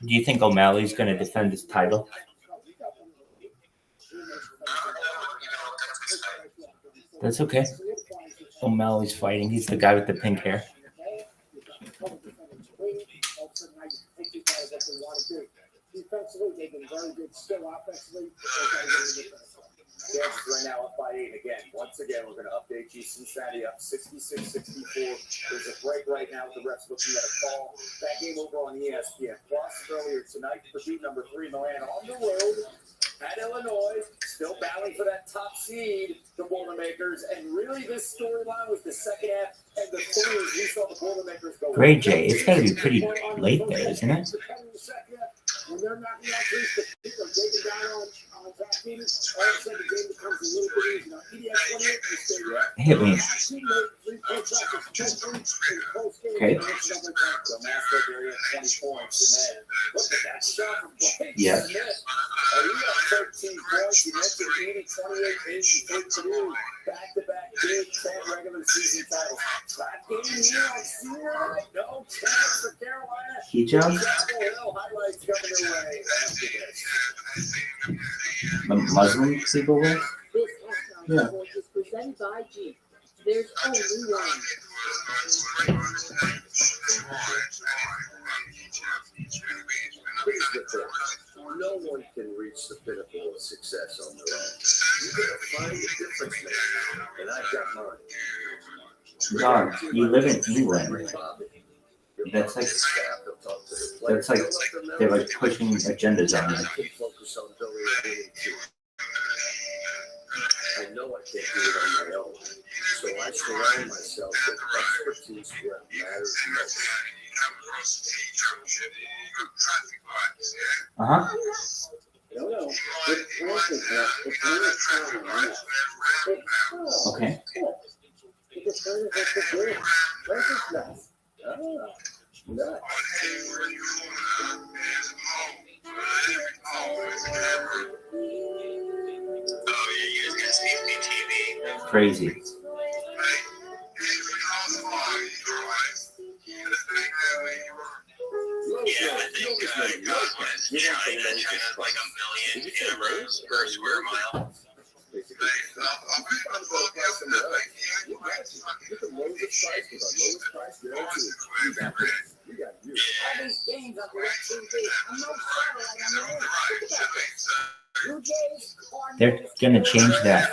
Do you think O'Malley's going to defend his title? That's okay. O'Malley's fighting. He's the guy with the pink hair. Defensively, they've been very good. Still offensively, right now up by 8 again. Once again, we're going to update you. Cincinnati up 66-64. There's a break right now with the refs looking at a call. That game over on ESPN Plus earlier tonight. Purdue number 3 Milan on the road at Illinois, still battling for that top seed, the Boilermakers. And really, this storyline was the second half and the third. We saw the Boilermakers go. Great, Jay. It's got to be pretty late there, isn't it? When they're knocking out threes, the people are digging down on top teams. All of a sudden, the game becomes a little bit easier. Now, EDS 28 will stay there. Hit me. Okay. So Master area 20 points. And then look at that shot from Blake Yeah. Smith. He got 13 points. He mentioned 28 for Purdue. Back-to-back Big Ten regular season titles. Trap game here on senior night. No chance for Carolina. He jumped. Chapel Hill highlights coming their way after this. The Muslim people with? This halftime report is presented by Jeep. There's only one. Here's the thing. No one can reach the pinnacle of success on their own. You gotta find a difference maker, and I've got mine. Dog, you live in England. That's like they're like pushing agendas on you. Focus on building a winning team. I know I can't do it on my own, so I surround myself with expertise where it matters most. Uh-huh. No. Okay. Crazy. Yeah, I think Godwin is trying to have like 1 million cameras per square mile. They're gonna change that.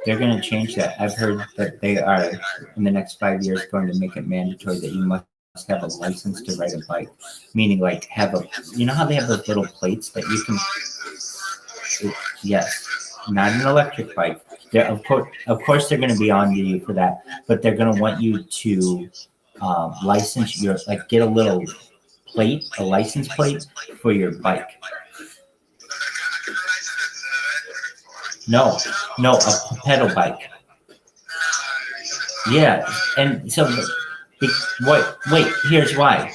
They're going to change that. I've heard that they are, in the next 5 years, going to make it mandatory that you must have a license to ride a bike. Meaning, like, have a, you know how they have those little plates that you can, yes, not an electric bike. They're, of course, they're going to be on you for that, but they're going to want you to license your, like, get a little plate, a license plate for your bike. No, a pedal bike. Yeah, and so wait, here's why.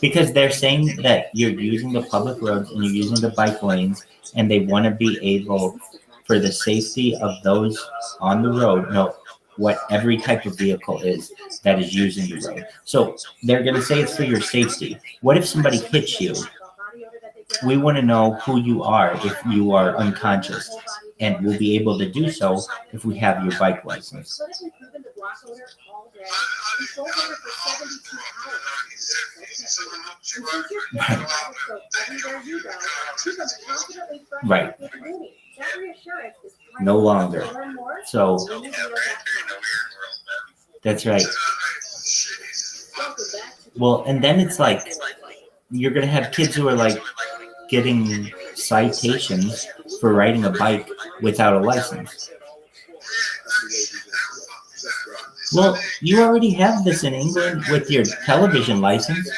Because they're saying that you're using the public roads and you're using the bike lanes, and they want to be able, for the safety of those on the road, know what every type of vehicle is that is using the road. So they're going to say it's for your safety. What if somebody hits you? We want to know who you are if you are unconscious, and we'll be able to do so if we have your bike license. Right. No longer. So that's right. Well, and then it's like you're going to have kids who are like getting citations for riding a bike without a license. Well, you already have this in England with your television license.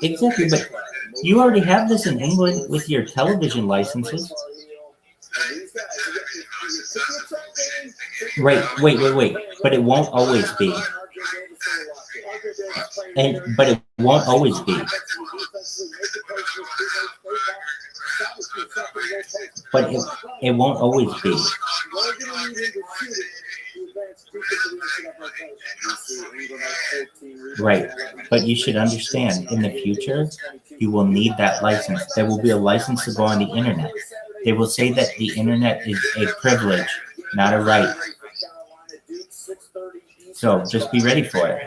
Exactly, but you already have this in England with your television licenses. Right, wait. But it won't always be. But it won't always be. But it won't always be. Right. But you should understand, in the future, you will need that license. There will be a license to go on the internet. They will say that the internet is a privilege, not a right. So just be ready for it.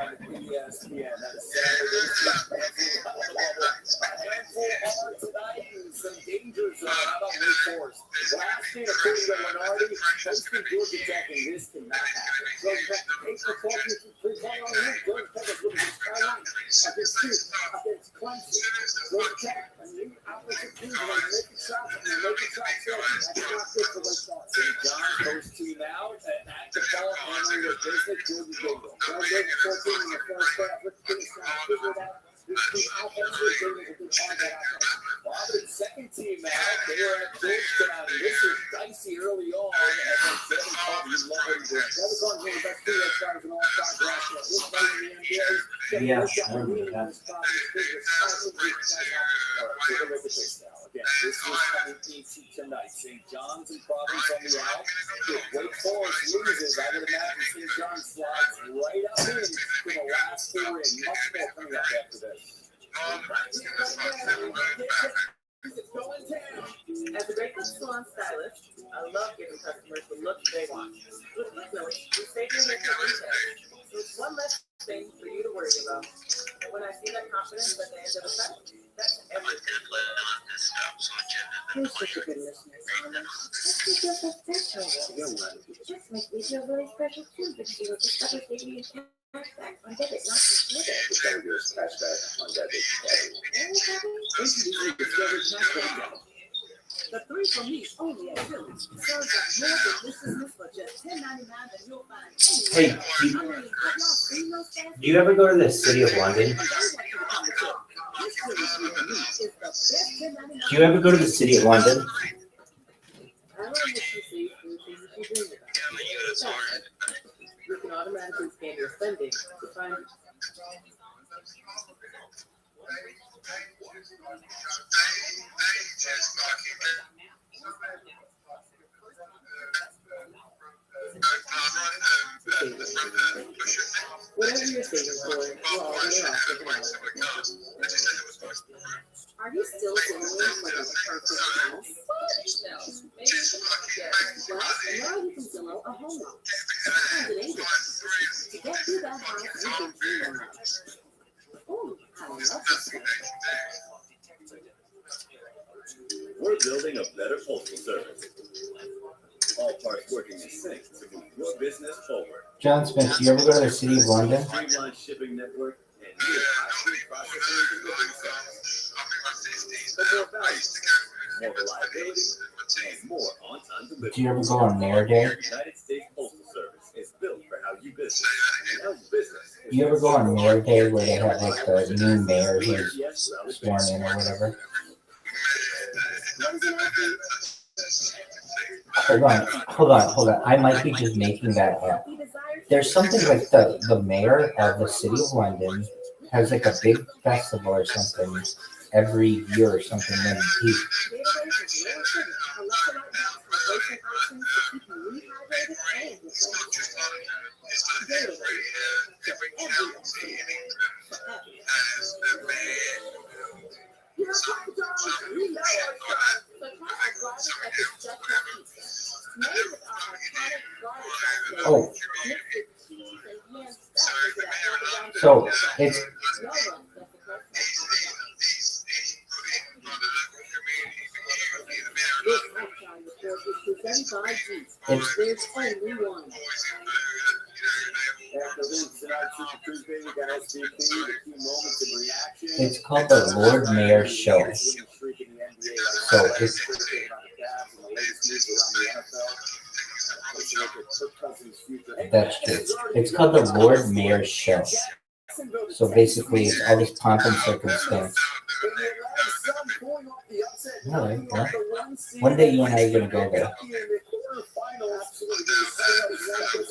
Some danger zone. How about Wake Forest? Last year, according to Lenardi, hosting Georgia Tech, and this cannot happen. Georgia Tech takes the focus to pre-play on him. Georgia Tech is looking at Skyline against Duke, against Clemson. Georgia Tech, a new offensive team, and they're making shots, and they're making shots there. That's not good for Wake Forest. St. John's first team out, at the ball, handling their business. Georgia Tech. Well, they're 14 in the first half. Let's finish trying to figure it out. This offensive team is a good part of that offense. Providence second team out. They were at Georgetown. This was dicey early on. And then Devin Carter, you love what he's doing. Devin Carter, one of the best three-way stars in all time last year. This player in the NBA. Yeah, I remember that. Take a look at this now. Again, this was coming into tonight. St. John's and Providence on the out. If Wake Forest loses, I would imagine St. John's slides right up in to the last four in. Much more coming up after this. As a breakup salon stylist, I love giving customers the look they want. With Footnote, you save your hair for retail. So it's one less thing for you to worry about. And when I see that confidence at the end of the fact, that's everything. You're such a good listener, Simon. Let's make you feel special. Just make me feel really special too, because you were just about to give me a cashback on debit, not just debit. It's going to be a cashback on debit. Introducing Discovery Cashback. The 3 for me only at Phillips. Serves up more deliciousness for just $10.99 that you'll find anywhere. Hey, do you ever go to the city of London? Do you ever go to the city of London? I don't want to see things you dream about. You can automatically scan your spending to find. Whatever you're saving for, you're already off the house. Are you still feeling like a perfect house? No. Maybe. Yes. Well, now you can fill out a home loan. As an agent, to get through that house, you can do that. Oh, I love this one. We're building a better postal service. All parts working in sync to move your business forward. John Smith, do you ever go to the city of London? Streamlined shipping network and new high-speed processing and delivery centers. For more value, more reliability, and more on-time delivery. Do you ever go on Mayor Day? United States Postal Service is built for how you business. And how business. Do you ever go on Mayor Day where they have like the new mayor who's sworn in or whatever? Hold on. I might be just making that up. There's something like the mayor of the city of London has like a big festival or something every year or something. Then he Oh, so it's There's only one. It's called the Lord Mayor Show. So it's that's true. It's called the Lord Mayor Show. So basically, it's all this pomp and circumstance. Really? Yeah. One day you and I are gonna go there.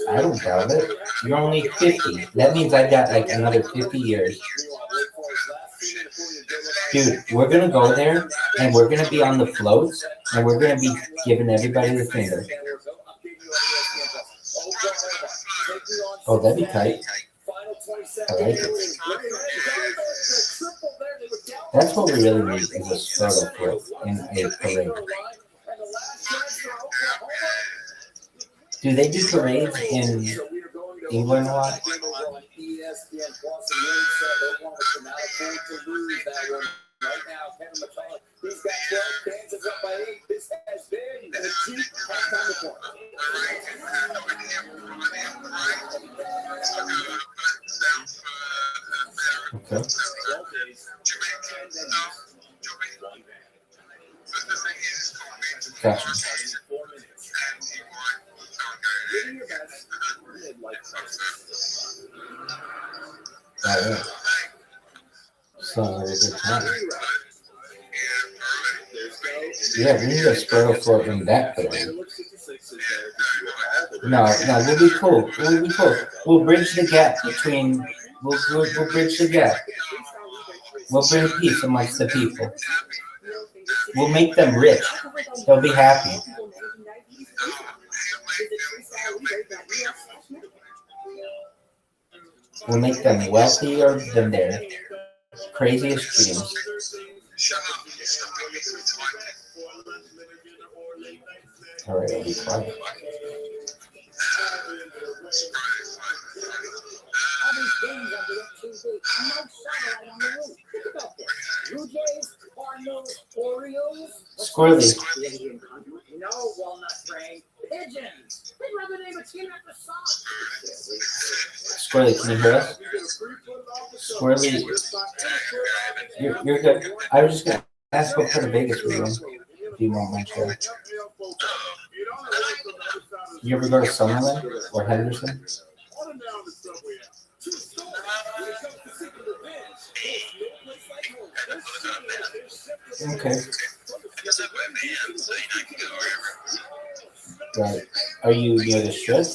I don't doubt it. You're only 50. That means I've got like another 50 years. Dude, we're gonna go there and we're gonna be on the floats and we're gonna be giving everybody the finger. Oh, that'd be tight. Final 20 I seconds. like it. That's what we really need is a struggle flip in a parade. Do they do parades in England a lot? Right now, Kevin McCullough, he's got 12, Kansas up by 8. This has been the Chief halftime report. Okay. Gotcha. All right. Sounds like a good time. Yeah, we need a spread float in that parade. No, we'll be cool. We'll be cool. We'll bridge the gap between. We'll bridge the gap. We'll bring peace amongst the people. We'll make them rich. They'll be happy. We'll make them wealthier than their craziest dreams. All right, I'll be quiet. Squirrely. No walnut brain. Pigeons. They'd rather name a team after socks. Squirrely, can you hear us? Squirrely, you're good. I was just gonna ask what part of Vegas we're in. If you won't mind sharing. You ever go to Summerlin or Henderson? Okay. Right. Are you near the strip?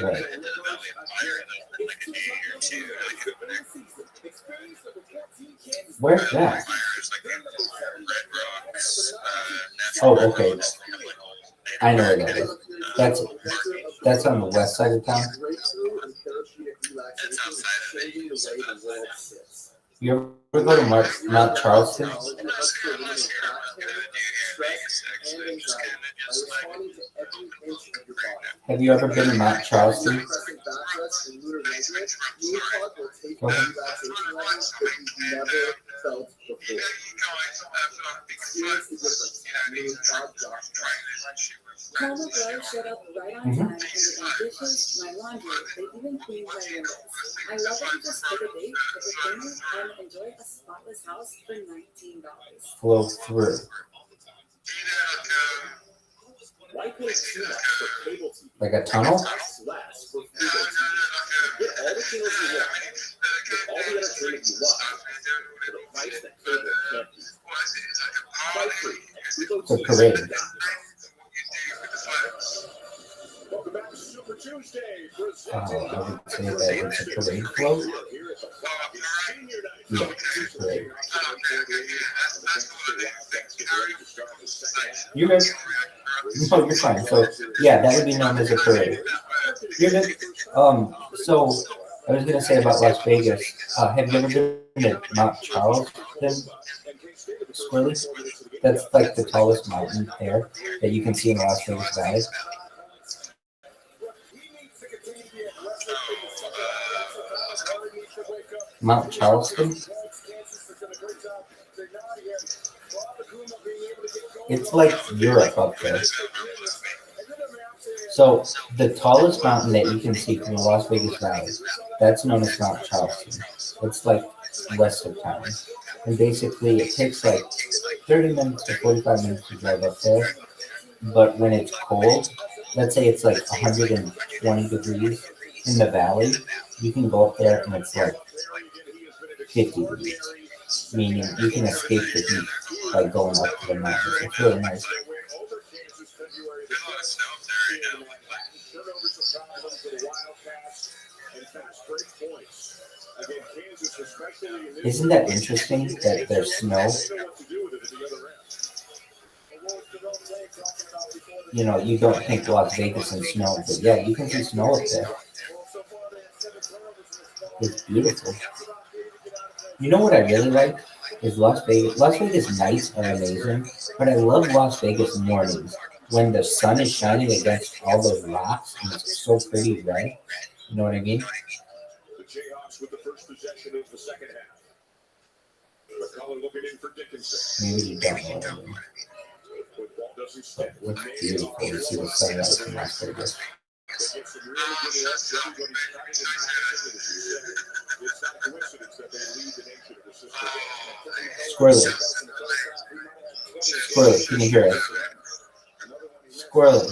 Right. Where's that? Oh, okay. I know where that is. That's on the west side of town. You ever go to Mount Charleston? Have you ever been to Mount Charleston? Go ahead. Call the girl showed up right on time, and with my dishes, my laundry, they even cleaned my windows. I love that you just took a date with a family and enjoy a spotless house for $19. Flow through. Why pay too much for cable TV? Like a tunnel? Less for Fubo TV. Get all the channels you want, with all the entertainment you love, for the price that cable can't beat. Buy free at The parade. Welcome back to Super Tuesday. I would say that it's a parade float. Yeah, it's a parade. You're good. No, you're fine. So, yeah, that would be known as a parade. You're good. So, I was going to say about Las Vegas. Have you ever been to Mount Charleston? Squirrely? That's like the tallest mountain there that you can see in Las Vegas Valley. Mount Charleston? It's like Europe up there. So the tallest mountain that you can see from the Las Vegas Valley, that's known as Mount Charleston. It's like west of town. And basically it takes like 30 minutes to 45 minutes to drive up there. But when it's cold, let's say it's like 120 degrees in the valley, you can go up there and it's like 50 degrees, meaning you can escape the heat by going up to the mountains. It's really nice. Isn't that interesting that there's snow? you know, you don't think Las Vegas and snow, but yeah, you can see snow up there. It's beautiful. You know what I really like is Las Vegas. Las Vegas nights are amazing, but I love Las Vegas mornings when the sun is shining against all those rocks and it's so pretty red. You know what I mean? The Jayhawks with the first possession of the second half. McCullough looking in for Dickinson. Maybe you don't know what I mean. Football doesn't stand. But what's beautiful to see the sunrise in Las Vegas. They get some really good looks. Everybody's trying to pass it. It's not a coincidence that they lead the nation of the system. Squirrely. Squirrely, can you hear us? Squirrely.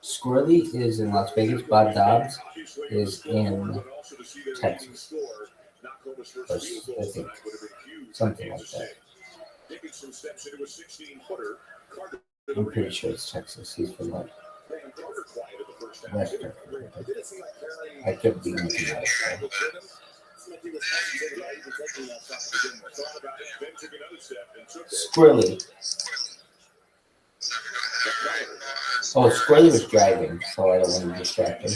Squirrely is in Las Vegas. Bob Dobbs is in Texas. Or, I think something like that. I'm pretty sure it's Texas. He's from like Western. I could be making that up. Squirrely. Oh, Squirrely was driving, so I don't want to distract him.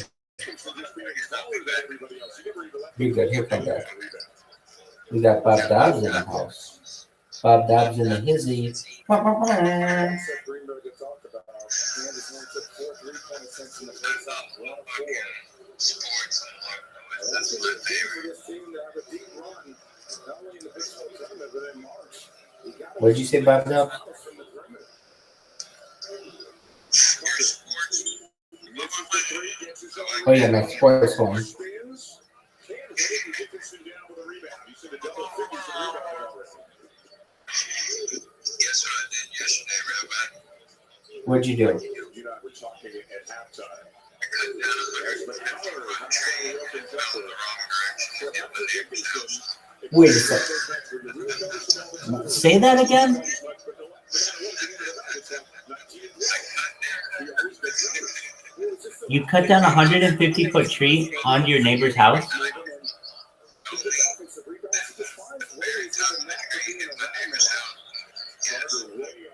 You're good. Here, come back. We got Bob Dobbs in the house. Bob Dobbs in the hizzy. What did you say, Bob Dobbs? Oh yeah, my sports one. What'd you do? Wait a second. Say that again? You cut down a 150-foot tree onto your neighbor's house?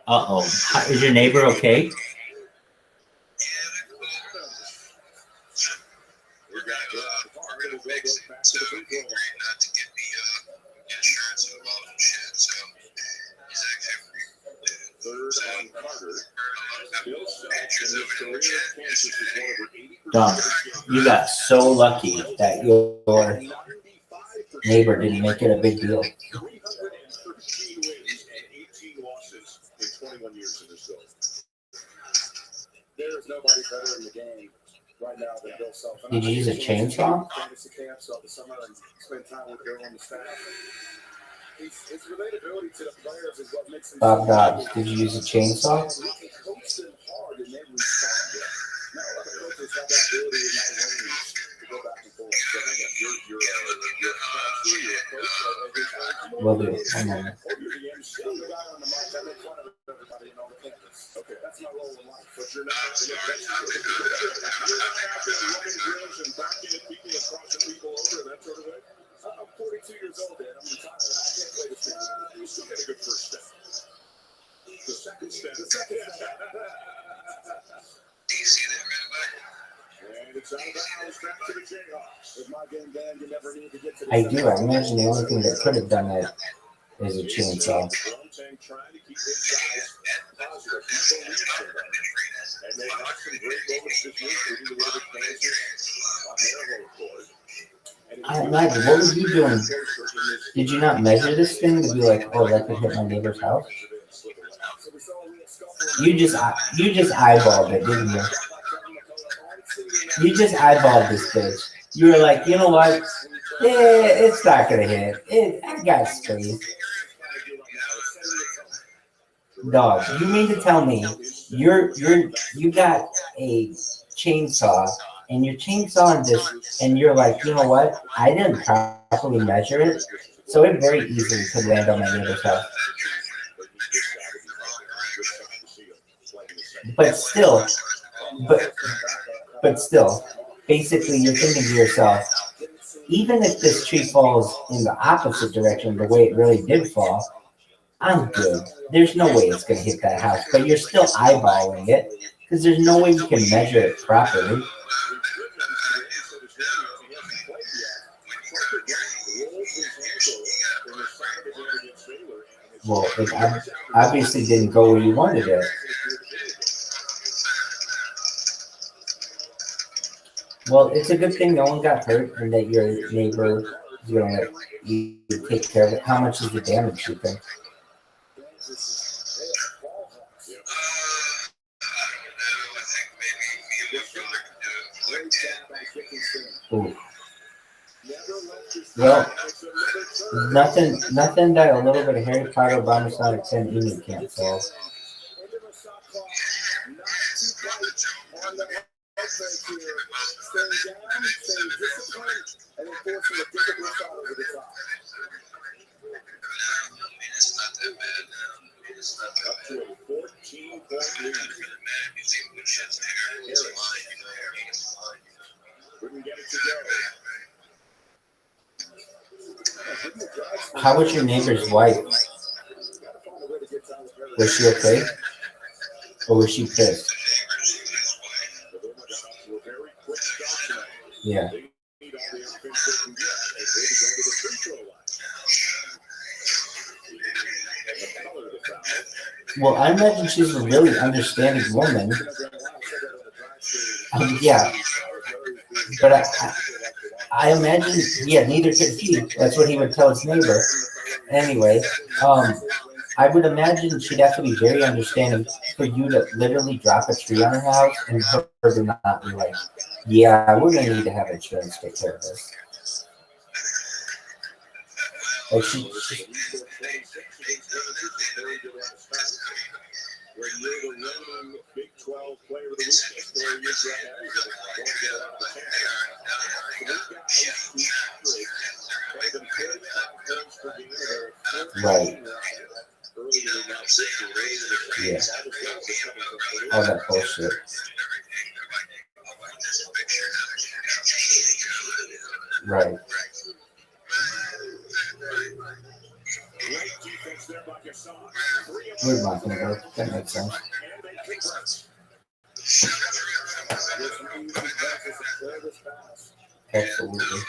Uh-oh. Is your neighbor okay? Don, you got so lucky that your neighbor didn't make it a big deal. Did you use a chainsaw? Bob Dobbs, did you use a chainsaw? Will do. One moment. I'm 42 years old, Dad. I'm retired. I can't play this game. You still get a good first step. The second step. Do you see that, Rabbi? And it's out of bounds back to the Jayhawks. With my game, Dan, you never need to get to the I do. I imagine the only thing that could have done that is a chainsaw. trying to keep his guys positive. And they have some great moments this year, including the little bit on their home court. I imagine. What were you doing? Did you not measure this thing to be like, oh, that could hit my neighbor's house? You just eyeballed it, didn't you? You just eyeballed this bitch. You were like, you know what? It's not gonna hit. I got space. Dog, you mean to tell me you got a chainsaw and you're chainsawing this and you're like, you know what? I didn't properly measure it, so it very easily could land on my neighbor's house. But still, basically you're thinking to yourself, even if this tree falls in the opposite direction, the way it really did fall, I'm good. There's no way it's gonna hit that house, but you're still eyeballing it because there's no way you can measure it properly. Well, it obviously didn't go where you wanted it. Well, it's a good thing no one got hurt and that your neighbor is gonna let you take care of it. How much is the damage, you think? Ooh. Well, nothing that a little bit of Harry Potter Obama Sonic 10 email can't solve. How was your neighbor's wife? Was she okay? Or was she pissed? Yeah. Well, I imagine she's a really understanding woman. Yeah. But I imagine, yeah, neither could he. That's what he would tell his neighbor. Anyway, I would imagine she'd have to be very understanding for you to literally drop a tree on her house and her to not be like, yeah, we're going to need to have insurance to take care of this. Like right. Yeah. All that bullshit. Right. We're not going to go. That makes sense. Absolutely.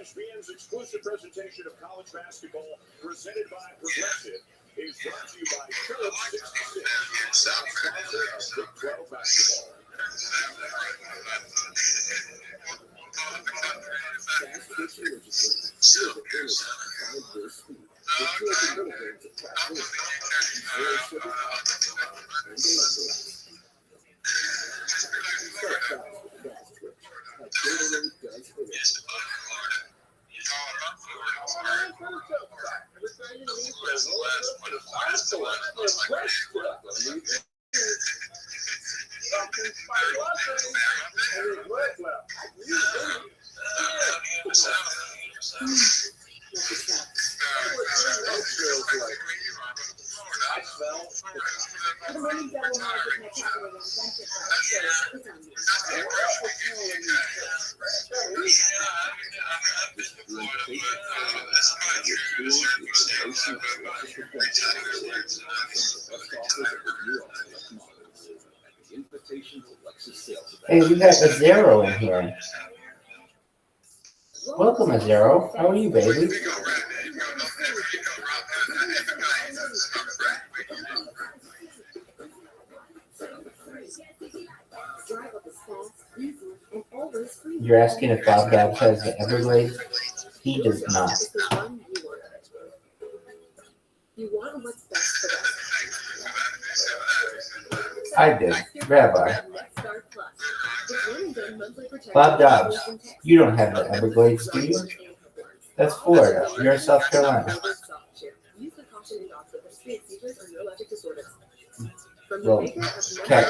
ESPN's exclusive presentation of college basketball, presented by Progressive, is brought to you by Phillips 66, sponsor of Big 12 basketball. Hey, we got a Zero in here. Welcome, Azero. How are you, baby? You're asking if Bob Dobbs has the Everglades? He does not. I did. Rabbi. Bob Dobbs, you don't have the Everglades, do you? That's Florida. You're in South Carolina. Well, cat.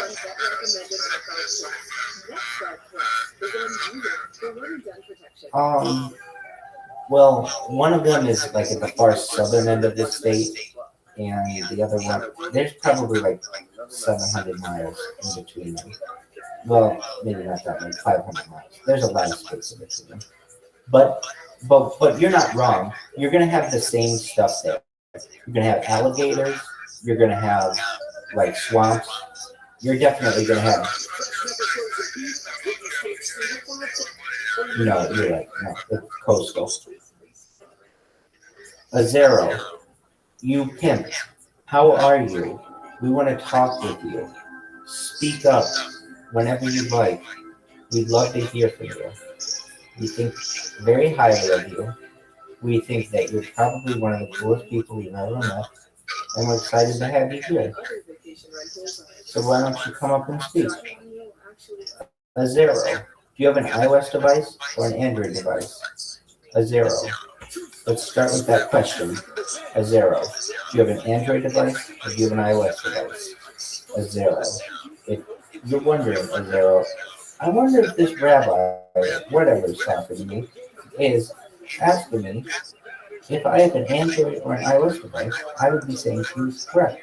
Well, one of them is like at the far southern end of the state, and the other one, there's probably like 700 miles in between them. Well, maybe not that much, 500 miles. There's a lot of space in between them. But you're not wrong. You're gonna have the same stuff there. You're gonna have alligators. You're gonna have like swamps. You're definitely gonna have. No, you're right. No, it's coastal. Azero, you pimp. How are you? We want to talk with you. Speak up whenever you'd like. We'd love to hear from you. We think very highly of you. We think that you're probably one of the coolest people we've ever met, and we're excited to have you here. So why don't you come up and speak? Azero, do you have an iOS device or an Android device? Azero, let's start with that question. Azero, do you have an Android device or do you have an iOS device? Azero, if you're wondering, Azero, I wonder if this rabbi, whatever is talking to me, is asking me if I have an Android or an iOS device. I would be saying he was correct.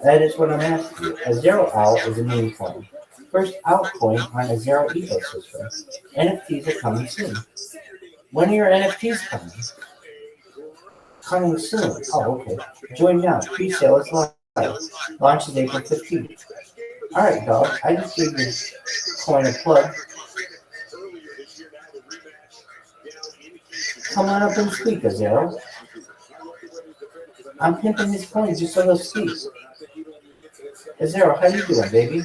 That is what I'm asking you. A zero owl is a meme coin. First altcoin on a zero ecosystem. NFTs are coming soon. When are your NFTs coming? Coming soon. Oh, okay. Join now. Pre-sale is live. Launch is April 15th. All right, dog. I just gave this coin a plug. Come on up and speak, Azero. I'm pimping his coin just so they'll speak. Azero, how you doing, baby?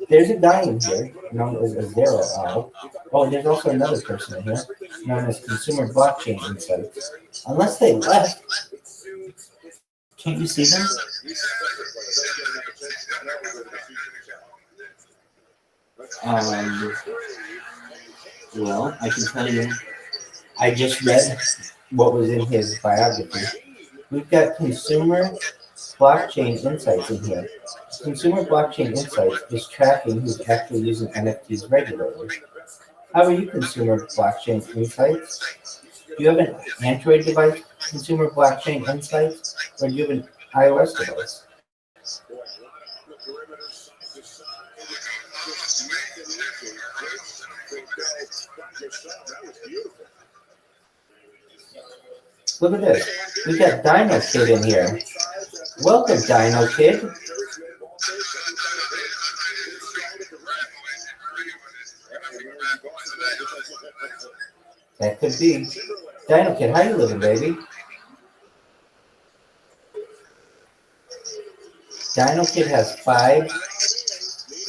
There's a guy in here known as Azero. Oh, there's also another person in here known as Consumer Blockchain Insights. Unless they left. Can't you see them? Well, I can tell you, I just read what was in his biography. We've got Consumer Blockchain Insights in here. Consumer Blockchain Insights is tracking who's actually using NFTs regularly. How are you, Consumer Blockchain Insights? Do you have an Android device, Consumer Blockchain Insights, or do you have an iOS device? Look at this. We got Dino Kid in here. Welcome, Dino Kid. That could be. Dino Kid, how you living, baby? Dino Kid has 5.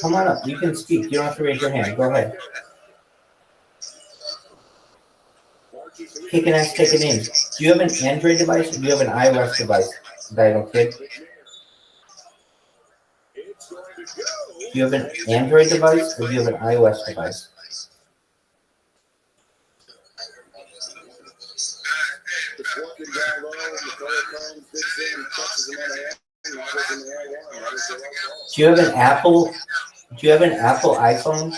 Come on up. You can speak. You don't have to raise your hand. Go ahead. Kick an ass, take a name. Do you have an Android device or do you have an iOS device, Dino Kid? Do you have an Android device or do you have an iOS device? Do you have an Apple? Do you have an Apple iPhone?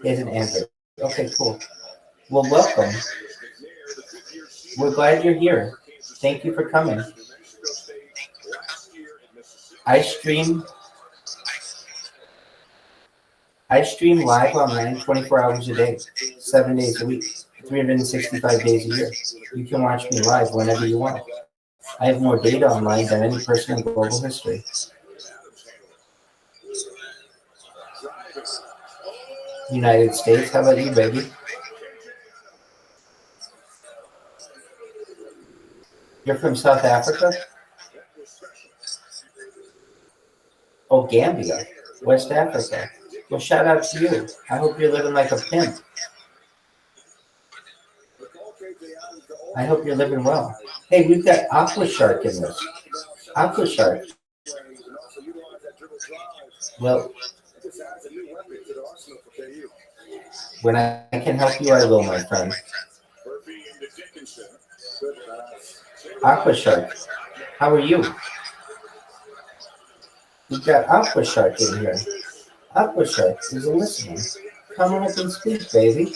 It's an Android. Okay, cool. Well, welcome. We're glad you're here. Thank you for coming. I stream live online 24 hours a day, 7 days a week, 365 days a year. You can watch me live whenever you want. I have more data online than any person in global history. United States, how about you, baby? You're from South Africa? Oh, Gambia, West Africa. Well, shout out to you. I hope you're living like a pimp. I hope you're living well. Hey, we've got Aqua Shark in this. Aqua Shark. Well, when I can help you, I will, my friend. Aqua Shark, how are you? We've got Aqua Shark in here. Aqua Shark is a listener. Come on up and speak, baby.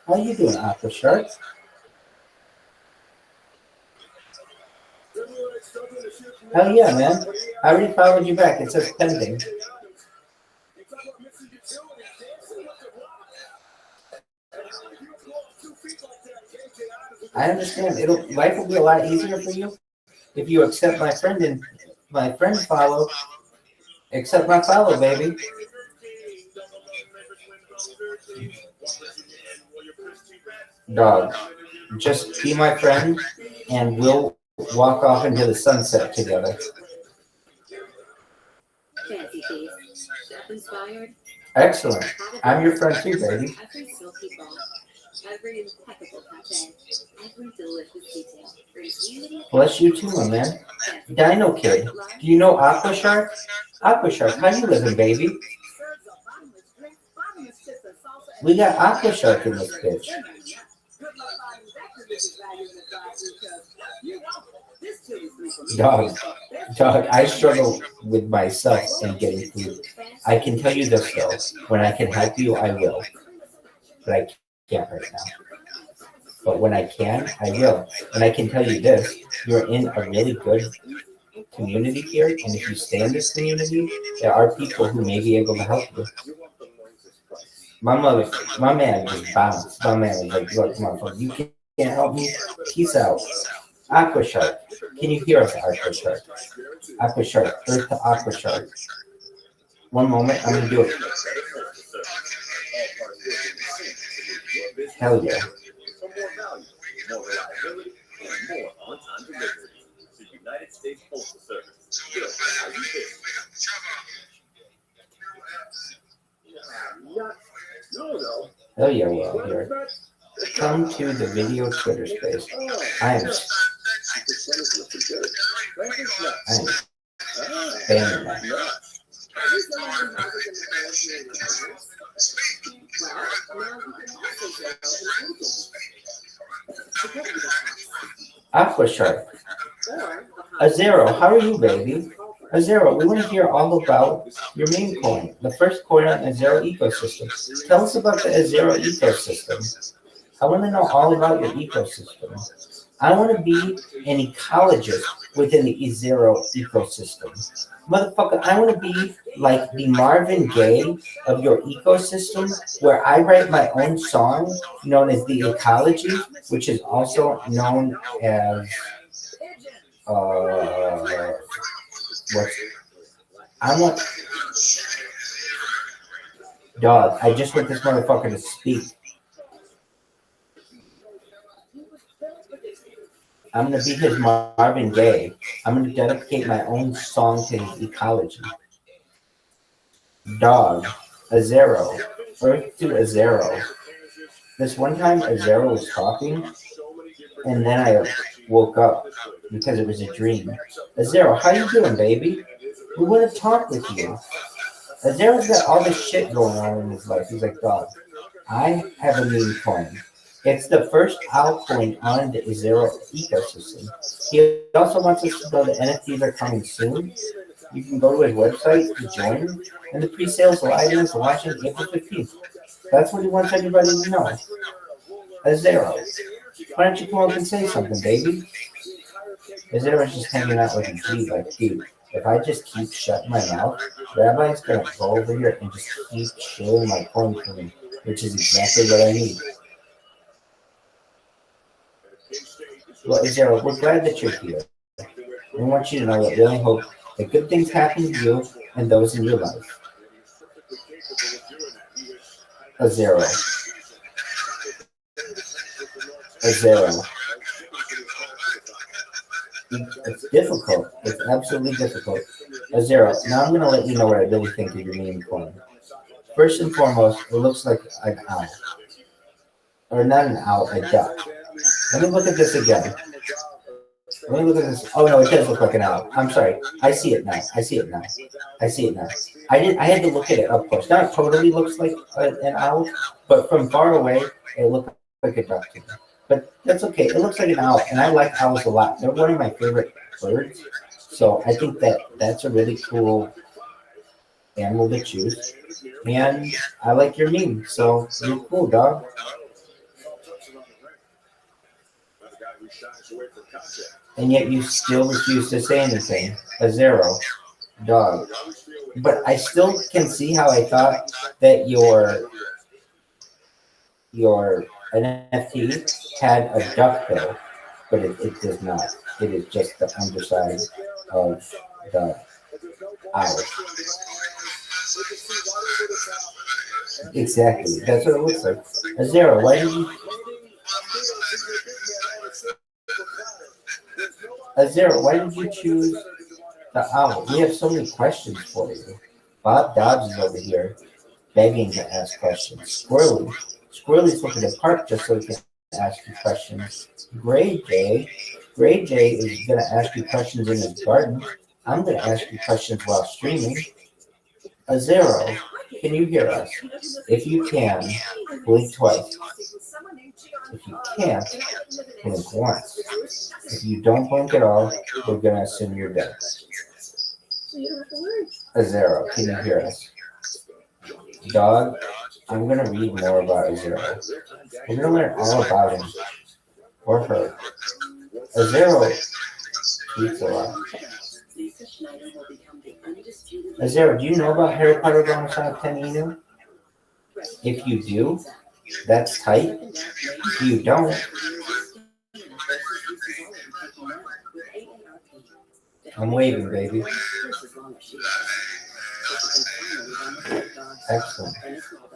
How you doing, Aqua Shark? Hell yeah, man. I already followed you back. It says pending. I understand. Life will be a lot easier for you if you accept my friend and my friend follow. Accept my follow, baby. Dog, just be my friend and we'll walk off into the sunset together. Fancy piece. Chef inspired. Excellent. I'm your friend too, baby. Every silky ball, every impeccable pattern, every delicious detail brings unity. Bless you too, my man. Dino Kid, do you know Aqua Shark? Aqua Shark, how you living, baby? We got Aqua Shark in this bitch. Dog, I struggle with myself and getting food. I can tell you this though, when I can help you, I will. But I can't right now. But when I can, I will. And I can tell you this, you're in a really good community here, and if you stay in this community, there are people who may be able to help you. My man just bounced. My man was like, look, motherfucker, you can't help me? Peace out. Aqua Shark. Can you hear us, Aqua Shark? Aqua Shark. Earth to Aqua Shark. One moment, I'm gonna do it. Hell yeah. United States Postal Service. Hell yeah, well, here. Come to the video Twitter space. I am spamming that. Aqua Shark. Azero, how are you, baby? Azero, we want to hear all about your meme coin, the first coin on the Azero ecosystem. Tell us about the Azero ecosystem. I want to know all about your ecosystem. I want to be an ecologist within the Azero ecosystem. Motherfucker, I want to be like the Marvin Gaye of your ecosystem, where I write my own song known as The Ecology, which is also known as I want dog. I just want this motherfucker to speak. I'm gonna be his Marvin Gaye. I'm gonna dedicate my own song to his ecology. Dog, Azero, Earth to Azero. This one time Azero was talking, and then I woke up because it was a dream. Azero, how you doing, baby? We want to talk with you. Azero's got all this shit going on in his life. He's like, dog, I have a meme coin. It's the first altcoin on the Azero ecosystem. He also wants us to know the NFTs are coming soon. You can go to his website to join, and the pre-sales live is launching April 15th. That's what he wants everybody to know. Azero, why don't you come up and say something, baby? Azero's just hanging out with his feet like, dude, if I just keep shutting my mouth, Rabbi's gonna go over here and just keep shilling my coin for me, which is exactly what I need. Well, Azero, we're glad that you're here. We want you to know that we only hope that good things happen to you and those in your life. Azero. Azero. It's difficult. It's absolutely difficult. Azero, now I'm going to let you know what I really think of your meme coin. First and foremost, it looks like an owl. Or not an owl, a duck. Let me look at this again. Let me look at this. Oh no, it does look like an owl. I'm sorry. I see it now. I see it now. I see it now. I had to look at it up close. Now it totally looks like an owl, but from far away, it looked like a duck to me. But that's okay. It looks like an owl, and I like owls a lot. They're one of my favorite birds. So I think that's a really cool animal to choose. And I like your meme. So you're cool, dog. And yet you still refuse to say anything. A zero, dog. But I still can see how I thought that your NFT had a duck bill, but it does not. It is just the underside of the owl. Exactly. That's what it looks like. A zero. Why did you? A zero. Why did you choose the owl? We have so many questions for you. Bob Dobbs is over here begging to ask questions. Squirrely's looking to park just so he can ask you questions. Gray J is going to ask you questions in his garden. I'm going to ask you questions while streaming. A zero. Can you hear us? If you can, blink twice. If you can't, blink once. If you don't blink at all, we're going to assume you're dead. A zero. Can you hear us? Dog, I'm going to read more about a zero. We're going to learn all about him or her. A zero eats a lot. A zero, do you know about Harry Potter Gone Shot 10 Inu? If you do, that's tight. If you don't, I'm waving, baby. Excellent.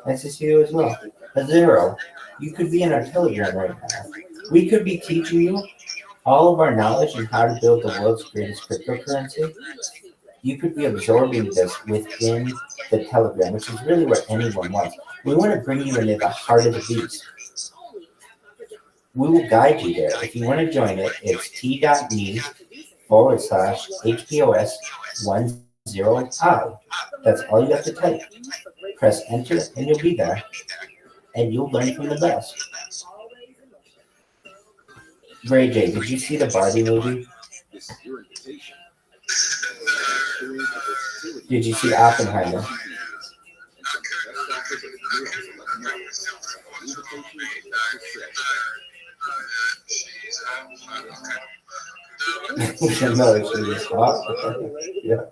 Nice to see you as well. A zero, you could be in our Telegram right now. We could be teaching you all of our knowledge on how to build the world's greatest cryptocurrency. You could be absorbing this within the Telegram, which is really what anyone wants. We want to bring you into the heart of the beast. We will guide you there. If you want to join it, it's t.me/HPOS10I. That's all you have to type. Press enter and you'll be there. And you'll learn from the best. Ray J, did you see the Barbie movie? Did you see Oppenheimer? No, it's hot. Yeah.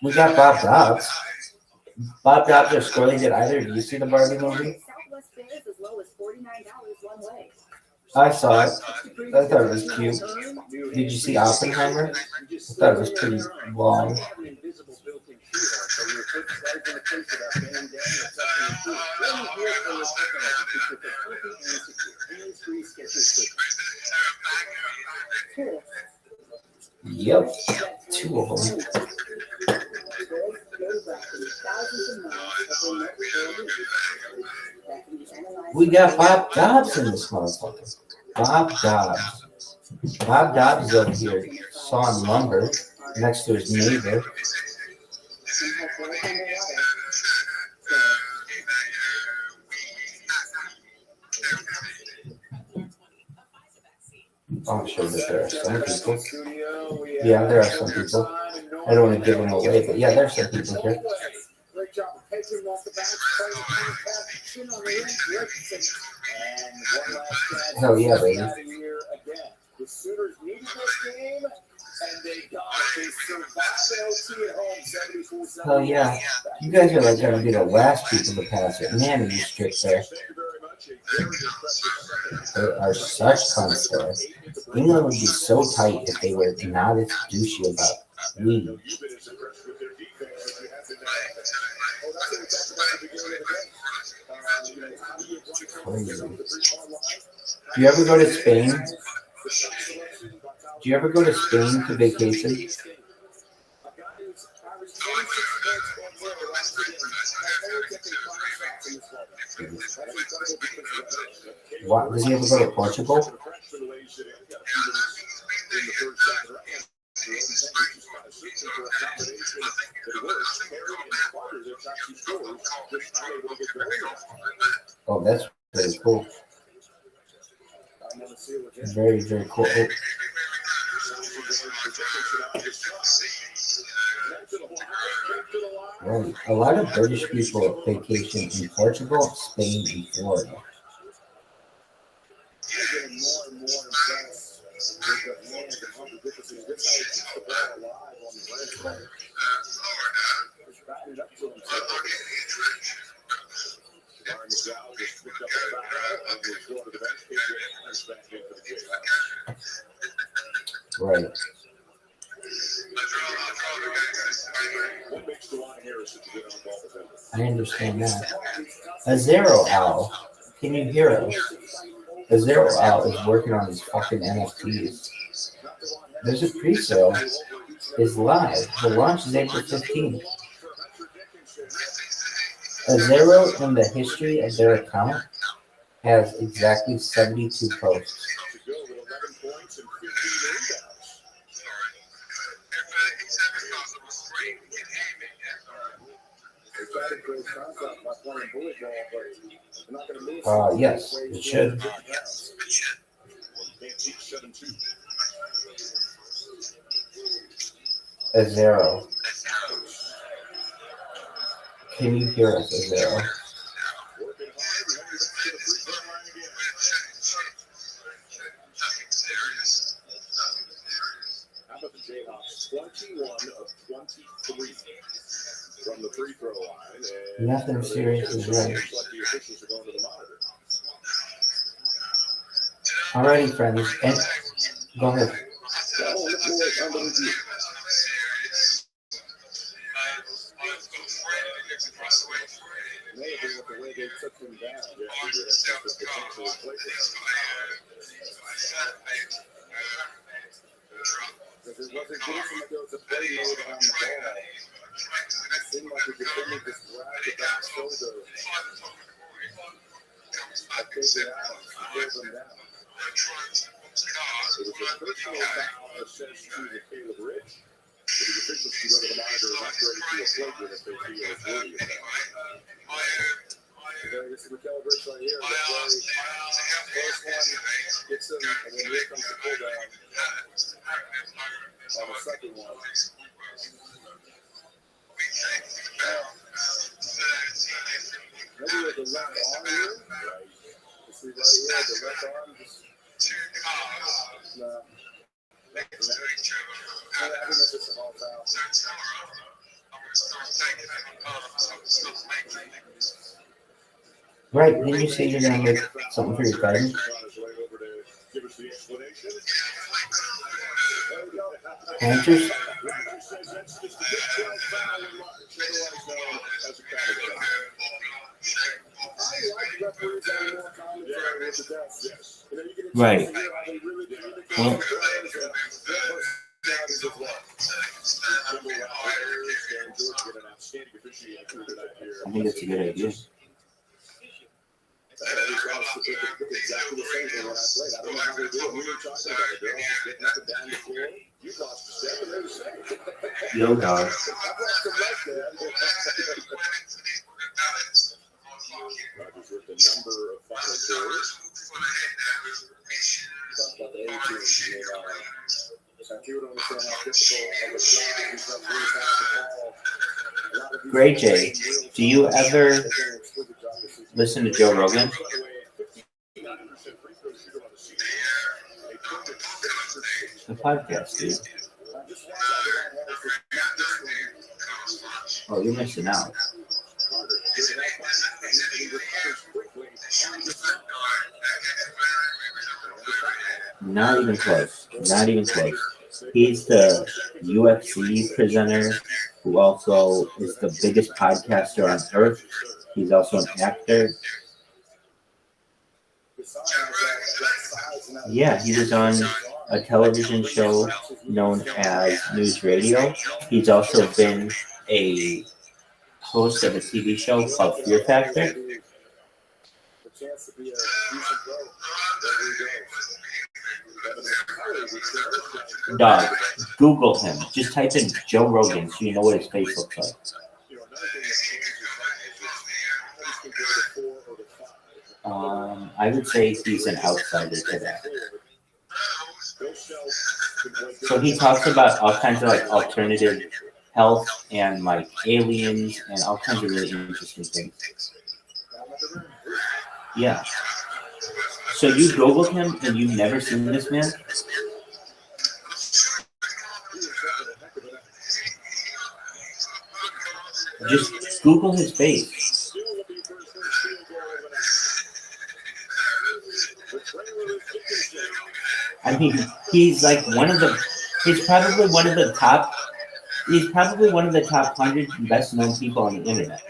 We got Bob Dobbs. Bob Dobbs or Scully, did either of you see the Barbie movie? I saw it. I thought it was cute. Did you see Oppenheimer? I thought it was pretty long. Yep, two of them. We got Bob Dobbs in this motherfucker. Bob Dobbs. Bob Dobbs is over here sawing lumber next to his neighbor. I'm sure that there are some people. Yeah, there are some people. I don't want to give them away, but yeah, there are some people here. Hell yeah, baby. The Sooners needed this game, and they got it. They survived the OT at home, 74-7. Hell yeah. You guys are like going to be the last people to pass it. Man, are you strict there. There are such cunts there. England would be so tight if they were not as douchey about leading. Crazy. Do you ever go to Spain? Do you ever go to Spain to vacation? What, does he have to go to Portugal? Oh, that's very cool. Very, very cool. Right. A lot of British people vacation in Portugal, Spain, and Florida. Right. Right. I understand that. A Zero Owl, can you hear us? A Zero Owl is working on his fucking NFTs. There's a pre-sale. Is live. The launch is April 15th. A Zero in the history of their account has exactly 72 posts. Yes, it should. A Zero. Can you hear us, A Zero? How about the Jayhawks? 21 of 23 from the free throw line. And nothing serious is right. Alrighty, friends. And go ahead. It wasn't Jason that goes to play mode on the ball. It seemed like the defender just grabbed the back shoulder. I think it out. Pulls him down. It was a personal foul assessed to the Caleb Rich. But the officials can go to the monitor and upgrade to a flagrant if they feel it's worthy of that. Okay, this is the Caleb Rich right here. First one gets him, and then here comes the pull down on the second one. Maybe with the left arm here. Right. You see right here, the left arm just. No. I think that's just a ball foul. Right, didn't you say you're going to make something for your garden? Planters? Right. Well, I think that's a good idea. Exactly the same thing when I played. I don't know how they do it. We were talking about it. They're all getting up and down the floor. You lost a step and they were second. Yo, dog. I've lost some left there. Rogers with the number of final scores. Talk about the 18. Santi would understand how difficult of a job he's up really fast the ball. Great, Jay. Do you ever listen to Joe Rogan? The podcast, dude. Oh, you're missing out. Not even close. Not even close. He's the UFC presenter who also is the biggest podcaster on earth. He's also an actor. Yeah, he was on a television show known as News Radio. He's also been a host of a TV show called Fear Factor. chance to be a decent pro. There we go. Dog, Google him. Just type in Joe Rogan so you know what his face looks like. I would say he's an outsider to that. So he talks about all kinds of like alternative health and like aliens and all kinds of really interesting things. Yeah. So you Googled him and you've never seen this man? Just Google his face. I mean, he's like he's probably one of the top 100 best known people on the internet.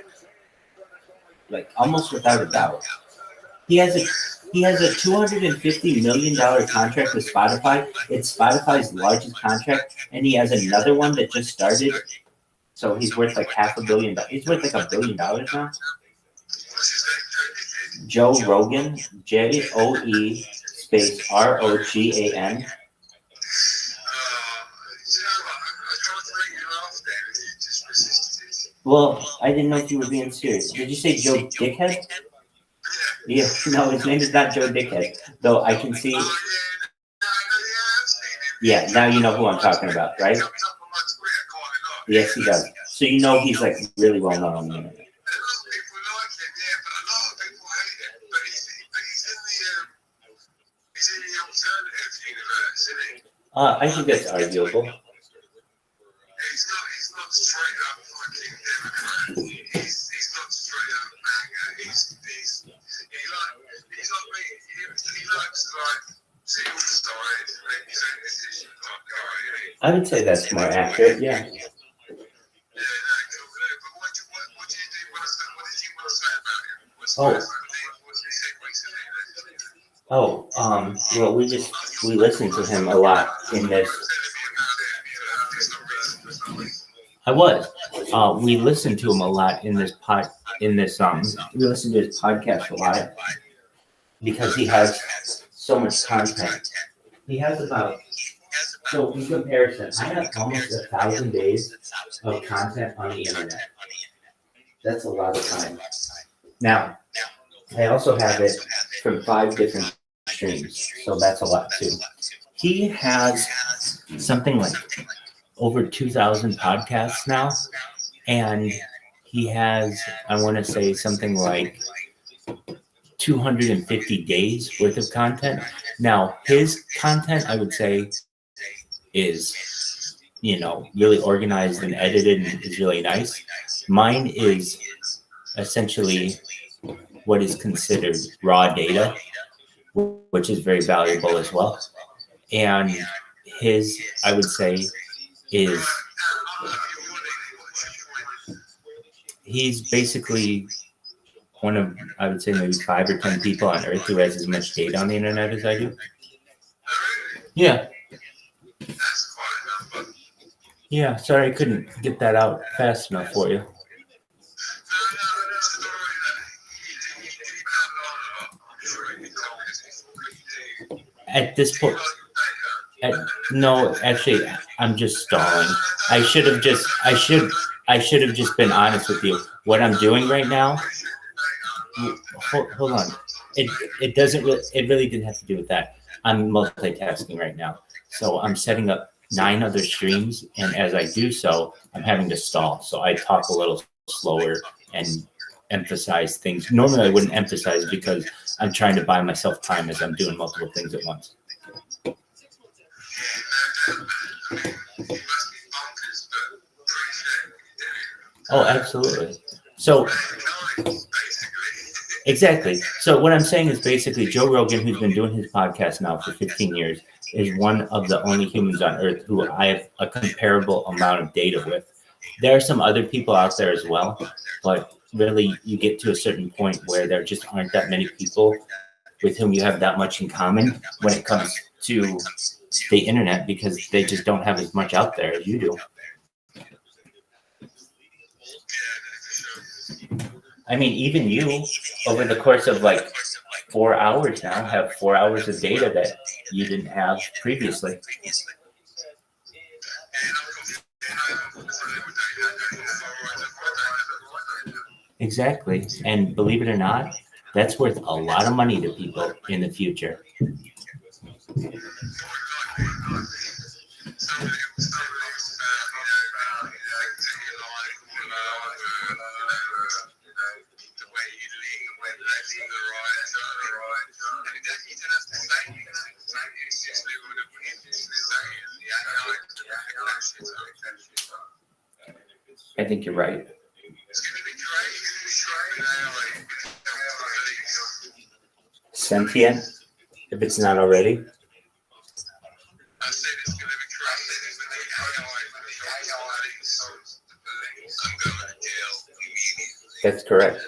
Like almost without a doubt. He has a $250 million contract with Spotify. It's Spotify's largest contract, and he has another one that just started. So he's worth like $500 million. He's worth like $1 billion now. Joe Rogan, JOE space ROGAN. Well, I didn't know if you were being serious. Did you say Joe Dickhead? Yeah, no, his name is not Joe Dickhead. Though I can see. Yeah, now you know who I'm talking about, right? Yes, he does. So you know he's like really well known on the internet. I think that's arguable. I would say that's more accurate, yeah. Well, we listened to him a lot in this. We listened to him a lot in this we listened to his podcast a lot because he has so much content. He has so in comparison, I have almost 1,000 days of content on the internet. That's a lot of time. Now, I also have it from 5 different streams, so that's a lot too. He has something like over 2,000 podcasts now, and he has, I want to say, something like 250 days worth of content. Now, his content, I would say, is, really organized and edited and is really nice. Mine is essentially what is considered raw data, which is very valuable as well. And his, I would say, he's basically one of, I would say, maybe 5 or 10 people on Earth who has as much data on the internet as I do. Yeah. Yeah, sorry I couldn't get that out fast enough for you. At this point, no, actually, I'm just stalling. I should have just been honest with you. What I'm doing right now, hold on. It really didn't have to do with that. I'm multitasking right now. So I'm setting up 9 other streams, and as I do so, I'm having to stall. So I talk a little slower and emphasize things. Normally I wouldn't emphasize because I'm trying to buy myself time as I'm doing multiple things at once. Oh, absolutely. So, exactly. So what I'm saying is basically Joe Rogan, who's been doing his podcast now for 15 years, is one of the only humans on Earth who I have a comparable amount of data with. There are some other people out there as well, but really you get to a certain point where there just aren't that many people with whom you have that much in common when it comes to the internet, because they just don't have as much out there as you do. I mean, even you, over the course of like 4 hours now, have 4 hours of data that you didn't have previously. Exactly. And believe it or not, that's worth a lot of money to people in the future. I think you're right. Sentient, if it's not already. That's correct.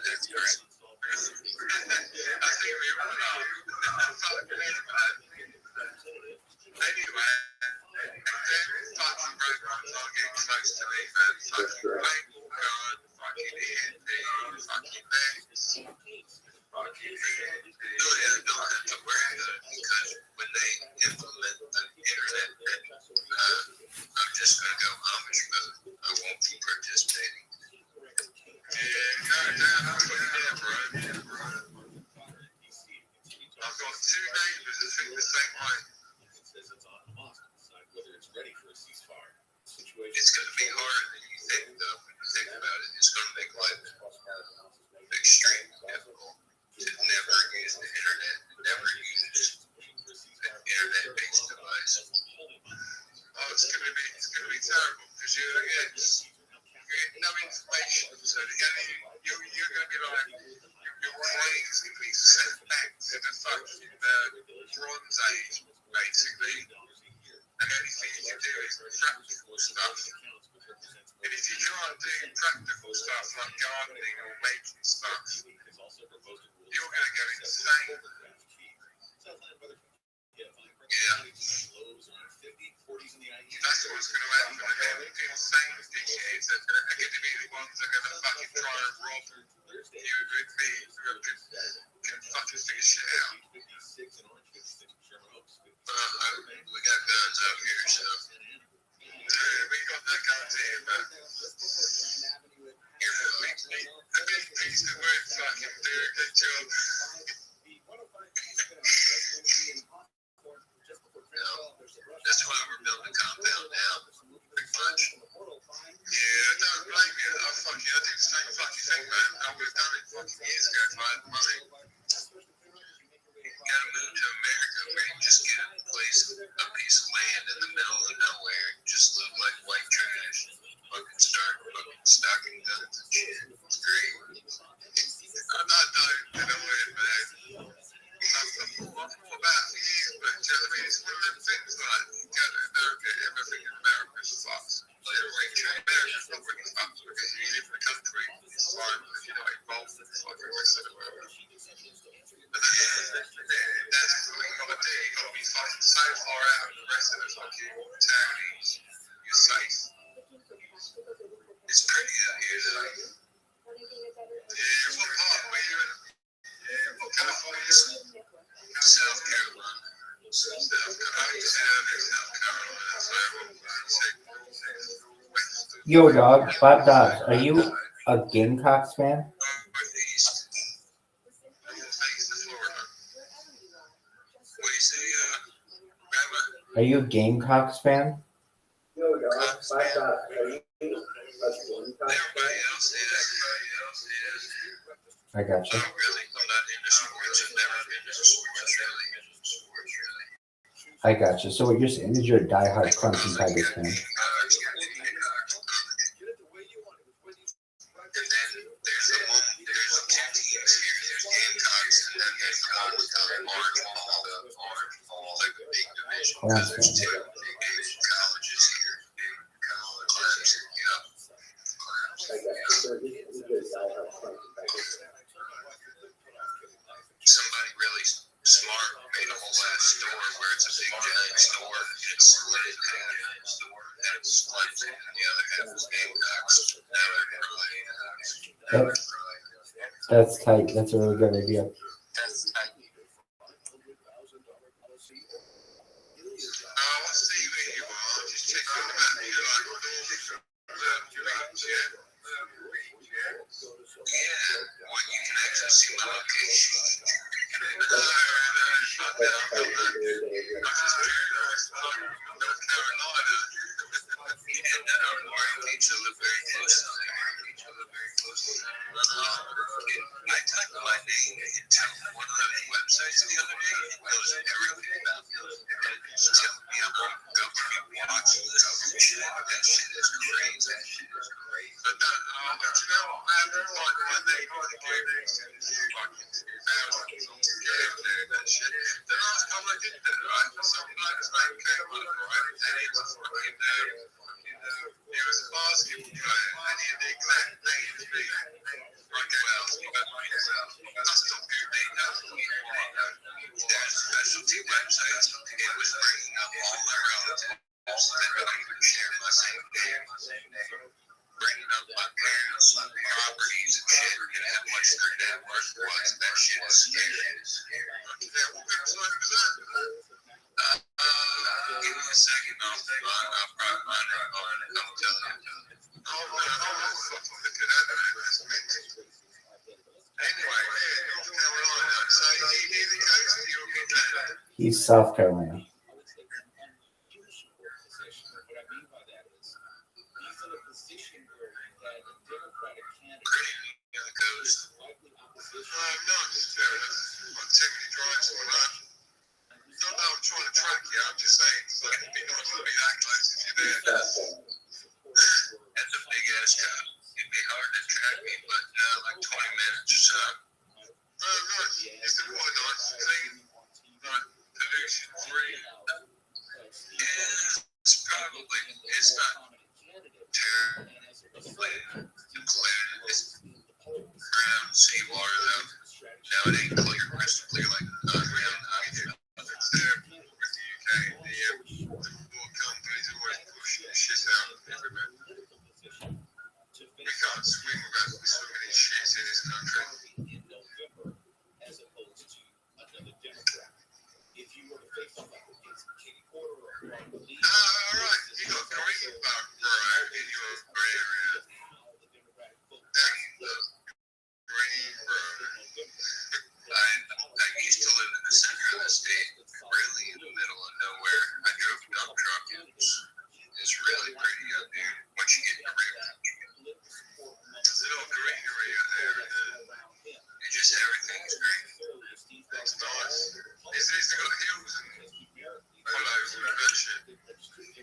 It's going to be harder than you think, though. When you think about it, it's going to make life extremely difficult to never use the internet, never use an internet-based device. Oh, it's going to be terrible because you're getting no information. So you're going to be like, your brain is going to be sent back to the fucking Bronze Age, basically. And anything you can do is practical stuff. And if you can't do practical stuff like gardening or making stuff, you're going to go insane. Yeah. That's what's going to happen. They're going to do insane dickheads that are going to be the ones that are going to fucking try and rob you with me who can fucking figure shit out. We got guns out here, so we got the guns here, but a big piece of work fucking do a good job. That's why we're building a compound now, pretty much. Yeah, don't blame me. I do the same fucking thing, man. I would have done it fucking years ago if I had the money. You gotta move to America where you just get a piece of land in the middle of nowhere and just look like white trash. Fucking start fucking stocking guns and shit. It's great. I'm not dying to know it, man. I've thought about it for years, but you know what I mean? It's one of them things like, you go to America, everything in America is fucked. Like, white trash. America's not really fucked because you live in the country. It's fine if you're not involved in the fucking rest of the world. But that's what you gotta do. You gotta be fucking so far out of the rest of the fucking townies. You're safe. It's pretty out here, though. Yeah, what part were you in? Yeah, what California? South Carolina. South Carolina. Yo, dog, Bob Dobbs, are you a Gamecocks fan? Are you a Gamecocks fan? Yo, dog, Bob Dobbs, are you Everybody else is. I got you. Not really. I'm not into sports. I've never been into sports, really. I got you. So what you're saying is you're a diehard Clemson Tigers fan. And then there's a two teams here. There's Gamecocks, and then there's the Orange Ball, like the big division. There's two big colleges here. Clemson, somebody really smart made a whole ass store where it's a big giant store and it's split in half. And it's split and the other half is Gamecocks. Now they're That's tight. That's a really good idea. That's tight. I typed my name into one of those websites the other day. It knows everything about me. It's telling me I'm on government watch list and shit. That shit is crazy. But but you know, I don't like my name on the games and fucking 2000 that shit. The last time I did that, right, some bloke's name came up, right, and it was fucking he was a basketball player, and he had the exact name as me. That's not good, mate. There's specialty websites. It was bringing up all my relatives that don't even share my same name. Bringing up my parents, properties and shit, and how much their net worth was. That shit is scary. What website was that? Give me a second. I'll probably find it. I'll tell you. Oh, man. I'll fucking look at that. Anyway, North Carolina. So he either goes to your Canada. He's South Carolina. Not necessarily. Like 70 drives or whatever. Not that I'm trying to track you, I'm just saying, like, it'd be nice to be that close if you're there. That's a big ass car. It'd be hard to track me, but like 20 minutes or so. Nice. Is it what, nice thing? Like, pollution free? Yeah, it's probably, it's not terribly included. It's ground seawater, though. Now, it ain't clear, crystal clear like ground out here. It's there with the UK. The oil companies always pushing the shit out of everywhere. We can't swim without so many shits in this country. Alright, you got green bug grow in your area. That's the green bug. I used to live in the center of the state, really in the middle of nowhere. I drove a dump truck. It's really pretty up there once you get in the river. There's a little greenery out there. It's just everything's green. It's nice. It's got hills and hollows and that shit.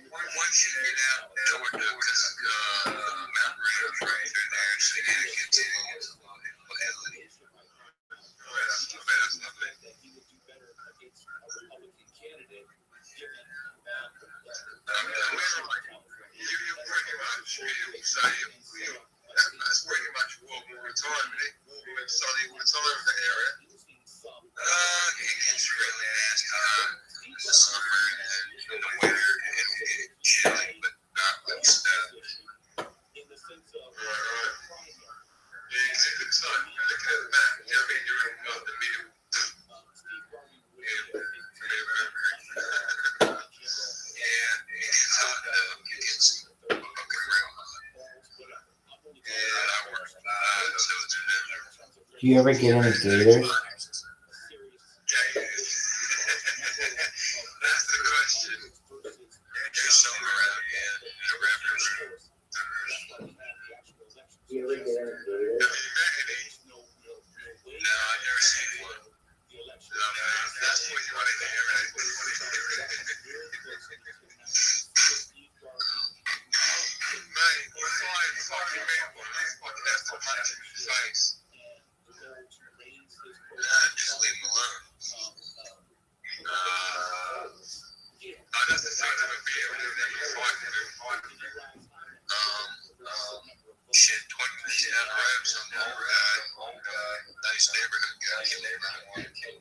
Once you get out toward the mountain range right through there, so you get into a little hilly. That's lovely. You'll pretty much say that's pretty much warm all the time, isn't it? Warm and sunny all the time in the area. It gets really nasty hot in the summer and in the winter it'll get chilly, but not like snow. Right. Yeah, it's a good time. You're looking at the map. I mean, you're in the middle. Yeah, it gets hot though. It gets fucking real hot. Yeah, I work so it's miserable. Do you ever get any gators? That's the question. There's some around here in the rivers. Do you ever get any gators? Have you met any? No, I've never seen one. That's what you want to hear, right? Mate, if I fucking met one, I fucking have to punch him in the face. Just leave him alone. I'd have to think of a beer and then you fight with him. Shit, 20 minutes down the road, some old guy, nice neighborhood guy,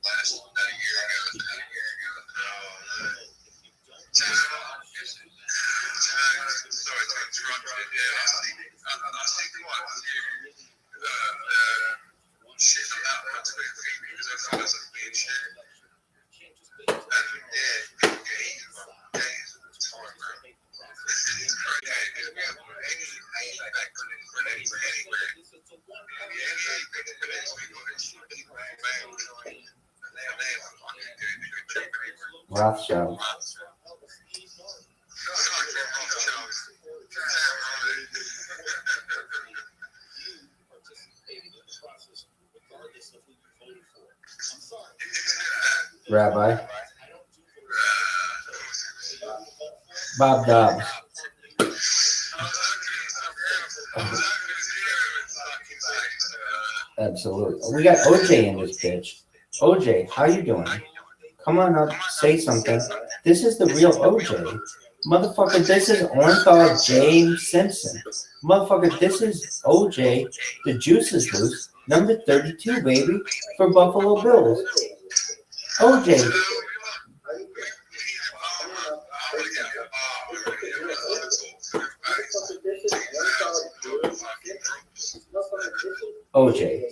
last about a year ago. Sorry to interrupt you. Yeah, I think quite a few shit about what's going to be because I thought it was a weird shit. And yeah, people get eaten by days at a time, bro. Rothschild. Rabbi. Bob Dobbs. Absolutely. We got OJ in this bitch. OJ, how you doing? Come on up, say something. This is the real OJ. Motherfucker, this is Orenthal James Simpson. Motherfucker, this is OJ, the juice is loose, number 32, baby, for Buffalo Bills. OJ. OJ,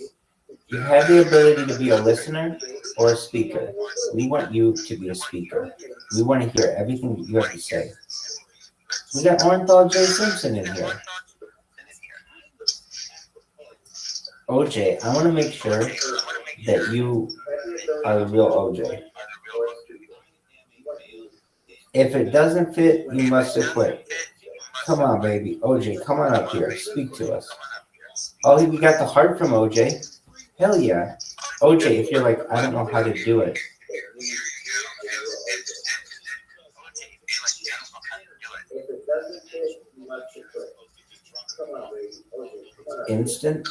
you have the ability to be a listener or a speaker. We want you to be a speaker. We want to hear everything that you have to say. We got Orenthal J. Simpson in here. OJ, I want to make sure that you are the real OJ. If it doesn't fit, you must have quit. Come on, baby. OJ, come on up here. Speak to us. Oh, we got the heart from OJ. Hell yeah. OJ, if you're like, I don't know how to do it. Instant.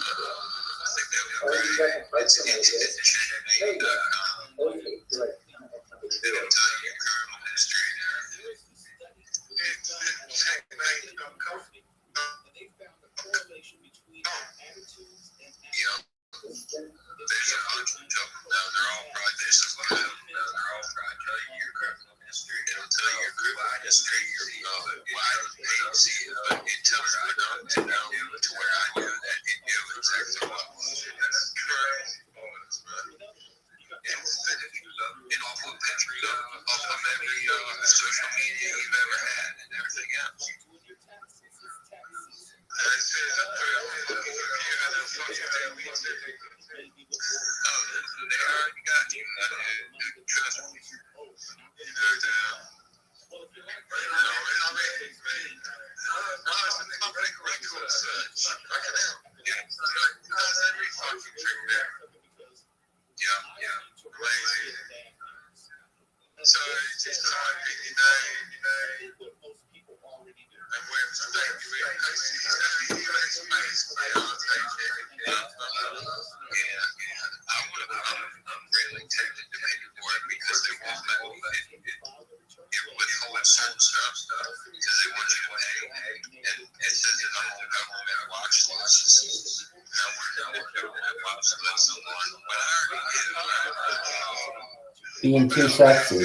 Being too sexy.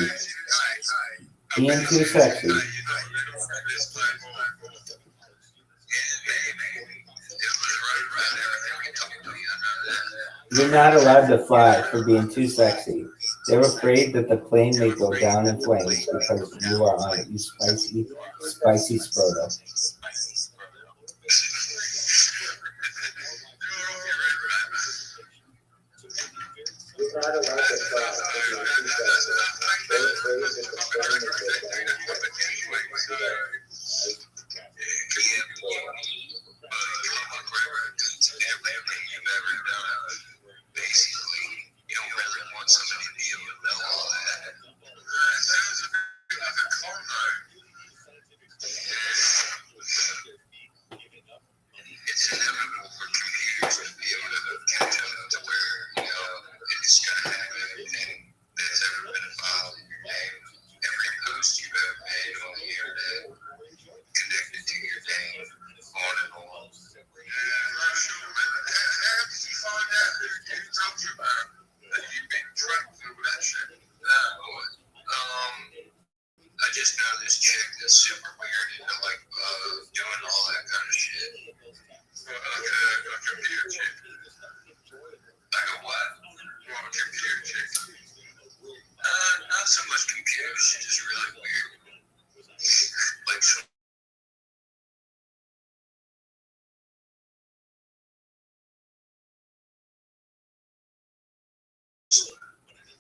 Being too sexy. You're not allowed to fly for being too sexy. They're afraid that the plane may go down in flames because you are on it, you spicy, spicy Sproto. You're not allowed to fly for being too sexy. They're afraid that the plane may go down in flames.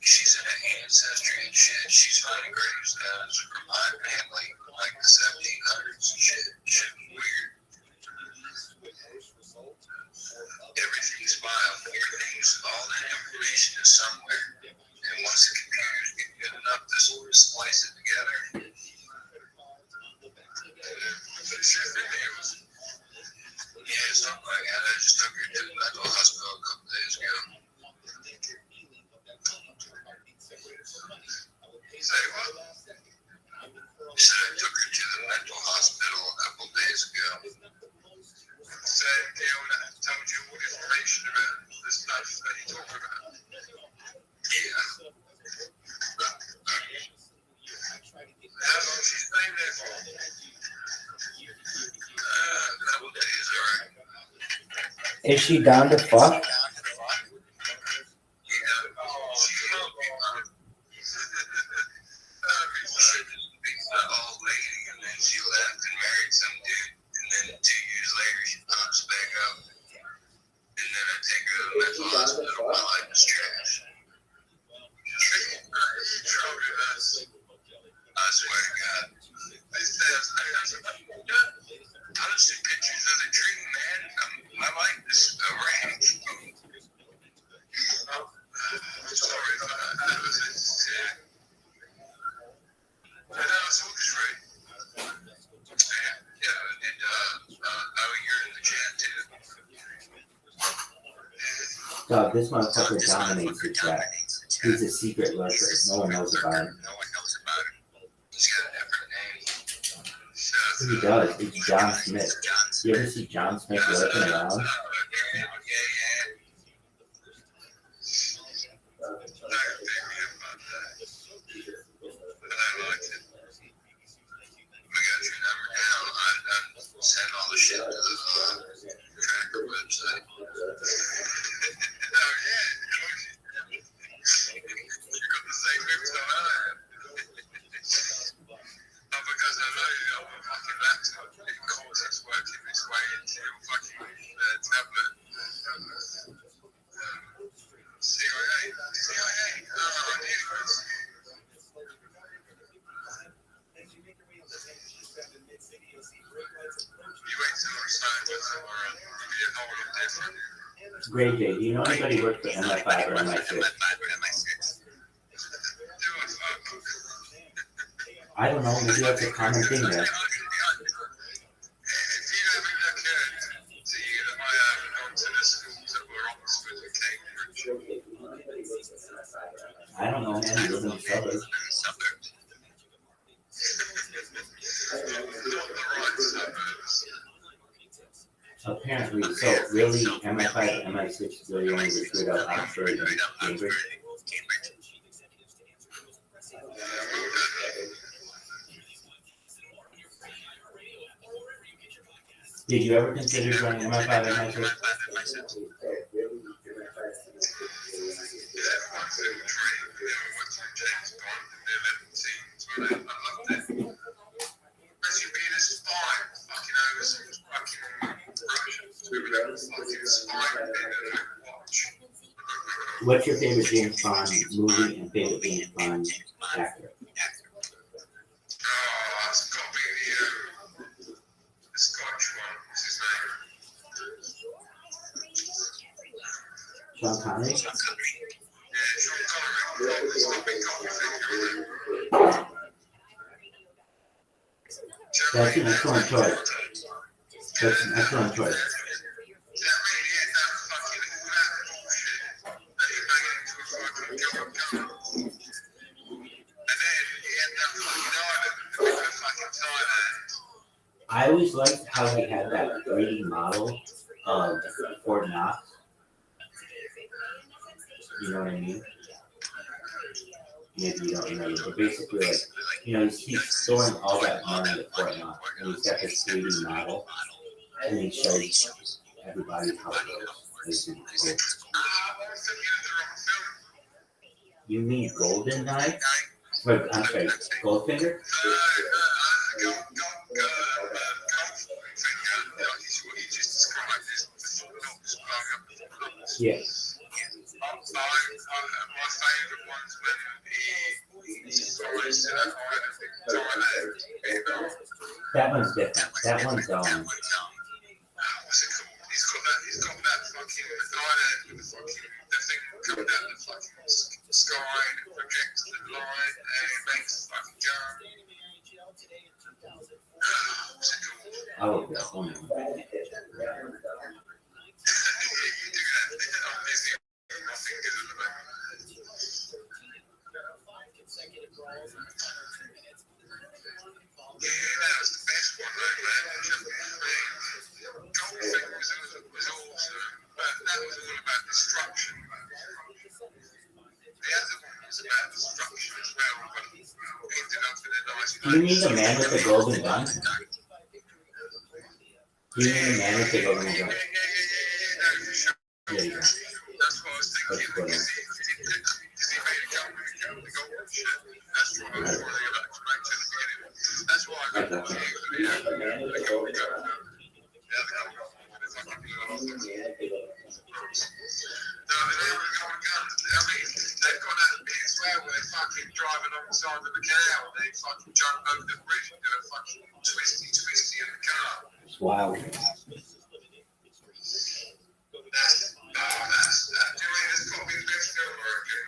She's in a hand. ancestry and shit. She's finding gravestones from my family, like the 1700s and shit. Shit weird. Everything's filed. All that information is somewhere. And once the computers get good enough to sort of splice it together, yeah, something like that. I just took her to the mental hospital a couple days ago. Say what? He said I took her to the mental hospital a couple days ago. Said, I told you what information about this stuff that he talked about. Yeah. How long she's staying there for? A couple days, alright. Is she down to fuck? Dog, this motherfucker dominates the chat. He's a secret lurker. No one knows about him. He does. It's John Smith. You ever see John Smith lurking around? Great J, do you know anybody work for MI5 or MI6? I don't know, maybe that's a common thing there. I don't know, man, you live in the suburbs. Apparently, so really, MI5 and MI6 really only recruit out Oxford and Cambridge. Did you ever consider joining MI5 and MI6? What's your favorite James Bond movie and favorite James Bond actor? Sean Connery? That's an excellent choice. That's an excellent choice. I always liked how he had that 3D model of Fort Knox. You know what I mean? Maybe you don't remember, but basically, like, you know, he's storing all that money at Fort Knox, and he's got this 3D model, and he shows everybody how it goes. It's really cool. You mean Golden Knife? Wait, I'm sorry, Goldfinger? Yeah. My favorite ones when he That one's different. That one's what's it called? He's got that fucking guy with the fucking the thing coming down the fucking sky and it projects the light and it makes the fucking go. What's it called? Oh, that one. You do that. I'm busy. My fingers at the moment. Yeah, that was the best one, though, man. Golfing was awesome, but that was all about destruction. The other one was about destruction as well, but ended up in a nice place. Do you mean the man with the golden gun? Do you mean the man with the golden gun? No, for sure. There you go. That's what I was thinking. That's good. Because he made a go with the golden shit. That's what I was worrying about explaining to the beginning. That's why I got the golden gun. They've got that bit as well where they fucking drive alongside of the canal. They fucking jump over the bridge and do a fucking twisty in the car. It's wild. That's there's got to be the best film working.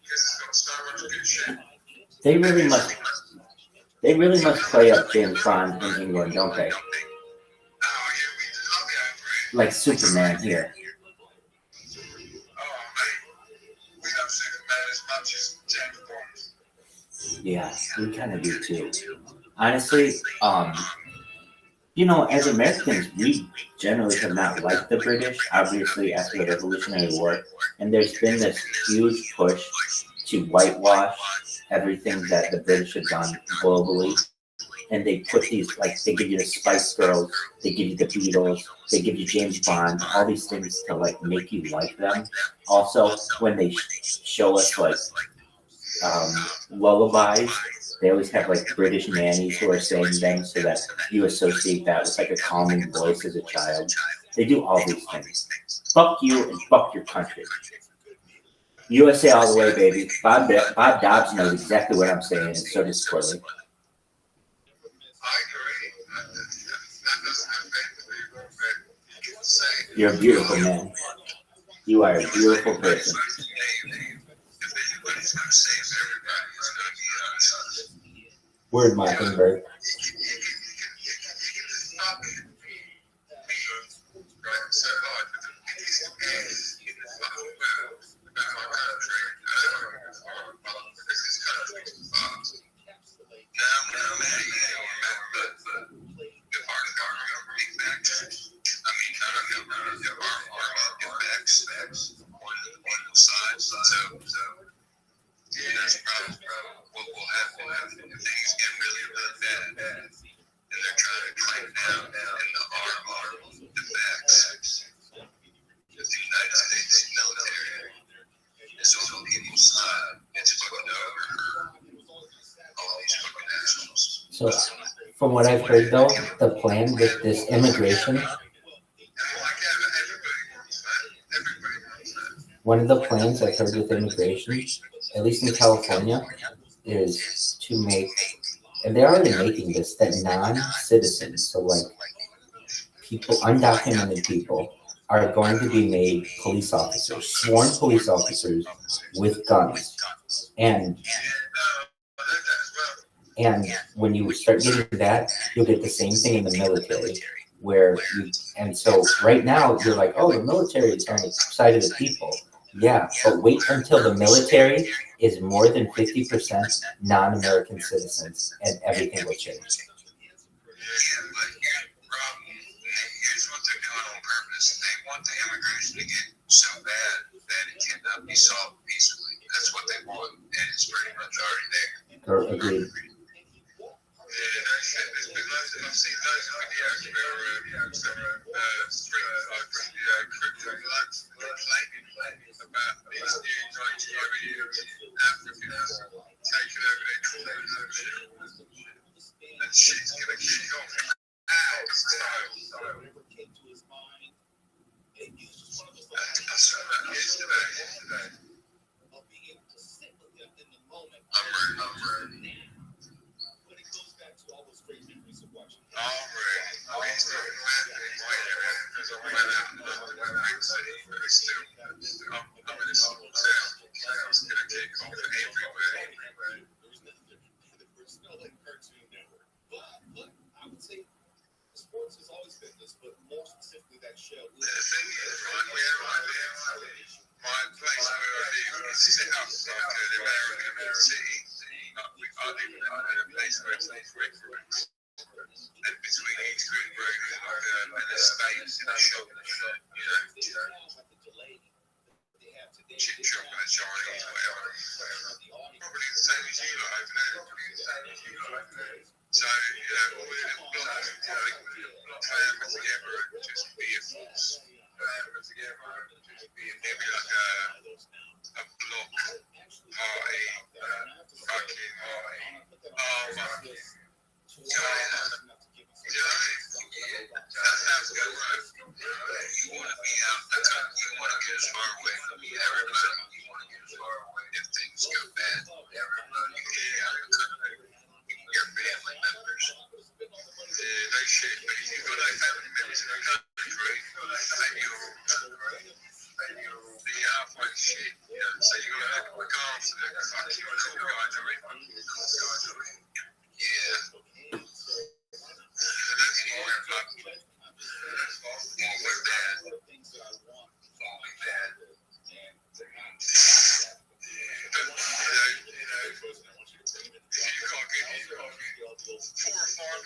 Because it's got so much good shit. They really must play up James Bond in England, don't they? Oh, yeah, we love it over it. Like Superman here. Oh, mate. We love Superman as much as James Bond. Yeah, we kind of do too. Honestly, you know, as Americans, we generally have not liked the British, obviously, after the Revolutionary War. And there's been this huge push to whitewash everything that the British have done globally. And they put these, like, they give you the Spice Girls, they give you the Beatles, they give you James Bond, all these things to, like, make you like them. Also, when they show us, like, lullabies, they always have, like, British nannies who are saying them so that you associate that with, like, a calming voice as a child. They do all these things. Fuck you and fuck your country. USA all the way, baby. Bob Dobbs knows exactly what I'm saying, and so does Corley. I agree. That doesn't affect me. You're a beautiful man. You are a beautiful person. If anybody's going to save everybody, it's going to be us. Word, Mockingbird. So, from what I've heard, though, the plan with this immigration, one of the plans I've heard with immigration, at least in California, is to make, and they're already making this, that non-citizens, so like people, undocumented people, are going to be made police officers, sworn police officers with guns. And when you start getting that, you'll get the same thing in the military, and so right now you're like, oh, the military is on the side of the people. Yeah, but wait until the military is more than 50% non-American citizens, and everything will change. Here's what they're doing on purpose. They want the immigration to get so bad that it cannot be solved peacefully. That's what they want, and it's pretty much already there. Agreed. There's been loads of, I've seen loads of videos where crypto claiming about these new Nigerian Africans taking over their corner and shit's gonna kick off. I saw that yesterday. I'm ready. I mean, it's not bad in my area because I went out and looked at the big city, but it's still, I'm in a small town. It's going to kick off everywhere. Sports has always been this, but more specifically that show. The thing is, right, where I live, my place where I live is set up like an American city. I live in a place where it's like restaurants. And between each green road is like an estate in a shop, you know, chip shop and a Chinese, whatever. Probably the same as you lot over there. So, you know, all the little blocks of like clamber together and just be a force. Maybe like a block party, fucking armor. That's how it's going to work. You want to be out the country, you want to get as far away from everybody, you want to get as far away if things go bad. Everybody get out of the country. Your family members. They should, but if you've got like family members in the country, then you'll be halfway shit. You know, so you've got to look after them. Fuck you, cool guys are in. Yeah. That's more like always bad. Always bad. If you can't get 4 or 5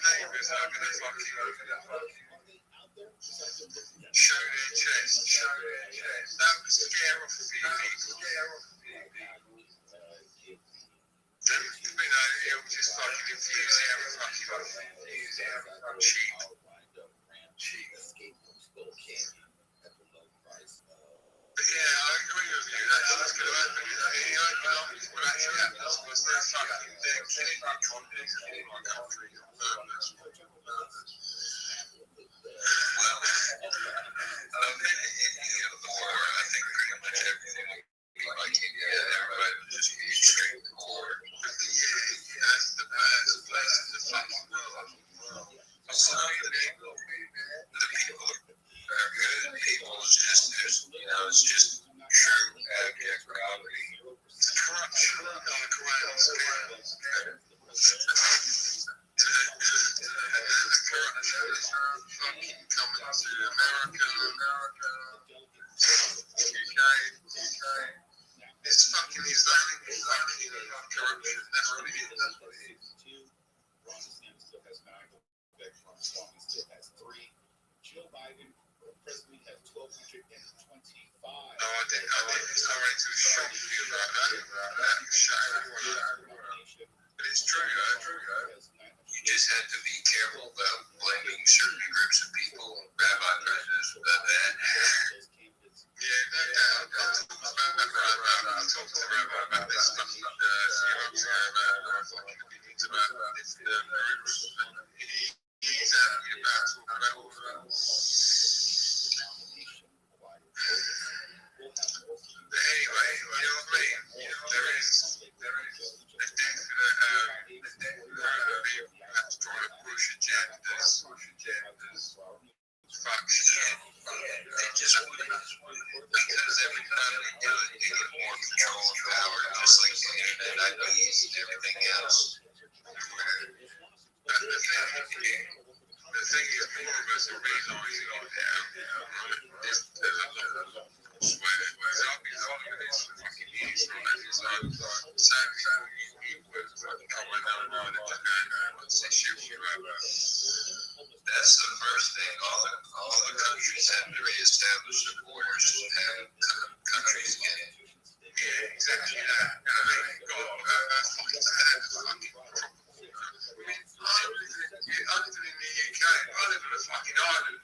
neighbours that are going to fucking show their chest. That would scare off a few people. You know, it'll just fucking infuse every fucking cheap. But yeah, I agree with you. That's what's going to happen. You know, what actually happens was they're fucking killing our continents in my country on purpose. Well, in the war, I think pretty much everything like India, everybody would just be straight to war. Yeah, that's the best place in the fucking world. So the people are good. People is just, you know, it's just true abject poverty. It's corruption on a grand scale. And then the corruption is fucking coming to America, UK. It's fucking Islamic fucking corruption. That's what it is. Ron DeSantis still has 9. Trump still has 3. Joe Biden, presently, has 1,225. No, I didn't. It's already too short for you about that. Shut everyone up. But it's true, though. You just have to be careful about blaming certain groups of people. Rabbi presidents about that. Yeah, no doubt. I talked to Rabbi about this stuff a few months ago about fucking opinions about different groups. He's happy about talking about all of that. But anyway, you know what I mean? There is a definite people trying to push agendas. Fuck shit. They just because every time they do it, they get more control and power, just like the internet, IDs, and everything else. But the thing is, more of us are realizing it now. There's a lot of swear. I've been following this for fucking years, right? It's like, so many was fucking going online and what's the issue about? That's the first thing. All the countries have to reestablish their borders and countries get it. Yeah, exactly that. And I mean, God, that's fucking sad. I live in the UK. I live in a fucking island.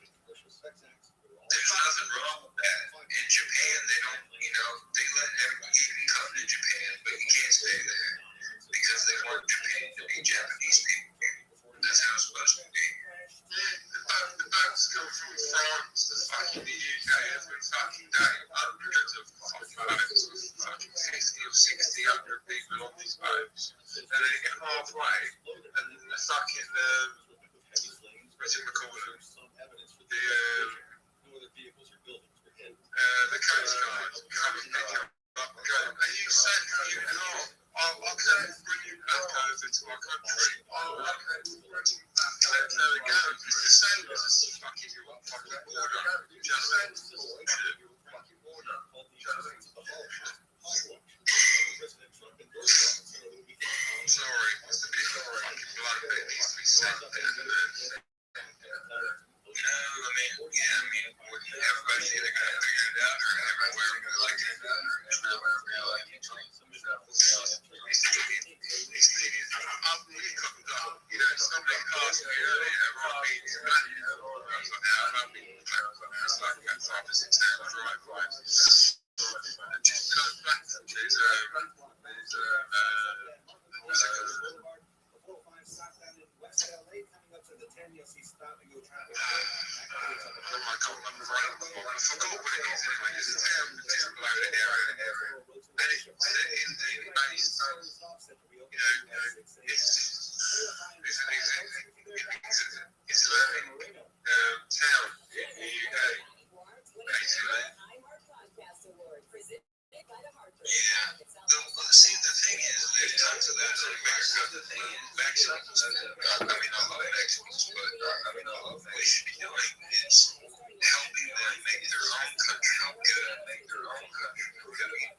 There's nothing wrong with that. In Japan, they don't, you know, they let everybody, you can come to Japan, but you can't stay there because they want Japan to be Japanese people. That's how it's supposed to be. The boats go from France to fucking the UK every fucking day. Hundreds of fucking boats with fucking 50 or 60, 100 people on these boats. And then they get halfway, and the fucking the Coast Guard come and pick you up and go, are you safe? Are you not? I'll come and bring you back over to our country. Oh, okay, bring you back. There we go. It's the same as fucking your fucking border. Just bullshit. Fucking border. Just bullshit. I'm sorry. It's a bit fucking blood that needs to be sent there. Everybody's either going to figure it out or everywhere will be like it. Somebody asked me earlier, Robbie, it's like a 5-6 hour drive, right? And just goes back to I can't remember right off the top. I forgot what it is anyway. It's a town below the area. And it's in the base, it's a town in the UK, basically. Yeah. See, the thing is, there's tons of those in America. The thing is, Mexicans, I mean, I love Mexicans, but what we should be doing is helping them make their own country good.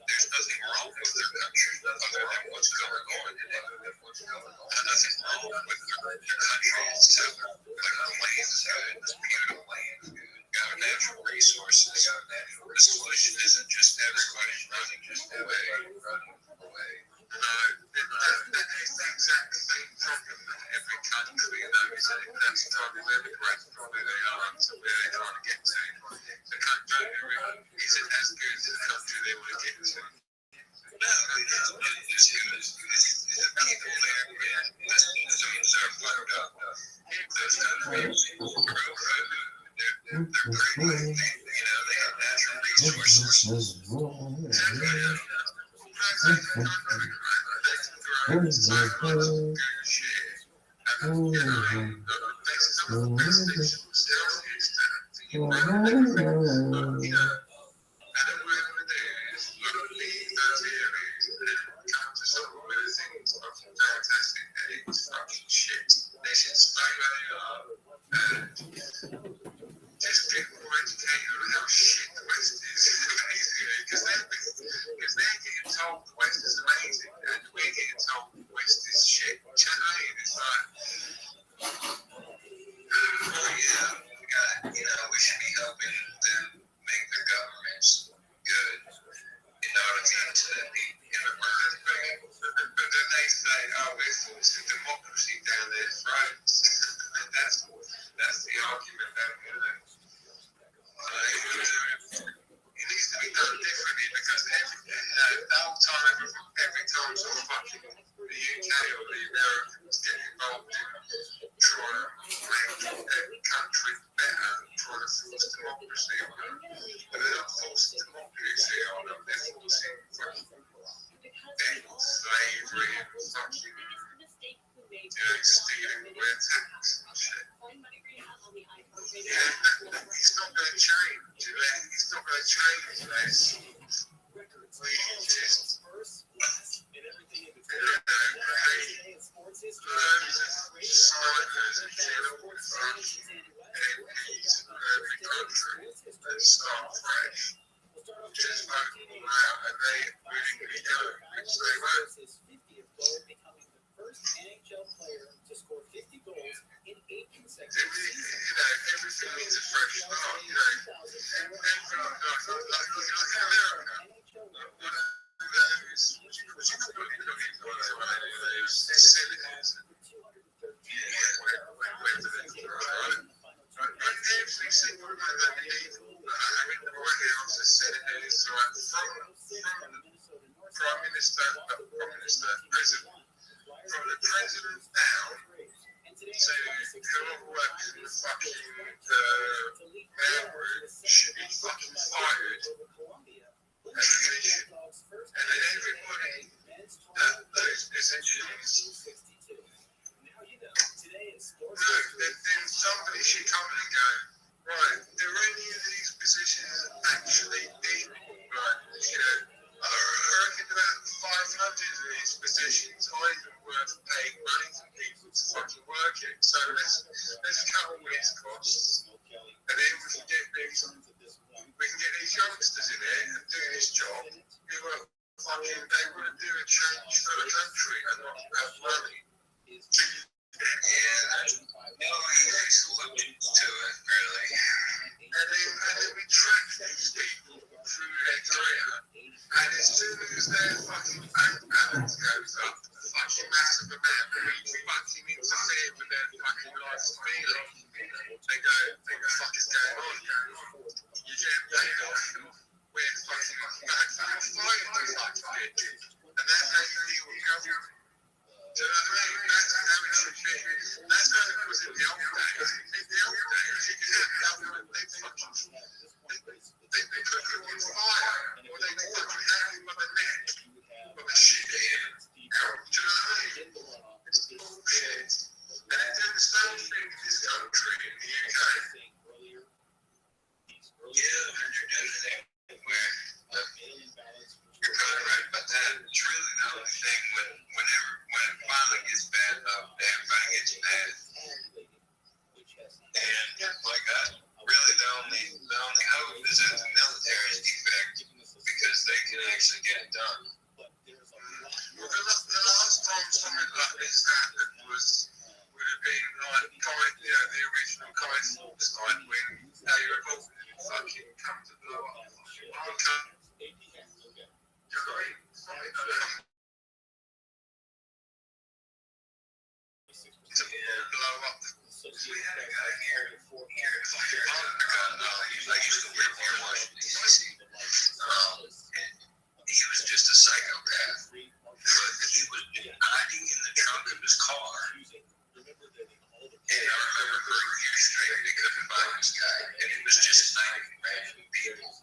There's nothing wrong with their country other than what's going on in it. And nothing wrong with their country itself. Like the land is good, the beautiful land is good. Got natural resources. The solution isn't just everybody running just away. No, it's the exact same problem in every country. That's probably where the correct probably they are to where they're trying to get to. The country isn't as good as the country they want to get to. No, it's good. It's a people there. There's fucked up. Those countries grow food. They're pretty, they have natural resources. Just get more educated on how shit the West is. Because they're getting told the West is amazing, and we're getting told the West is shit. Do you know what I mean? It's like, we should be helping them make their governments good in order to be immigrant. But then they say, we're forcing democracy down their throats. And that's the argument that it needs to be done differently because every time sort of fucking the UK or the Americans get involved in trying to make their country better, trying to force democracy on them. But they're not forcing democracy on them, they're forcing slavery and fucking stealing their tax and shit. Yeah, it's not going to change. It's not going to change unless we just snipers and kill fucking MPs in every country and start fresh. Just vote them out and they really go, which they won't. First NHL player to score 50 goals in 8 consecutive seasons. Everything needs a fresh start. Every single one that they need, having the White House has said it is right from the Prime Minister, President. From the president down to whoever works in the fucking mailroom should be fucking fired. And then everybody that those positions, no, then somebody should come in and go, right, are any of these positions actually people, right? I reckon about 500 of these positions aren't even worth paying money for people to fucking work in. So let's cut all these costs, and then we can get these youngsters in there and do this job who are fucking, they want to do a change for the country and not have money. There's a limit to it, really. And then we track these people through their career, and as soon as their fucking bank balance goes up, a fucking massive amount, we fucking interfere with their fucking life feeling. They go, what the fuck is going on? You get paid off. We're fucking bad for the fight, and that's how you deal with government. Do you know what I mean? That's how it should be. That's how it was in the old days. In the old days, you could have government, they put you on fire, or they fucking hang you by the neck with a shit in. Do you know what I mean? It's bullshit. And they do the same thing in this country, in the UK. Yeah, they're doing it everywhere. You're kind of right about that. It's really the only thing when it finally gets bad enough, everybody gets mad. And like really the only hope is that the military is defect because they can actually get it done. Well, the last time something like this happened would have been like the original Kai Fawkes time when they were all fucking come to blow up. To blow up. We had a guy here. I used to live here in Washington, D.C. And he was just a psychopath. But he was hiding in the trunk of his car. And I remember for years straight they couldn't find this guy. And he was just sniping random people.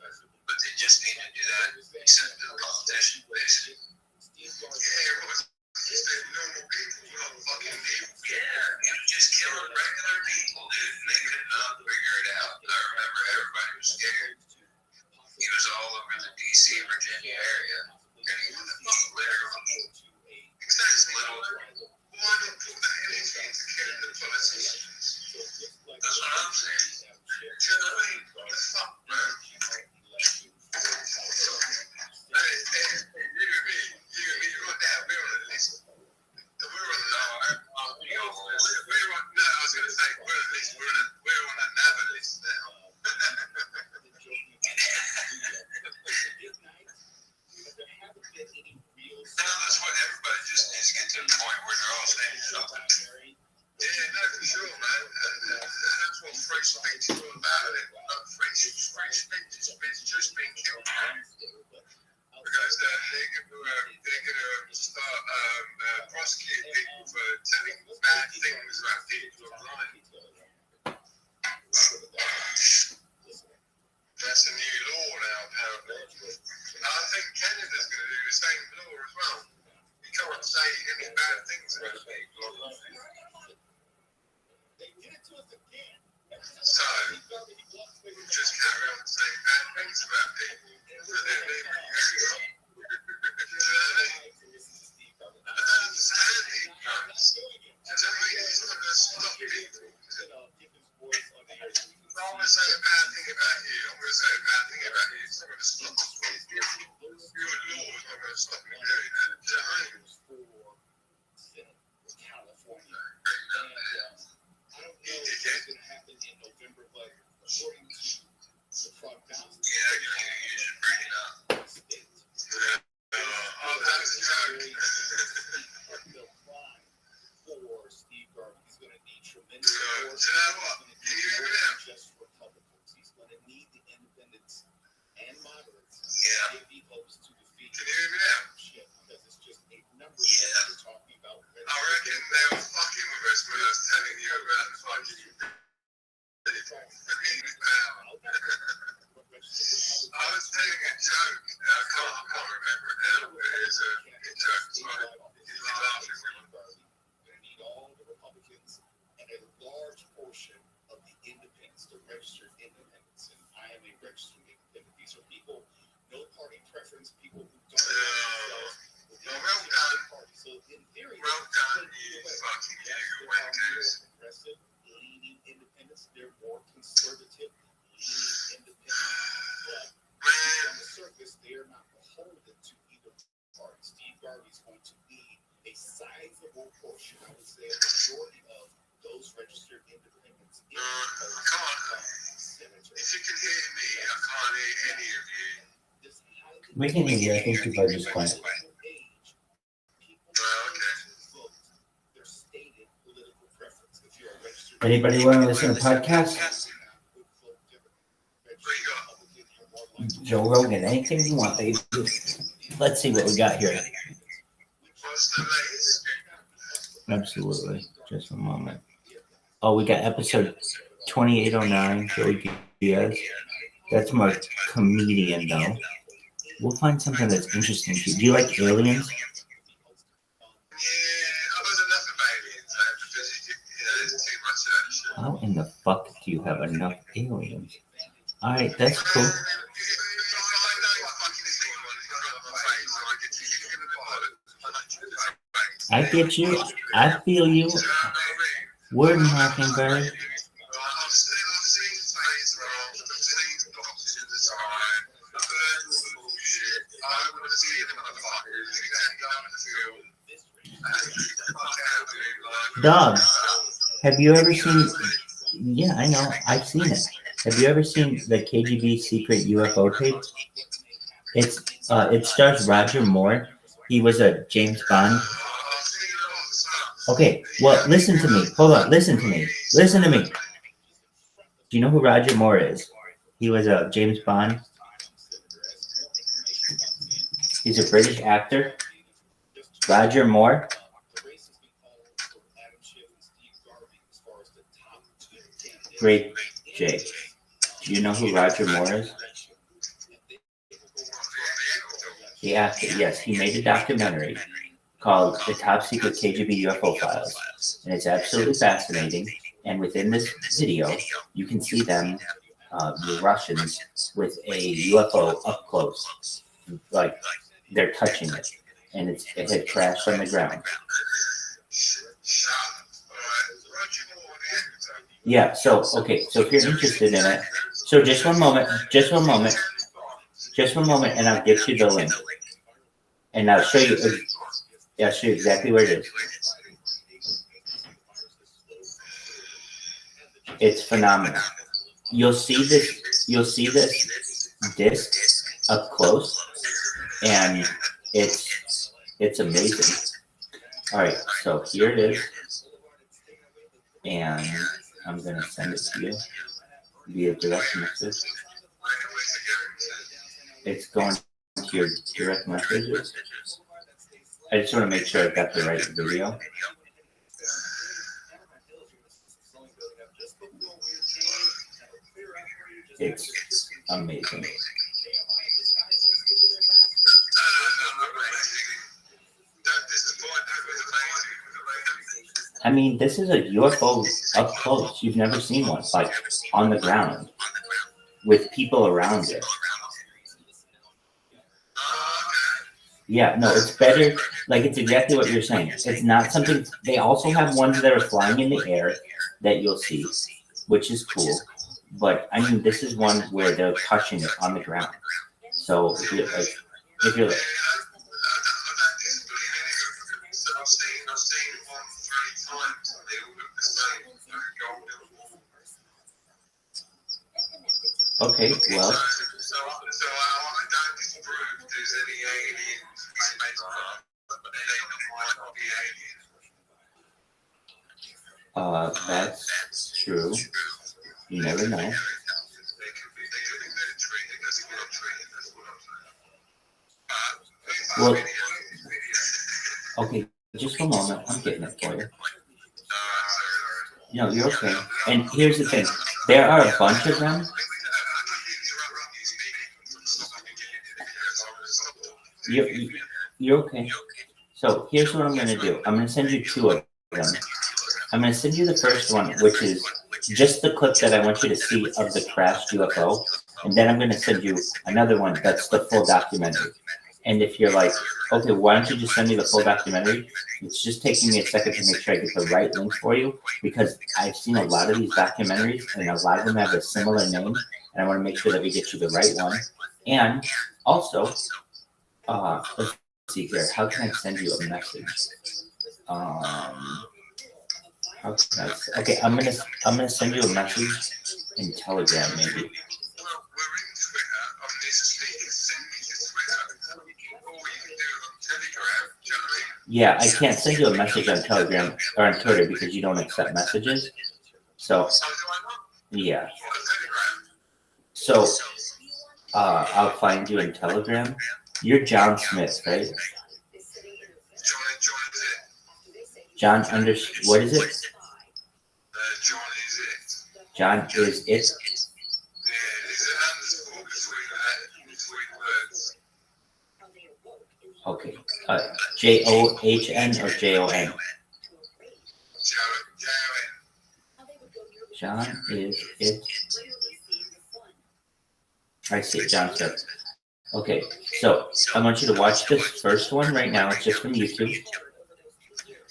But they just need to do that. He said to the politician, basically. Yeah, it was just normal people, not fucking people. Yeah, he was just killing regular people, dude. And they could not figure it out. I remember everybody was scared. He was all over the D.C., Virginia area. And he was literally exactly why don't put that energy into killing the politicians? That's what I'm saying. Do you know what I mean? What the fuck, man? You and me, right now, we're on a list. We're on another list now. That's what everybody just needs to get to the point where they're all standing up. Yeah, no, for sure, man. That's what free speech is all about. Free speech is just being killed. Because they're going to start prosecuting people for telling bad things about people online. That's a new law now, apparently. I think Canada's going to do the same law as well. You can't say any bad things about people online. So, just carry on saying bad things about people. I don't understand it, guys. To me, it's not going to stop people. I'm going to say a bad thing about you. I'm going to say a bad thing about you. It's not going to stop us from your law is not going to stop me doing that. Do you know what I mean? We can hear you. I think people are just quiet. Anybody want to listen to podcasts? Joe Rogan, anything you want, baby. Let's see what we got here. Absolutely. Just a moment. Oh, we got episode 2809, Joey Diaz. That's more comedian, though. We'll find something that's interesting to you. Do you like aliens? How in the fuck do you have enough aliens? Alright, that's cool. I get you. I feel you. Word Mockingbird. Dog, have you ever seen? Yeah, I know. I've seen it. Have you ever seen the KGB secret UFO tape? It stars Roger Moore. He was a James Bond. Okay, well, listen to me. Hold on, listen to me. Listen to me. Do you know who Roger Moore is? He was a James Bond. He's a British actor. Roger Moore. Great Jay. Do you know who Roger Moore is? The actor, yes. He made a documentary called The Top Secret KGB UFO Files. And it's absolutely fascinating. And within this video, you can see them, the Russians, with a UFO up close. Like, they're touching it. And it had crashed on the ground. Yeah, so if you're interested in it, so just one moment, and I'll get you the link. And I'll show you exactly where it is. It's phenomenal. You'll see this disc up close, and it's amazing. All right, so here it is, and I'm gonna send it to you via direct message. It's going to your direct messages. I just want to make sure I've got the right video. It's amazing. I mean, this is a UFO up close. You've never seen one, like on the ground with people around it. Yeah, no, it's better. Like, it's exactly what you're saying. It's not something. They also have ones that are flying in the air that you'll see, which is cool. But I mean, this is one where they're touching it on the ground. So if you're like, okay, well. That's true. You never know. Well, okay, just a moment. I'm getting it for you. No, you're okay. And here's the thing. There are a bunch of them. You're okay. So here's what I'm going to do. I'm going to send you two of them. I'm going to send you the first one, which is just the clip that I want you to see of the crashed UFO. And then I'm going to send you another one that's the full documentary. And if you're like, okay, why don't you just send me the full documentary? It's just taking me a second to make sure I get the right link for you, because I've seen a lot of these documentaries and a lot of them have a similar name, and I want to make sure that we get you the right one. And also, let's see here. How can I send you a message? How can I, okay, I'm gonna send you a message in Telegram maybe. Well, we're in Twitter. On this thing, send me to Twitter. Or you can do it on Telegram. Do you know what I mean? Yeah, I can't send you a message on Telegram or on Twitter because you don't accept messages. So So do I not? yeah, On Telegram. so I'll find you in Telegram. You're John Smith, right? John is it? John what is it? John is it? John is it? Yeah, there's an underscore between words. Okay. John or Jon? John is it? I see, John Smith. Okay, so I want you to watch this first one right now. It's just from YouTube.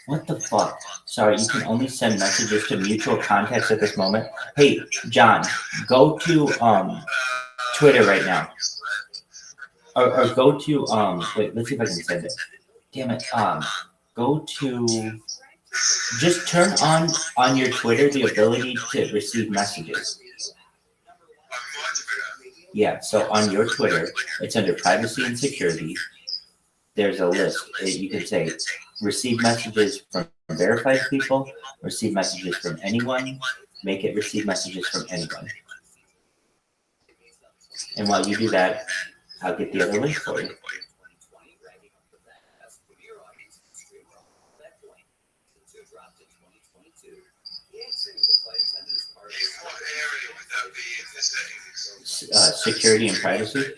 What the fuck? Sorry, you can only send messages to mutual contacts at this moment. Hey, John, go to Twitter right now. Or go to wait, let's see if I can send it. Damn it. Go to just turn on your Twitter the ability to receive messages. Yeah, so on your Twitter, it's under privacy and security. There's a list. You can say receive messages from verified people, receive messages from anyone, make it receive messages from anyone. And while you do that, I'll get the other link for you. What area would that be in the settings? Security and privacy.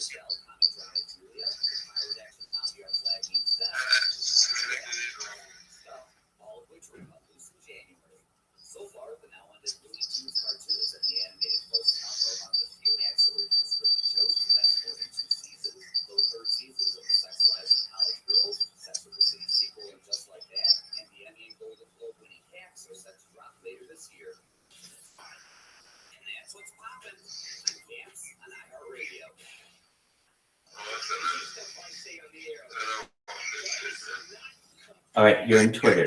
All right, you're in Twitter.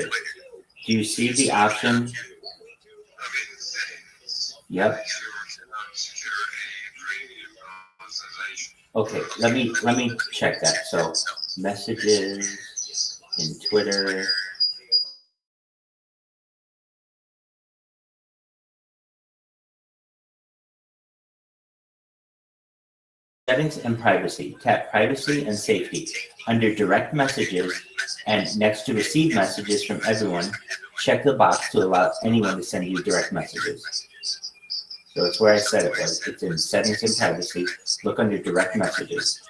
Do you see the option? Yep. Okay, let me check that. So messages in Twitter. Settings and privacy. Tap privacy and safety. Under direct messages and next to receive messages from everyone, check the box to allow anyone to send you direct messages. So it's where I said it was. It's in settings and privacy. Look under direct messages.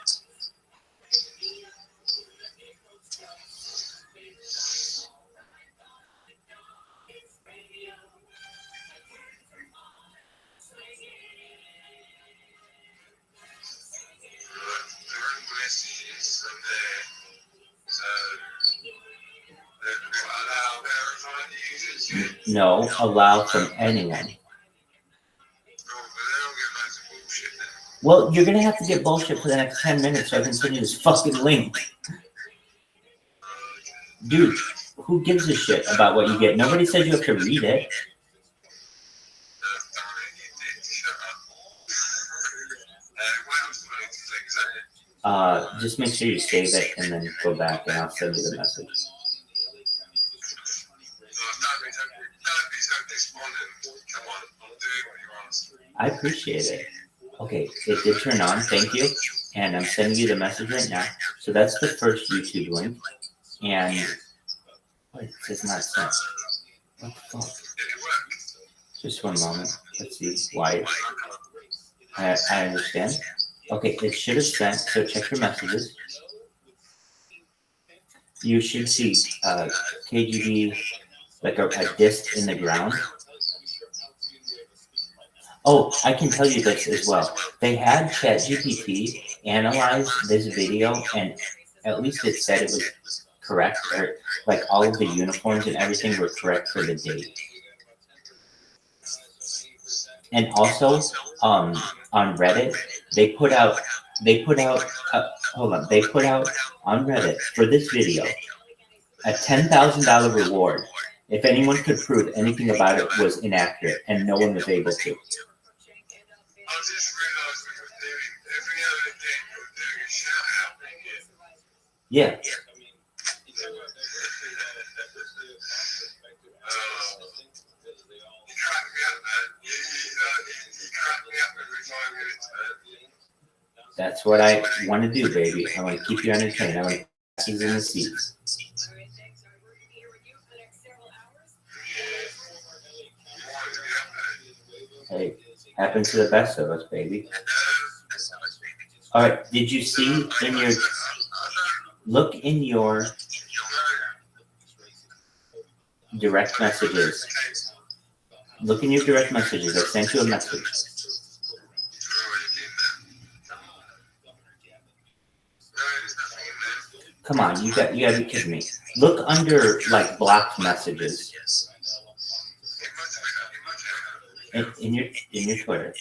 No, allow from anyone. Well, you're gonna have to get bullshit for the next 10 minutes so I can send you this fucking link. Dude, who gives a shit about what you get? Nobody said you have to read it. Just make sure you save it and then go back and I'll send you the message. I appreciate it. Okay, it did turn on, thank you. And I'm sending you the message right now. So that's the first YouTube link. And it says not sent. What the fuck? Just one moment. Let's see why. I understand. Okay, it should have sent, so check your messages. You should see KGB, like a disc in the ground. Oh, I can tell you this as well. They had ChatGPT analyze this video, and at least it said it was correct, or like all of the uniforms and everything were correct for the date. And also, on Reddit, they put out on Reddit for this video a $10,000 reward if anyone could prove anything about it was inaccurate, and no one was able to. I just realized we were doing every other day we were doing a shout out again. Yeah. You crack me up, man. You crack me up every 5 minutes, man. That's what I want to do, baby. I want to keep you entertained. I want to pass you in the seats. Hey, happens to the best of us, baby. All right. Did you see in your look in your direct messages? Look in your direct messages. I sent you a message. Come on, you got to be kidding me. Look under like blocked messages in your Twitter.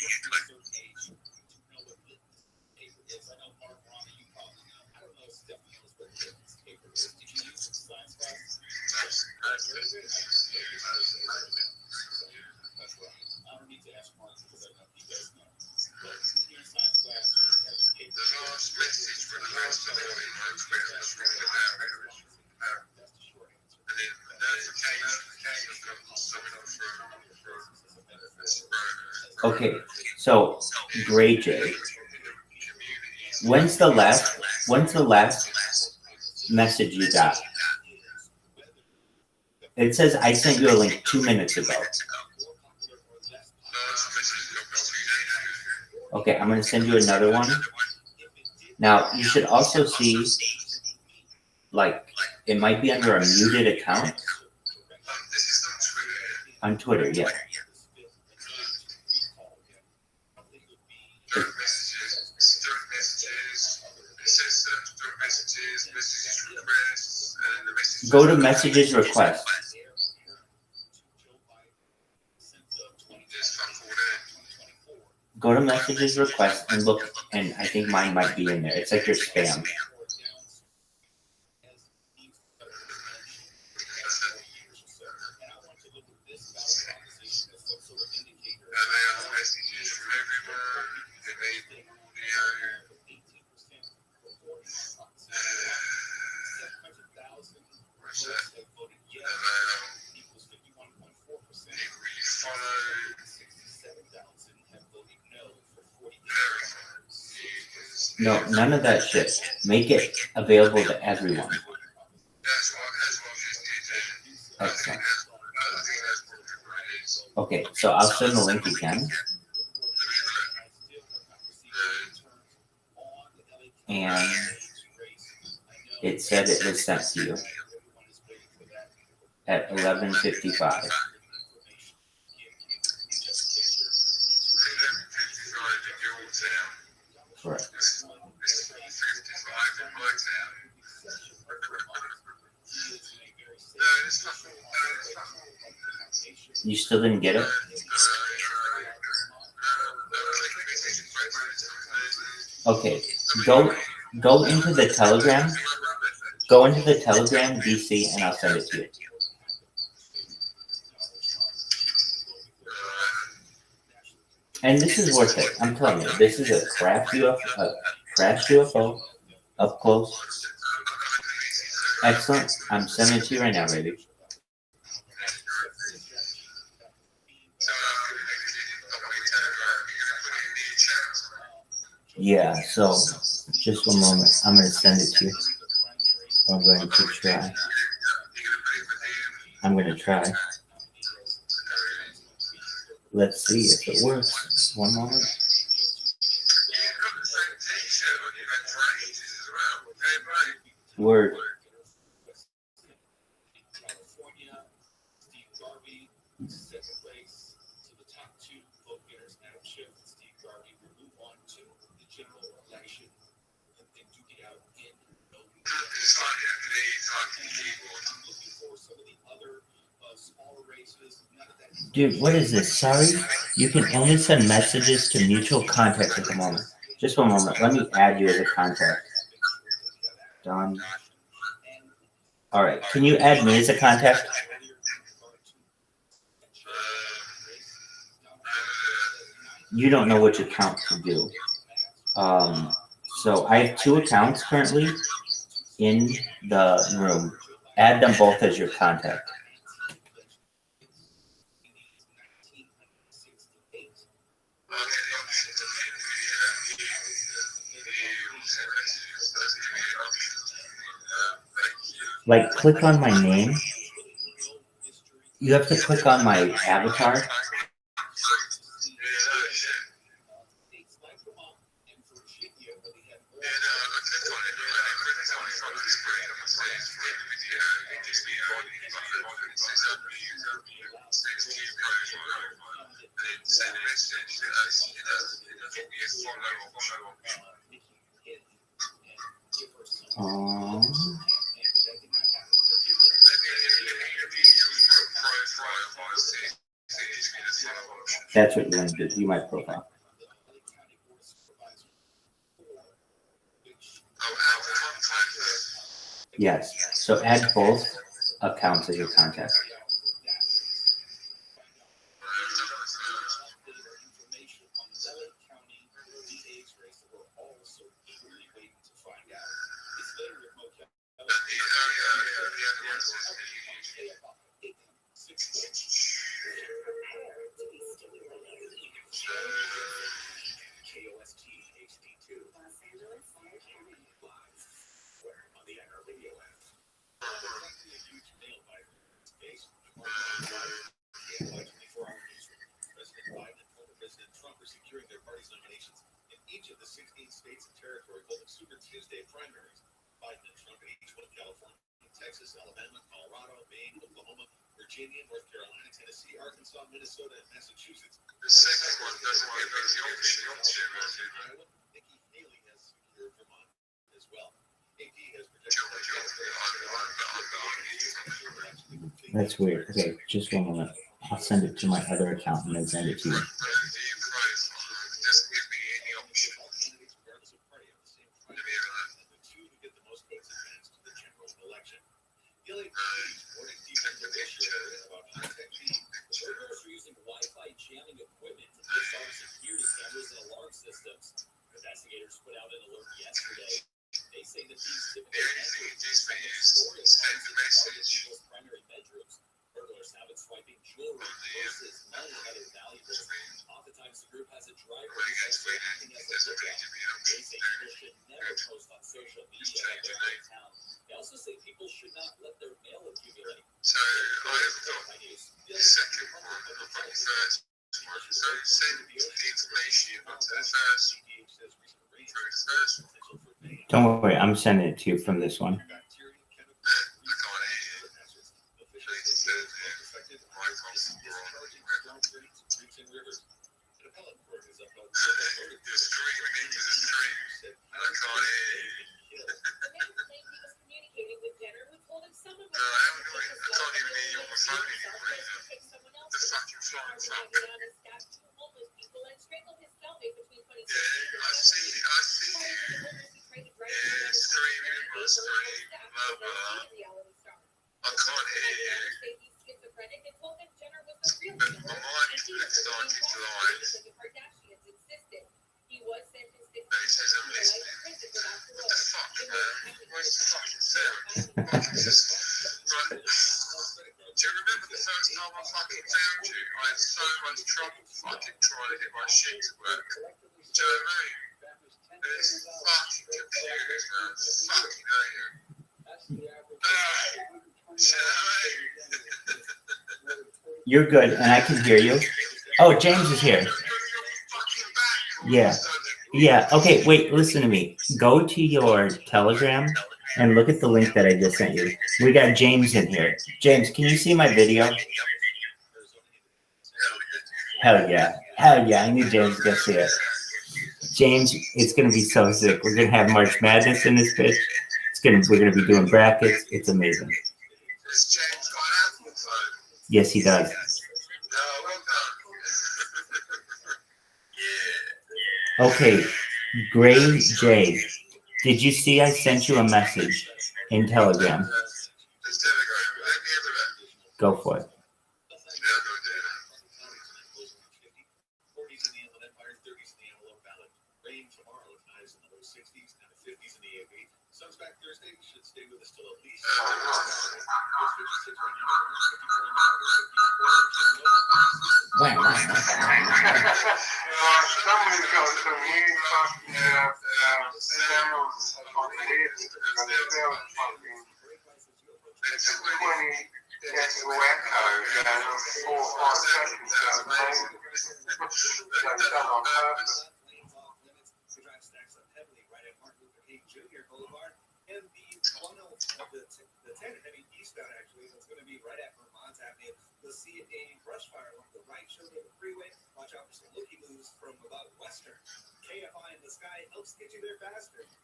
Okay, so Gray J, when's the last message you got? It says I sent you a link 2 minutes ago. Okay, I'm gonna send you another one. Now you should also see, like, it might be under a muted account on Twitter. Yeah. Go to messages request. Go to messages request and look, and I think mine might be in there. It's like your spam. No, none of that shit. Make it available to everyone. Excellent. Okay, so I'll send the link again. And it said it was sent to you at 11:55. Correct. You still didn't get it? Okay, go into the Telegram. Go into the Telegram DC and I'll send it to you. And this is worth it. I'm telling you, this is a crash UFO up close. Excellent. I'm sending it to you right now, baby. Yeah, so just one moment. I'm going to send it to you. I'm going to try. I'm going to try. Let's see if it works. One moment. Word. Dude, what is this? Sorry? You can only send messages to mutual contacts at the moment. Just one moment. Let me add you as a contact. Done. All right. Can you add me as a contact? You don't know which account to do. So I have 2 accounts currently in the room. Add them both as your contact. Like, click on my name. You have to click on my avatar. That's what you want to do. View my profile. Yes. So add both accounts as your contact. Texas, Alabama, Colorado, Maine, Oklahoma, Virginia, North Carolina, Tennessee, Arkansas, Minnesota, and Massachusetts. The second one doesn't give us the option. Nikki Haley has secured Vermont as well. AP has projected. That's weird. Okay, just one moment. I'll send it to my other account and then send it to you. Investigators put out an alert yesterday. They say that these typically people's primary bedrooms. Burglars have been swiping jewelry, purses, money, and other valuables. Oftentimes, the group has a driver acting as a lookout. They say people should never post on social media about their hometown. They also say people should not let their mail accumulate. So I have got the second one of the first. So send the information to the first. Don't worry, I'm sending it to you from this one. You're good, and I can hear you. Oh, James is here. Yeah. Yeah. Okay, wait, listen to me. Go to your Telegram and look at the link that I just sent you. We got James in here. James, can you see my video? Hell yeah. Hell yeah. I knew James was going to see it. James, it's going to be so sick. We're going to have March Madness in this bitch. It's We're gonna be doing brackets. It's amazing. Has James got an Apple phone? Yes, he does. No, well done. Okay, Gray J. Did you see I sent you a message in Telegram? There's Telegram. Let me have a look. Go for it. Yeah, I'm going to do that. Wow. Somebody's got some new fucking sounds on the head. It's a 20 decibel echo going on 4 or 5 seconds. That's amazing. So it's done on purpose.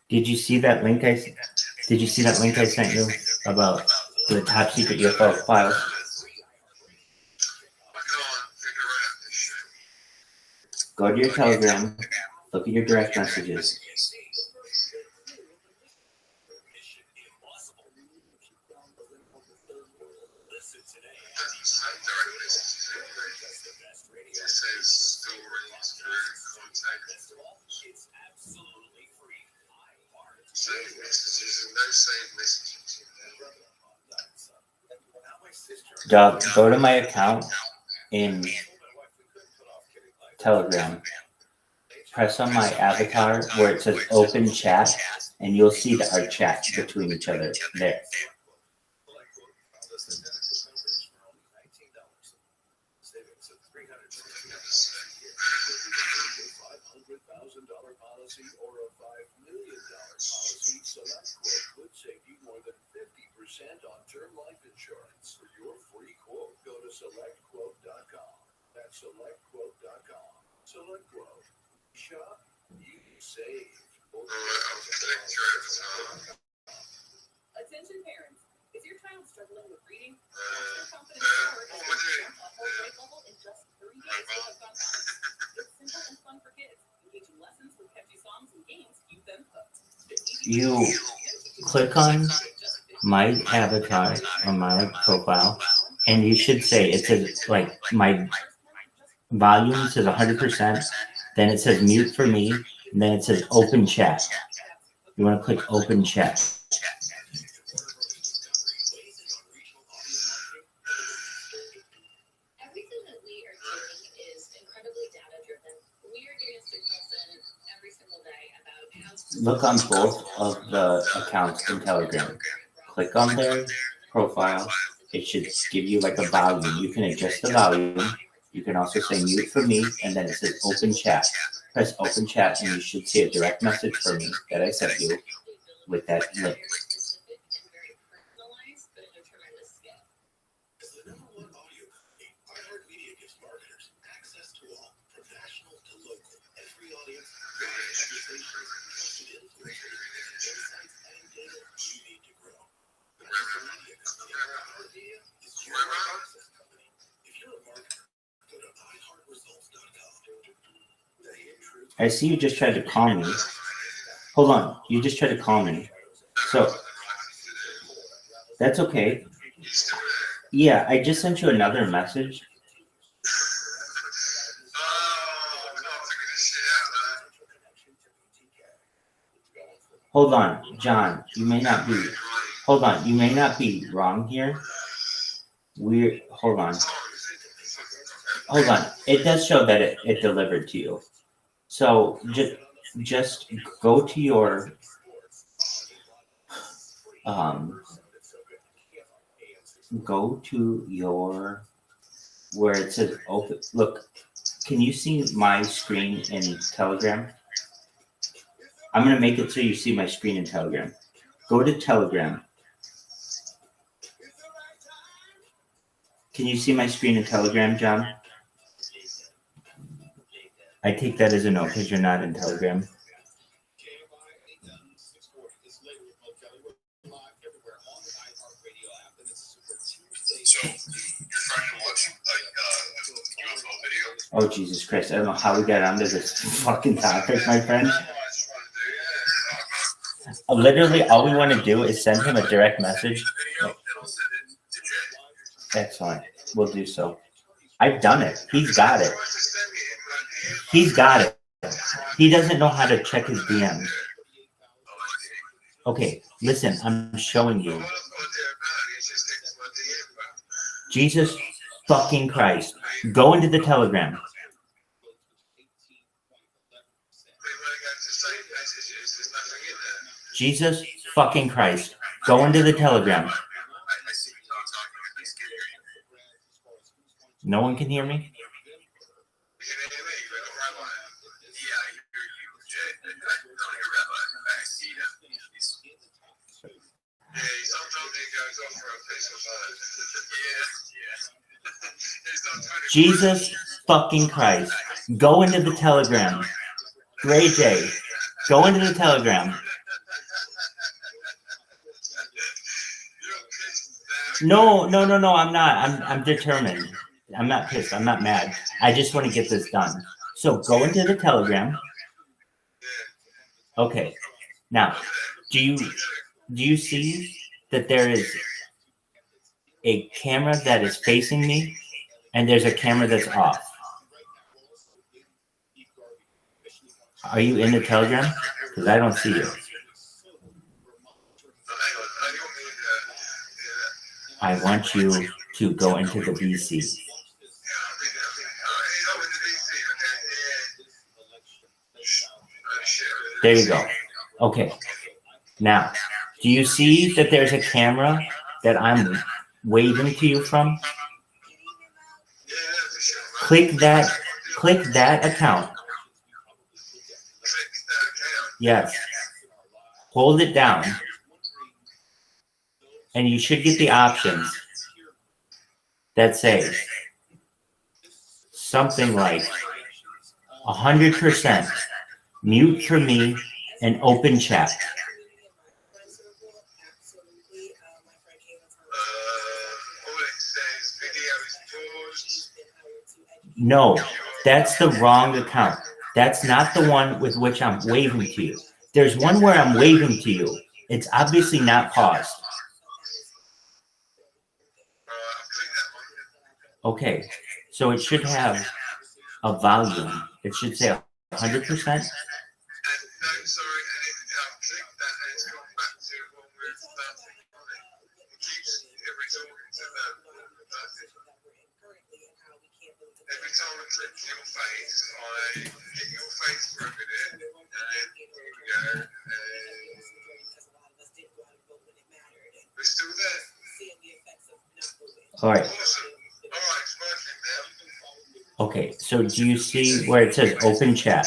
Did you see that link I sent you about the top secret UFO files? I can't figure out this shit. Go to your Telegram, look at your direct messages. It says stories, contact. Save messages and no save messages. Dog, go to my account in Telegram. Press on my avatar where it says open chat, and you'll see our chat between each other there. Attention parents. Is your child struggling with reading? What A whole grade level in just 3 days with a fun house. It's simple and fun for kids. Engaging lessons with catchy songs and games keep them hooked. You click on my avatar on my profile, and you should say it says like my volume says 100%. Then it says mute for me, and then it says open chat. You want to click open chat. Everything that we are doing is incredibly data driven. We are getting signals in every single day about how to Look on both of the accounts in Telegram. Click on their profile. It should give you like a volume. You can adjust the volume. You can also say mute for me, and then it says open chat. Press open chat, and you should see a direct message from me that I sent you with that link. specific and very personalized, but at a tremendous scale. I see you just tried to call me. Hold on. You just tried to call me. So that's okay. Yeah, I just sent you another message. Hold on, John. You may not be. Hold on. You may not be wrong here. Hold on. Hold on. It does show that it delivered to you. So just go to your where it says open. Look, can you see my screen in Telegram? I'm gonna make it so you see my screen in Telegram. Go to Telegram. Can you see my screen in Telegram, John? I take that as a no because you're not in Telegram. So you're trying to watch a UFO video? Oh, Jesus Christ. I don't know how we got onto this fucking topic, my friend. Literally, all we want to do is send him a direct message. Excellent. We'll do so. I've done it. He's got it. He's got it. He doesn't know how to check his DMs. Okay, listen, I'm showing you. Jesus fucking Christ. Go into the Telegram. Jesus fucking Christ. Go into the Telegram. No one can hear me? Jesus fucking Christ. Go into the Telegram. Gray J. Go into the Telegram. No, I'm not. I'm determined. I'm not pissed. I'm not mad. I just want to get this done. So go into the Telegram. Okay. Now, do you see that there is a camera that is facing me and there's a camera that's off? Are you in the Telegram? Because I don't see you. I want you to go into the BC. There you go. Okay. Now, do you see that there's a camera that I'm waving to you from? Click that account. Yes. Hold it down. And you should get the options that say something like 100% mute for me and open chat. No, that's the wrong account. That's not the one with which I'm waving to you. There's one where I'm waving to you. It's obviously not paused. Okay, so it should have a volume. It should say 100%. Every time I click your face, I get your face broken in, and then here we go, and we're still there. All right. Awesome. All right, it's working now. Okay, so do you see where it says open chat?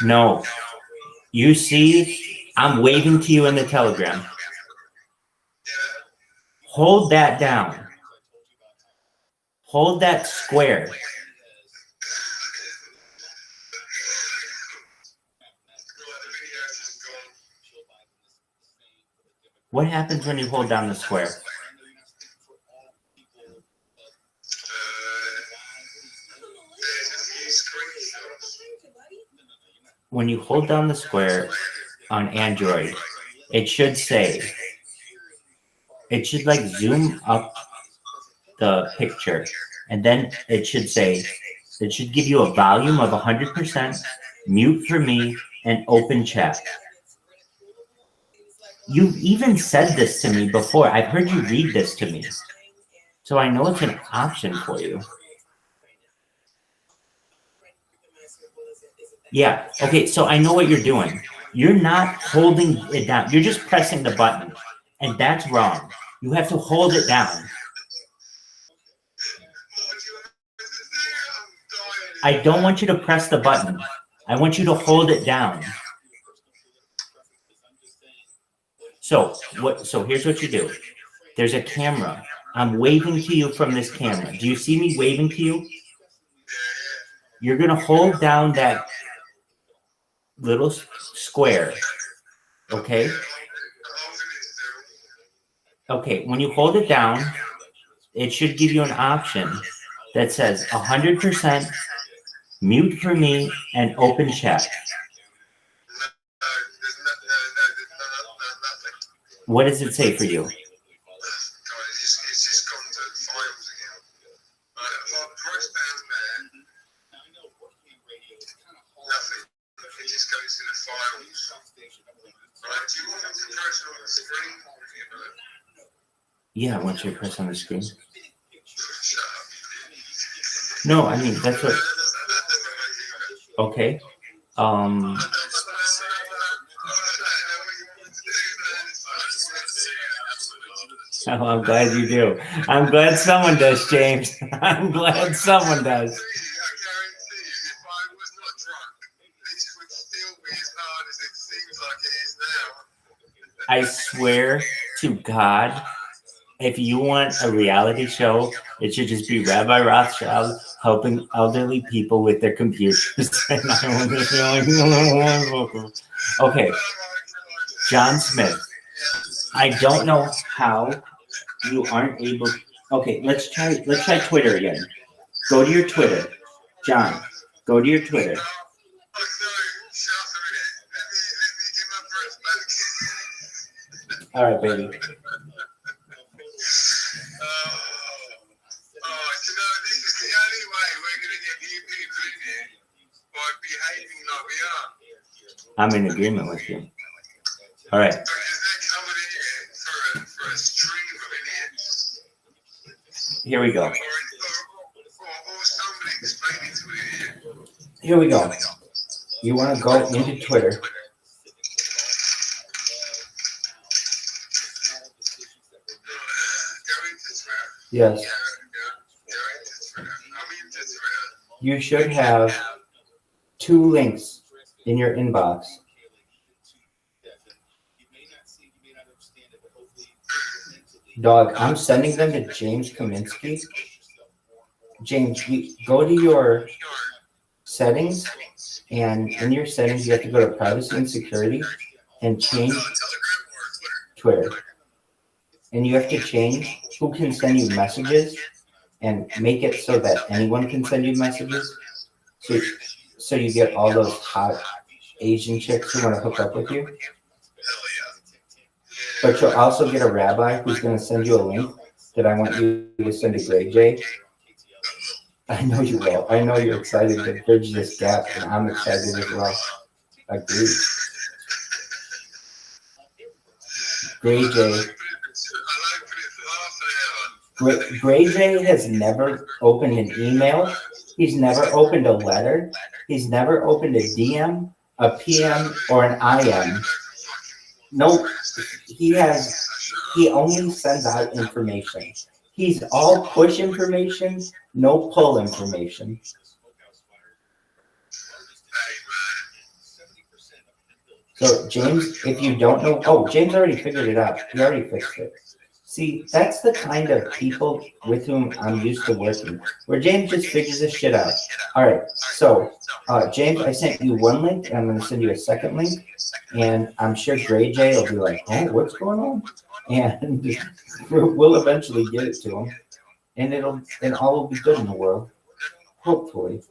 No. You see, I'm waving to you in the Telegram. Hold that down. Hold that square. What happens when you hold down the square? When you hold down the square on Android, it should say, it should like zoom up the picture, and then it should say, it should give you a volume of 100%, mute for me, and open chat. You've even said this to me before. I've heard you read this to me. So I know it's an option for you. Yeah, okay, so I know what you're doing. You're not holding it down. You're just pressing the button, and that's wrong. You have to hold it down. I don't want you to press the button. I want you to hold it down. So here's what you do. There's a camera I'm waving to you from this camera. Do you see me waving to you? You're going to hold down that little square, okay? Okay, when you hold it down, it should give you an option that says 100% mute for me and open chat. What does it say for you? It's just gone to files again. If I press down there, nothing. It just goes to the files. Right, do you want me to press on the screen? Yeah, I want you to press on the screen. Shut up. No, I mean, that's what, okay. Oh, I'm glad you do. I'm glad someone does, James. I'm glad someone does. I guarantee you, if I was not drunk, this would still be as hard as it seems like it is now. I swear to God, if you want a reality show, it should just be Rabbi Rothschild helping elderly people with their computers. And I want to feel like, okay, John Smith. I don't know how you aren't able. Okay, let's try Twitter again. Go to your Twitter, John. Go to your Twitter. Oh, sorry, shut up a minute. Let me get my breath back. All right, baby. You know, this is the only way we're going to get new people in here by behaving like we are. I'm in agreement with you. All right. Because they're coming in here for a stream of idiots. Here we go. Or somebody explaining to an idiot. Here we go. You want to go into Twitter. Yes. You should have 2 links in your inbox. Dog, I'm sending them to James Kaminsky. James, you go to your settings, and in your settings, you have to go to privacy and security and change Twitter. And you have to change who can send you messages and make it so that anyone can send you messages. So you get all those hot Asian chicks who want to hook up with you. But you'll also get a rabbi who's going to send you a link that I want you to send to Greg J. I know you will. I know you're excited to bridge this gap, and I'm excited as well. Agreed. Greg J. Greg J has never opened an email. He's never opened a letter. He's never opened a DM, a PM, or an IM. Nope. He only sends out information. He's all push information, no pull information. So James, if you don't know, James already figured it out. He already fixed it. See, that's the kind of people with whom I'm used to working, where James just figures this shit out. All right, so James, I sent you one link, and I'm going to send you a second link, and I'm sure Gray J will be like, oh, what's going on? And we'll eventually get it to him, and all will be good in the world, hopefully.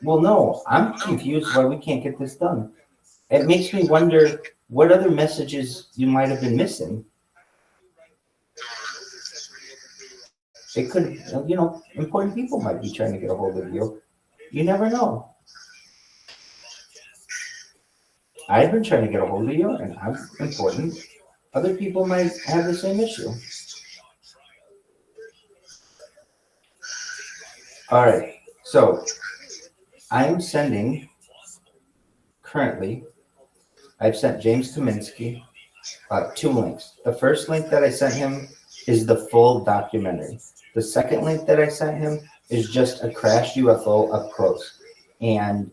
Well, no, I'm confused why we can't get this done. It makes me wonder what other messages you might have been missing. It could, important people might be trying to get a hold of you. You never know. I've been trying to get a hold of you, and I'm important. Other people might have the same issue. All right, so I'm sending, currently, I've sent James Kaminsky 2 links. The first link that I sent him is the full documentary. The second link that I sent him is just a crashed UFO up close. And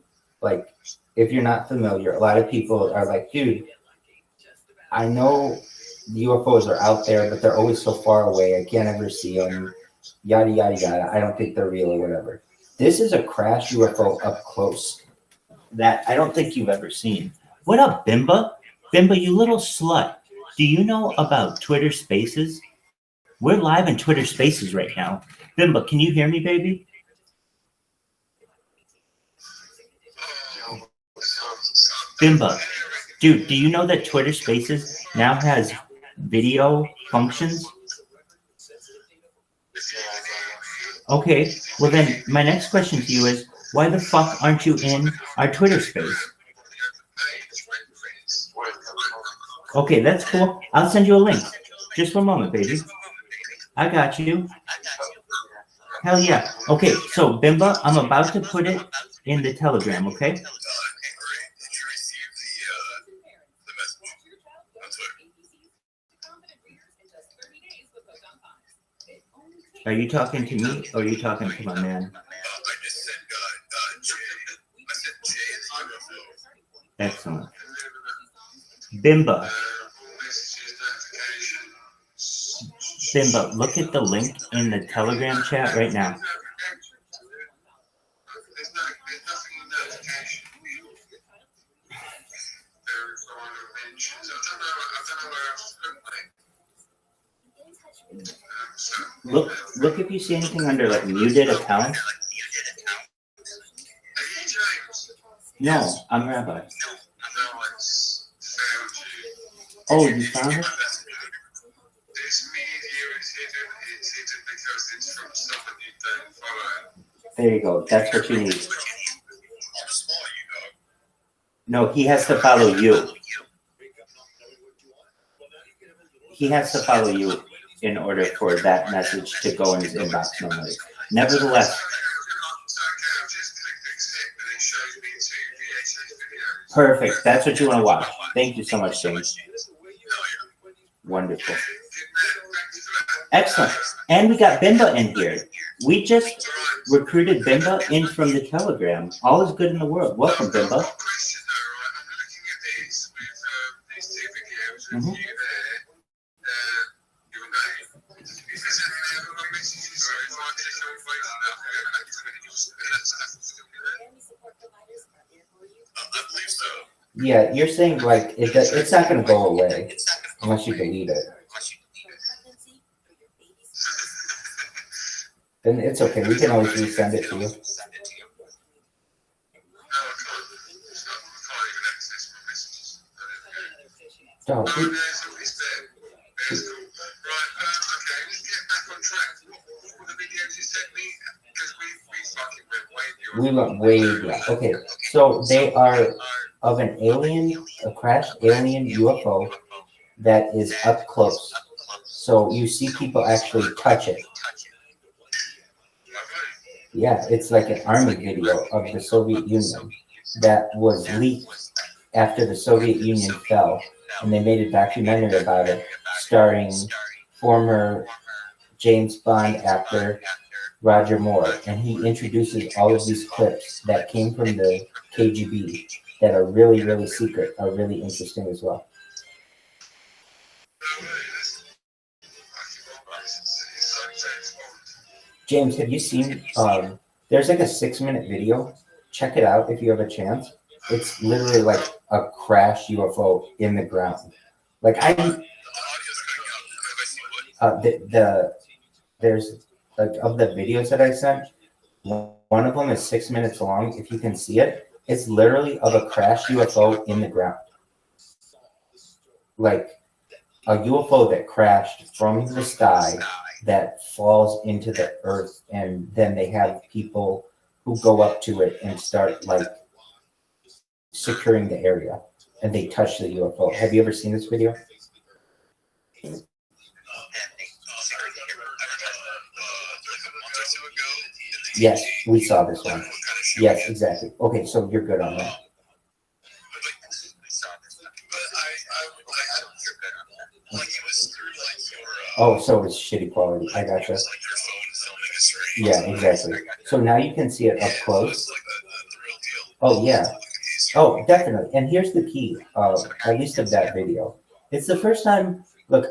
if you're not familiar, a lot of people are like, dude, I know the UFOs are out there, but they're always so far away. I can't ever see them. Yada, yada, yada. I don't think they're real or whatever. This is a crash UFO up close that I don't think you've ever seen. What up, Bimba? Bimba, you little slut. Do you know about Twitter Spaces? We're live in Twitter Spaces right now. Bimba, can you hear me, baby? Bimba, dude, do you know that Twitter Spaces now has video functions? Okay, well then my next question to you is, why the fuck aren't you in our Twitter space? Okay, that's cool. I'll send you a link. Just one moment, baby. I got you. Hell yeah. Okay, so Bimba, I'm about to put it in the Telegram, okay? Are you talking to me or are you talking to my man? Excellent. Bimba. Bimba, look at the link in the Telegram chat right now. Look if you see anything under like muted account. No, I'm Rabbi. Oh, you found it? There you go. That's what you need. No, he has to follow you. He has to follow you in order for that message to go in his inbox normally. Nevertheless, perfect. That's what you want to watch. Thank you so much, James. Wonderful. Excellent. And we got Bimba in here. We just recruited Bimba in from the Telegram. All is good in the world. Welcome, Bimba. Mm-hmm. Yeah, you're saying like it's not going to go away unless you delete it. Then it's okay. We can always resend it to you. No, we went way back. Okay, so they are of an alien, a crashed alien UFO that is up close. So you see people actually touch it. Yeah, it's like an army video of the Soviet Union that was leaked after the Soviet Union fell. And they made a documentary about it, starring former James Bond actor Roger Moore. And he introduces all of these clips that came from the KGB that are really, really secret, are really interesting as well. James, have you seen, there's like a 6-minute video. Check it out if you have a chance. It's literally like a crash UFO in the ground. Like there's like of the videos that I sent, one of them is 6 minutes long. If you can see it, it's literally of a crash UFO in the ground. Like a UFO that crashed from the sky that falls into the earth, and then they have people who go up to it and start like securing the area, and they touch the UFO. Have you ever seen this video? Yes, we saw this one. Yes, exactly. Okay, so you're good on that. Oh, so it's shitty quality. I gotcha. Yeah, exactly. So now you can see it up close. Oh, yeah. Oh, definitely. And here's the key, at least of that video, It's the first time. Look,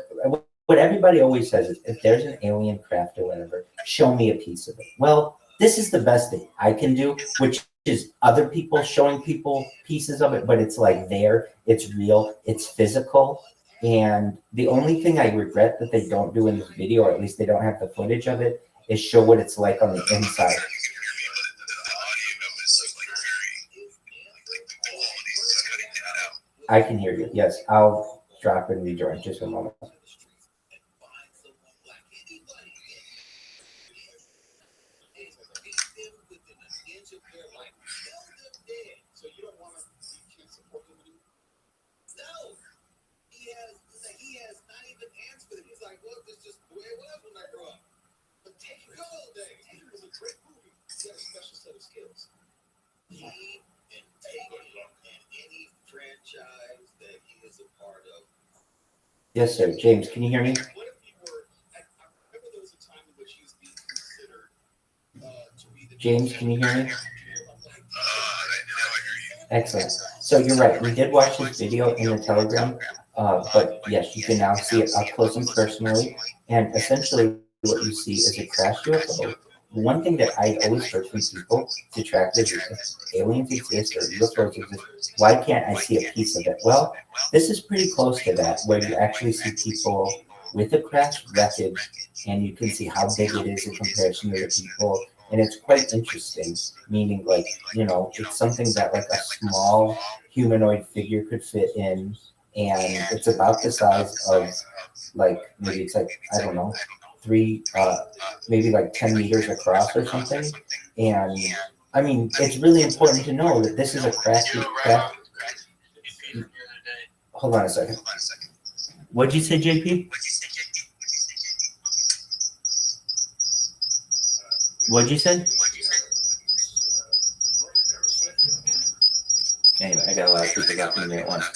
what everybody always says is, if there's an alien craft or whatever, show me a piece of it. Well, this is the best thing I can do, which is other people showing people pieces of it, but it's like there, it's real, it's physical. And the only thing I regret that they don't do in this video, or at least they don't have the footage of it, is show what it's like on the inside. I can hear you. Yes, I'll drop and rejoin just a moment. Yes, sir. James, can you hear me? James, can you hear me? Excellent. So you're right. We did watch this video in the Telegram, but yes, you can now see it up close and personally. And essentially, what you see is a crashed UFO. One thing that I always heard from people to track this is, if aliens exist or UFOs exist, why can't I see a piece of it? Well, this is pretty close to that, where you actually see people with a crashed wreckage, and you can see how big it is in comparison to the people. And it's quite interesting, meaning like, it's something that like a small humanoid figure could fit in, and it's about the size of like, maybe it's like, I don't know, maybe like 10 meters across or something. And I mean, it's really important to know that this is a craft. Hold on a second. What'd you say, JP? What'd you say? Anyway, I got a lot of people got me at once.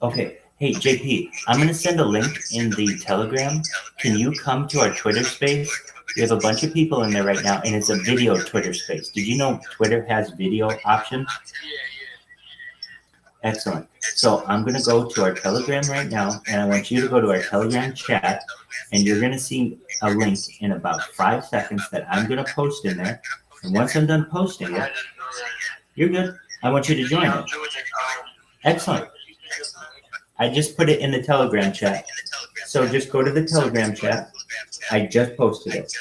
Okay. Hey, JP, I'm going to send a link in the Telegram. Can you come to our Twitter space? We have a bunch of people in there right now, and it's a video Twitter space. Did you know Twitter has video options? Excellent. So I'm going to go to our Telegram right now, and I want you to go to our Telegram chat, and you're going to see a link in about 5 seconds that I'm going to post in there. And once I'm done posting it, you're good. I want you to join it. Excellent. I just put it in the Telegram chat. So just go to the Telegram chat. I just posted it.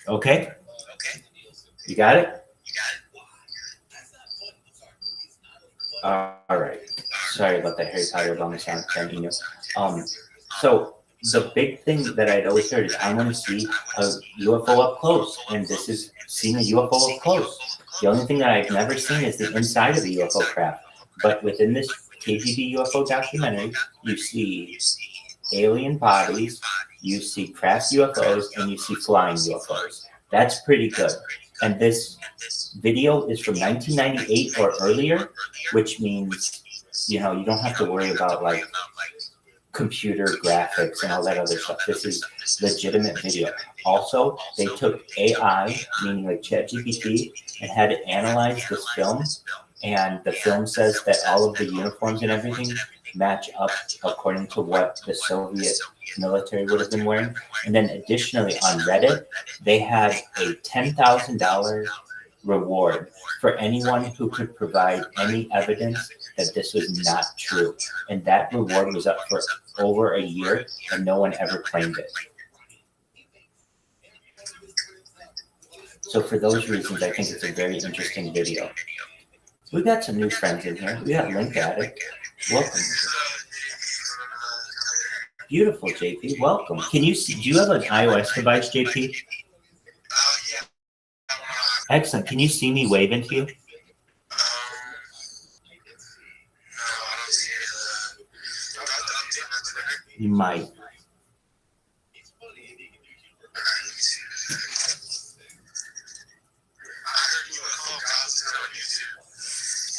Okay? You got it? All right. Sorry about that, Harry Potter about my sound email. So the big thing that I'd always heard is, I want to see a UFO up close, and this is seeing a UFO up close. The only thing that I've never seen is the inside of the UFO craft. But within this KGB UFO documentary, you see alien bodies, you see craft UFOs, and you see flying UFOs. That's pretty good. And this video is from 1998 or earlier, which means, you don't have to worry about like computer graphics and all that other stuff. This is legitimate video. Also, they took AI, meaning like ChatGPT, and had it analyze this film. And the film says that all of the uniforms and everything match up according to what the Soviet military would have been wearing. And then additionally on Reddit, they had a $10,000 reward for anyone who could provide any evidence that this was not true. And that reward was up for over a year, and no one ever claimed it. So for those reasons, I think it's a very interesting video. We got some new friends in here. We got Link Addict. Welcome. Beautiful, JP. Welcome. Can you see? Do you have an iOS device, JP? Excellent. Can you see me waving to you? You might.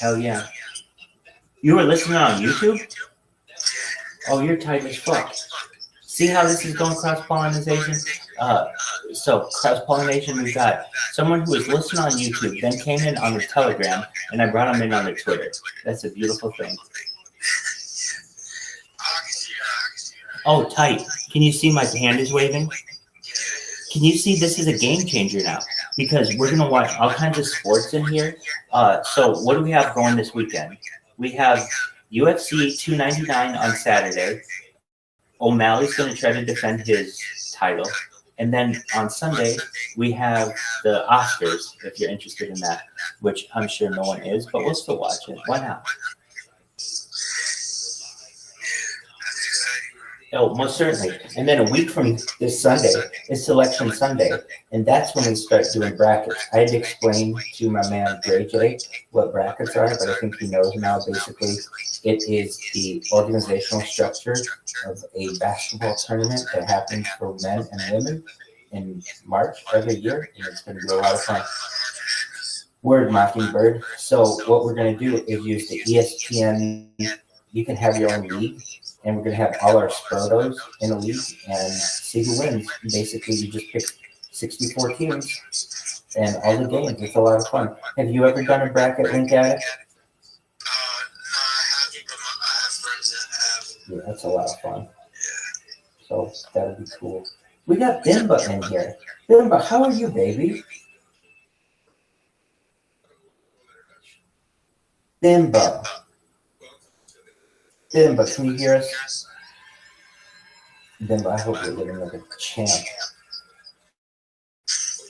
Hell yeah. You were listening on YouTube? Oh, you're tight as fuck. See how this is going cross-pollination? So cross-pollination, we've got someone who was listening on YouTube, then came in on the Telegram, and I brought them in on the Twitter. That's a beautiful thing. Oh, tight. Can you see my hand is waving? Can you see this is a game changer now? Because we're going to watch all kinds of sports in here. So what do we have going this weekend? We have UFC 299 on Saturday. O'Malley's going to try to defend his title. And then on Sunday, we have the Oscars, if you're interested in that, which I'm sure no one is, but we'll still watch it. Why not? Oh, most certainly. And then a week from this Sunday is Selection Sunday, and that's when we start doing brackets. I had to explain to my man Gray J what brackets are, but I think he knows now. Basically, it is the organizational structure of a basketball tournament that happens for men and women in March every year, and it's going to be a lot of fun. Word, Mockingbird. So what we're going to do is use the ESPN. You can have your own league. And we're going to have all our Sprotos in a league and see who wins. Basically, you just pick 64 teams and all the games. It's a lot of fun. Have you ever done a bracket, Link Addict? Yeah, that's a lot of fun. So that would be cool. We got Bimba in here. Bimba, how are you, baby? Bimba. Bimba, can you hear us? Bimba, I hope you're living like a champ.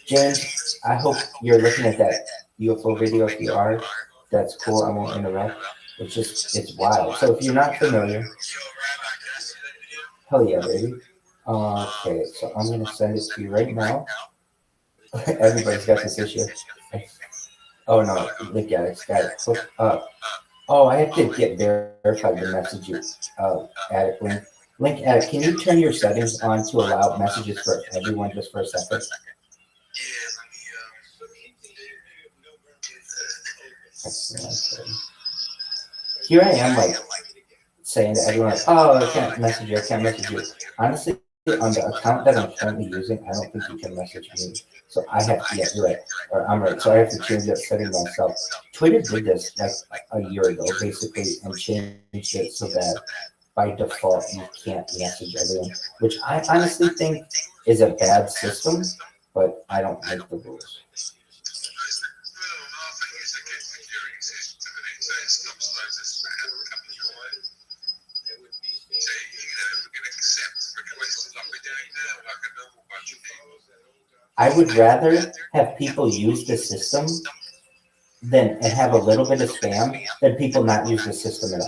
James, I hope you're looking at that UFO video. If you are, that's cool. I won't interrupt. It's wild. So if you're not familiar, hell yeah, baby. Okay, so I'm going to send it to you right now. Everybody's got this issue. Oh no, look at it. Got it. Click up. Oh, I have to get verified to message you, Addict Link. Link Addict, can you turn your settings on to allow messages for everyone just for a second? Okay. Here I am, like, saying to everyone, like, oh, I can't message you. Honestly, on the account that I'm currently using, I don't think you can message me. So I have to, yeah, you're right. Or I'm right. So I have to change that setting myself. Twitter did this like a year ago, basically, and changed it so that by default you can't message everyone, which I honestly think is a bad system, but I don't like the rules. I would rather have people use the system and have a little bit of spam than people not use the system at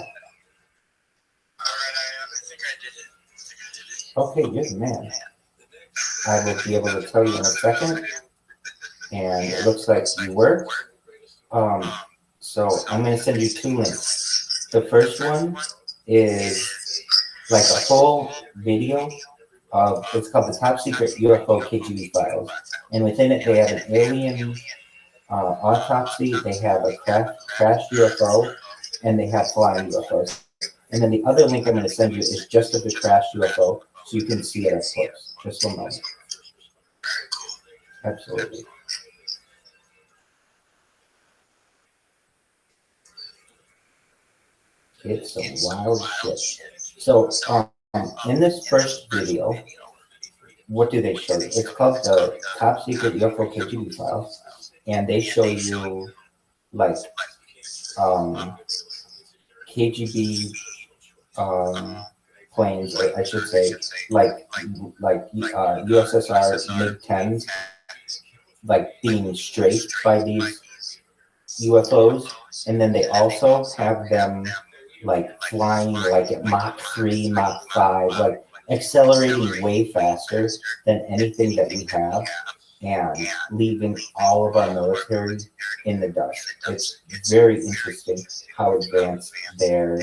all. Okay, you're the man. I will be able to tell you in a second. And it looks like you were. So I'm going to send you 2 links. The first one is like a whole video of, it's called the Top Secret UFO KGB Files. And within it, they have an alien autopsy, they have a crashed UFO, and they have flying UFOs. And then the other link I'm going to send you is just of the crashed UFO, so you can see it up close. Just a moment. Absolutely. It's some wild shit. So, in this first video, what do they show you? It's called the Top Secret UFO KGB Files, and they show you like KGB planes, or I should say, like USSR MiG-10s, like being strafed by these UFOs, and then they also have them like flying like at Mach 3, Mach 5, like accelerating way faster than anything that we have, and leaving all of our military in the dust. It's very interesting how advanced their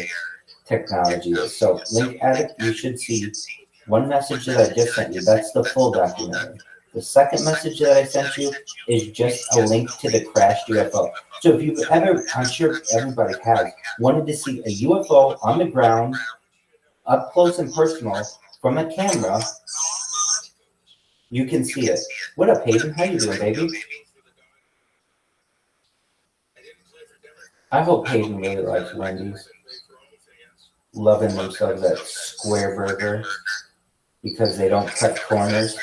technology is. So, Link Addict, you should see one message that I just sent you. That's the full documentary. The second message that I sent you is just a link to the crashed UFO. So if you've ever, I'm sure everybody has, wanted to see a UFO on the ground, up close and personal, From the camera, you can see it. What up, Hayden? How you doing, baby? I hope Hayden really likes Wendy's. Loving themselves that square burger because they don't cut corners.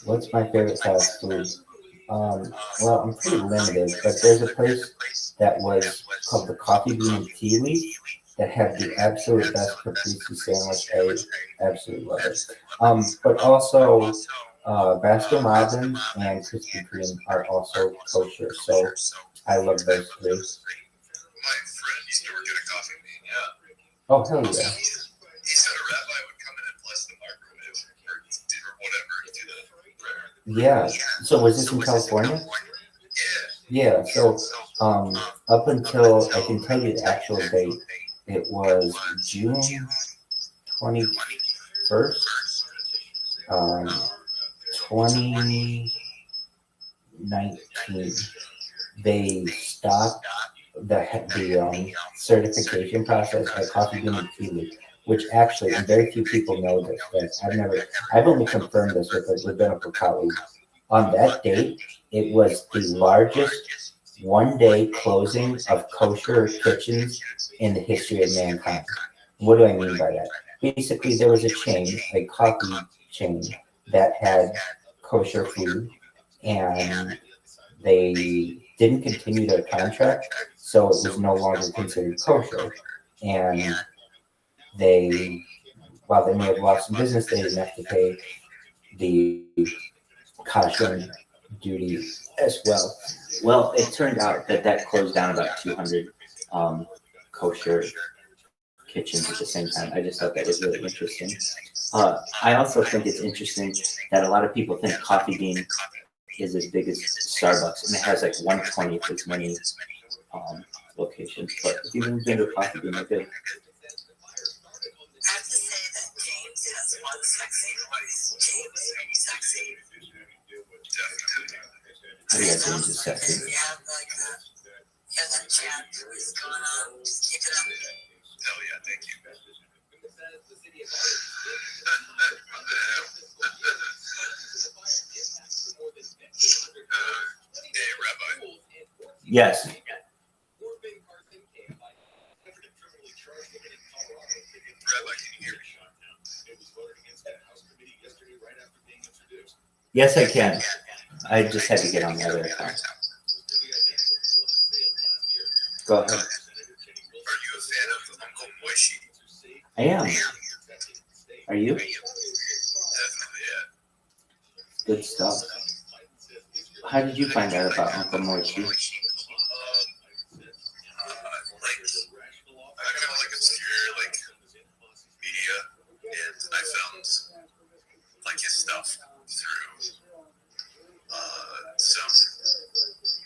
What's my favorite fast food? Well, I'm pretty limited, but there's a place that was called the Coffee Bean and Tea Leaf that had the absolute best caprese sandwich. I absolutely love it. But also, Baskin Robbins and Krispy Kreme are also kosher, so I love those three. My friend used to work at a coffee bean, yeah. Oh, hell yeah. He said a rabbi would come in and bless the microwave or whatever. Do the prayer. Yeah. So was this in California? Yeah. So up until I can tell you the actual date, it was June 21st, 2019. They stopped the certification process at Coffee Bean and Tea Leaf, which actually, and very few people know this, but I've only confirmed this with a rabbinical colleague. On that date, it was the largest one-day closing of kosher kitchens in the history of mankind. What do I mean by that? Basically, there was a chain, a coffee chain, that had kosher food, and they didn't continue their contract, so it was no longer considered kosher. And while they may have lost some business, they didn't have to pay the kosher duty as well. Well, it turned out that closed down about 200 kosher kitchens at the same time. I just thought that was really interesting. I also think it's interesting that a lot of people think Coffee Bean is as big as Starbucks, and it has like 1/20th as many locations. But if you've been to Coffee Bean, they're good. Oh yeah, James is sexy. Hell yeah, thank you. Hey, Rabbi. Yes. Rabbi, can you hear me? Yes, I can. I just had to get on the other account. Go ahead. Are you a fan of Uncle Moishi? I am. Are you? Definitely, yeah. Good stuff. How did you find out about Uncle Moishi? I kind of like obscure media, and I found his stuff through some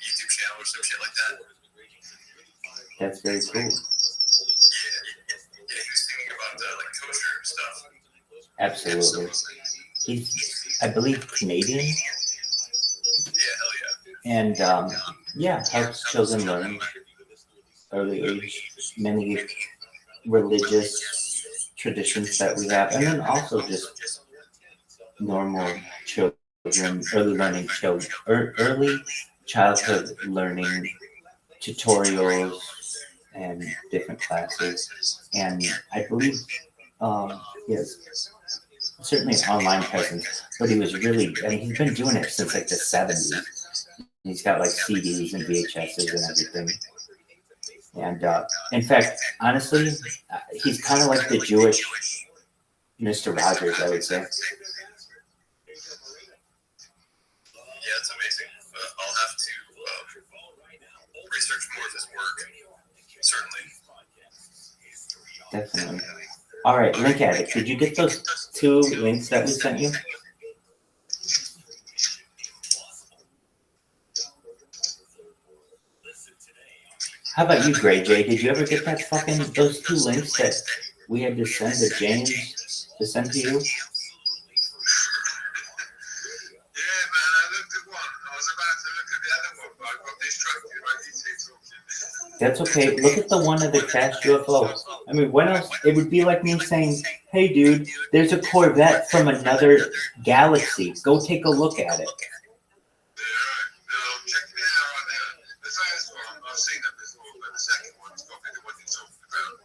YouTube channel or some shit like that. That's very cool. Yeah, he was thinking about kosher stuff. Absolutely. He's, I believe, Canadian. Yeah, hell yeah. And yeah, helps children learn early age, many religious traditions that we have, and then also just normal children, early childhood learning tutorials and different classes. And I believe he has certainly an online presence, but he was really, I mean, he's been doing it since like the 70s. He's got like CDs and VHSs and everything. And in fact, honestly, he's kind of like the Jewish Mr. Rogers, I would say. Yeah, it's amazing. I'll have to research more of his work. Certainly. Definitely. All right, Link Addict, did you get those 2 links that we sent you? How about you, Gray J? Did you ever get those 2 links that we had to send to James to send to you? Yeah, man, I looked at one. I was about to look at the other one, but I got distracted by you two talking. That's okay. Look at the one of the crashed UFO. I mean, when else? It would be like me saying, "Hey, dude, there's a Corvette from another galaxy. Go take a look at it." Check it out right now. The first one, I've seen that before, but the second one's probably the one you're talking about.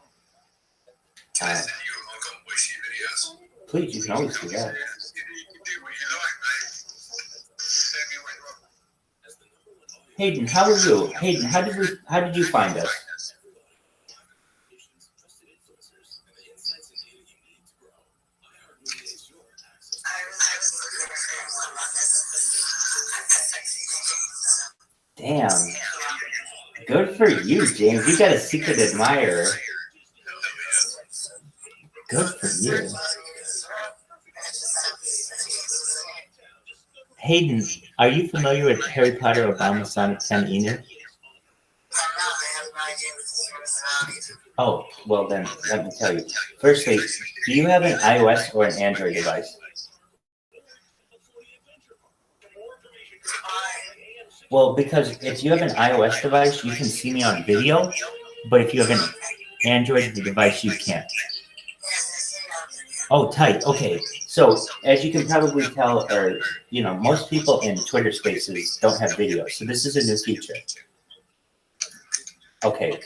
Can I send you a got wishy videos? Please, you can always do that. You do what you like, mate. Send me what you want. Hayden, how are you? Hayden, how did you find us? Damn. Good for you, James. You got a secret admirer. Good for you. Hayden, are you familiar with Harry Potter Obama Sonic 10 Enu? Oh, well then, let me tell you. Firstly, do you have an iOS or an Android device? Well, because if you have an iOS device, you can see me on video, but if you have an Android device, you can't. Oh, tight. Okay. So, as you can probably tell, or, you know, most people in Twitter Spaces don't have video, so this is a new feature. Okay.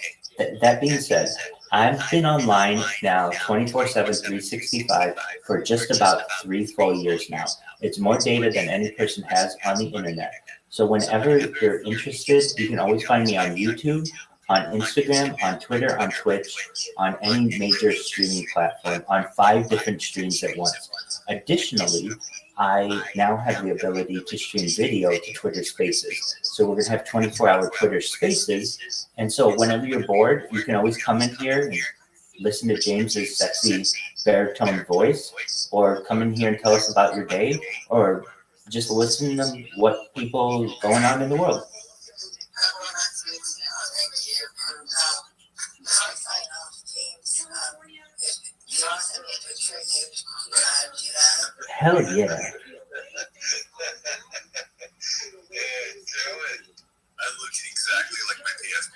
That being said, I've been online now 24/7, 365 for just about 3 full years now. It's more data than any person has on the internet. So whenever you're interested, you can always find me on YouTube, on Instagram, on Twitter, on Twitch, on any major streaming platform, on 5 different streams at once. Additionally, I now have the ability to stream video to Twitter Spaces. So we're going to have 24-hour Twitter Spaces. And so whenever you're bored, you can always come in here and listen to James's sexy baritone voice, or come in here and tell us about your day, or just listen to what people going on in the world. Hell yeah. Yeah, do it. I look exactly like my PSP.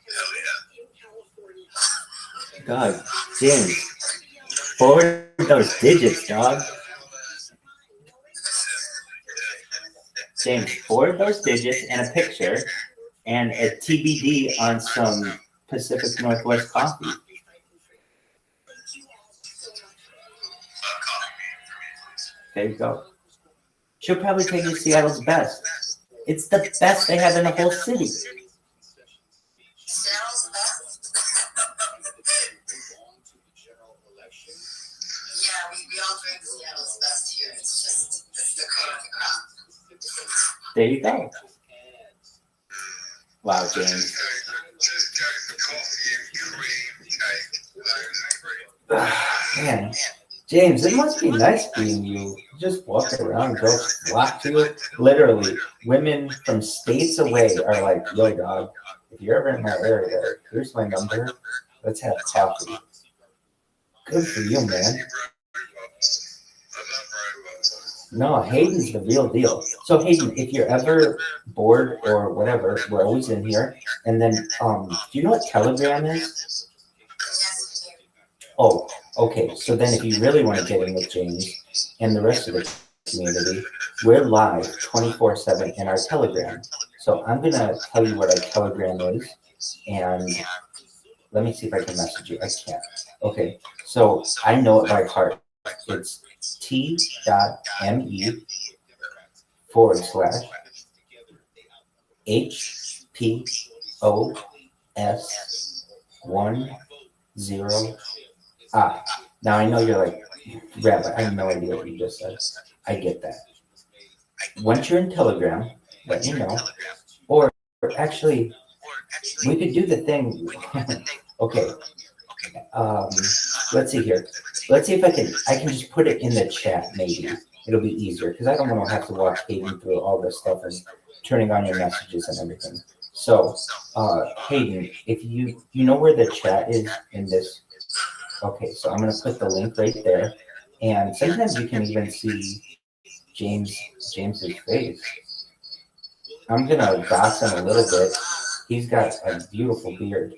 Hell yeah. God, James, forward those digits, dog. James, forward those digits and a picture and a TBD on some Pacific Northwest coffee. There you go. She'll probably take you to Seattle's best. It's the best they have in the whole city. Seattle's best? Yeah, we all drink Seattle's best here. It's just, it's the cream of the crop. There you go. Wow, James. Just go for coffee and cream cake. Man, James, it must be nice being you. Just walk around, girls flock to you. Literally, women from states away are like, yo, dog, if you're ever in my area, here's my number. Let's have coffee. Good for you, man. No, Hayden's the real deal. So Hayden, if you're ever bored or whatever, we're always in here. And then, do you know what Telegram is? Oh, okay. So then if you really want to get in with James and the rest of the community, we're live 24/7 in our Telegram. So I'm going to tell you what our Telegram is. And let me see if I can message you. I can't. Okay. So I know it by heart. It's t.me/HPOS10I. Now I know you're like, Rabbi, I have no idea what you just said. I get that. Once you're in Telegram, let me know. Or actually, we could do the thing. Okay. Let's see here. Let's see if I can just put it in the chat, maybe. It'll be easier, because I don't want to have to watch Hayden through all this stuff and turning on your messages and everything. So, Hayden, if you know where the chat is in this, okay, so I'm gonna put the link right there, and sometimes you can even see James's face. I'm gonna dox him a little bit. He's got a beautiful beard.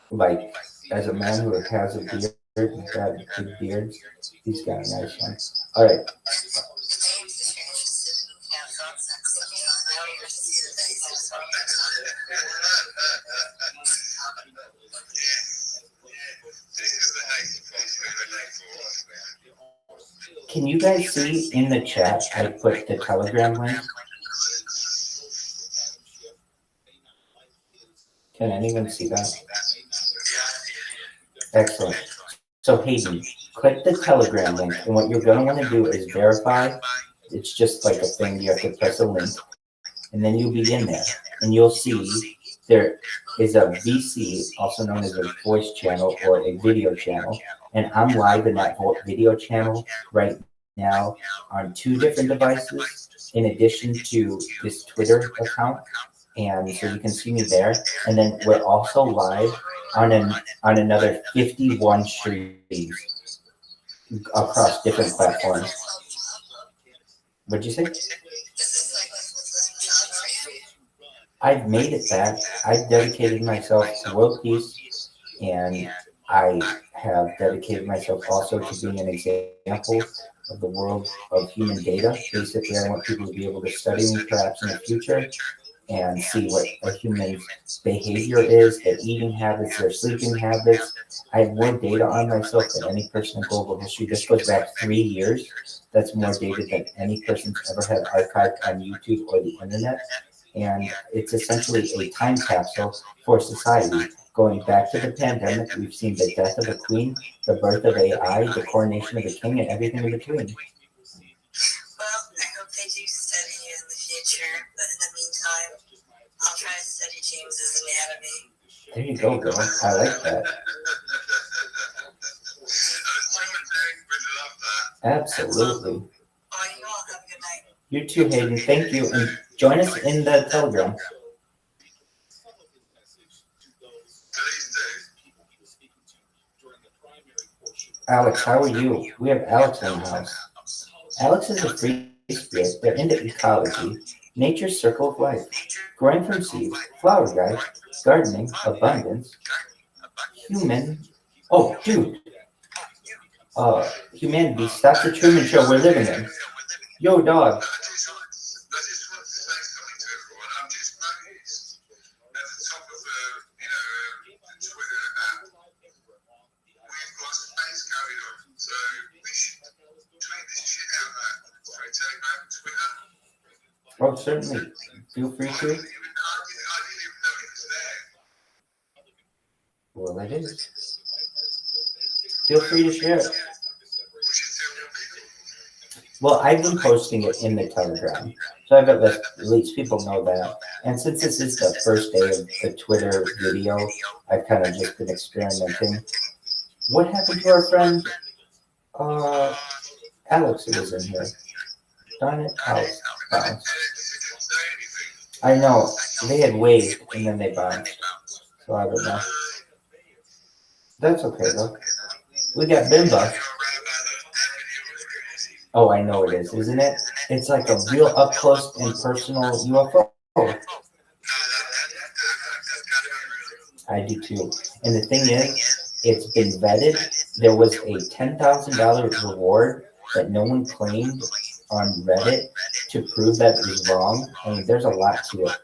Like, as a man who has a beard, he's got big beards. He's got a nice one. All right. Can you guys see in the chat? I put the Telegram link. Can anyone see that? Excellent. So Hayden, click the Telegram link, and what you're going to want to do is verify. It's just like a thing. You have to press a link, and then you'll be in there, and you'll see there is a VC, also known as a voice channel or a video channel, and I'm live in that video channel right now on 2 different devices, in addition to this Twitter account, and so you can see me there. And then we're also live on another 51 streams across different platforms. What'd you say? I've made it back. I've dedicated myself to world peace, and I have dedicated myself also to being an example of the world of human data. Basically, I want people to be able to study me perhaps in the future and see what a human's behavior is, their eating habits, their sleeping habits. I have more data on myself than any person in global history. This goes back 3 years. That's more data than any person's ever had archived on YouTube or the internet. And it's essentially a time capsule for society. Going back to the pandemic, we've seen the death of a queen, the birth of AI, the coronation of a king, and everything in between. Well, I hope they do study you in the future, but in the meantime, I'll try to study James's anatomy. There you go, girl. I like that. Absolutely. Oh, you all have a good night. You too, Hayden. Thank you. And join us in the Telegram. Alex, how are you? We have Alex in the house. Alex is a free spirit. They're into ecology, nature's circle of life, growing from seeds, flower guide, gardening, abundance, human. Oh, dude. Humanity, stop the Truman Show we're living in. Yo, dog. Oh, certainly. Feel free to. Well, it is. Feel free to share it. Well, I've been posting it in the Telegram, so I've at least people know that. And since this is the first day of the Twitter video, I've kind of just been experimenting. What happened to our friend Alex who was in here? Darn it, Alex bounced. I know, they had waved and then they bounced, so I don't know. That's okay though. We got Bimba. Oh, I know it is, isn't it? It's like a real up close and personal UFO. I do too. And the thing is, it's been vetted. There was a $10,000 reward that no one claimed on Reddit to prove that it was wrong. I mean, there's a lot to it.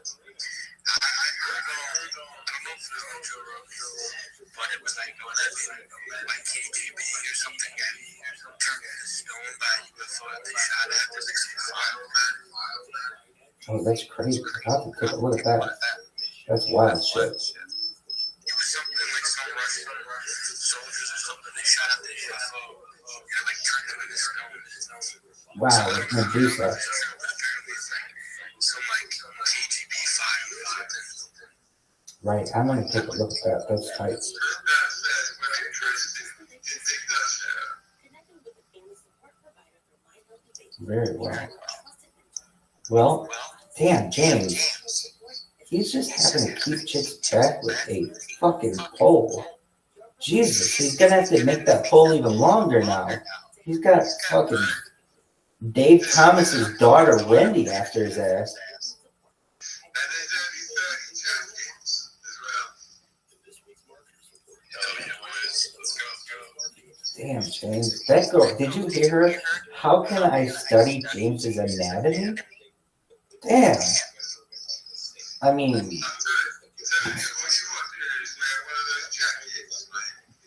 Oh, that's crazy. I have to take a look at that. That's wild shit. Wow, Medusa. Right, I'm gonna take a look at that. That's tight. Very well. Well, Damn, James. He's just having to keep chicks back with a fucking pole. Jesus, he's gonna have to make that pole even longer now. He's got fucking Dave Thomas's daughter Wendy after his ass. And there's only 30 champions as well. Oh, yeah, boys. Let's go. Damn, James. That girl, did you hear her? How can I study James's anatomy? Damn. I mean,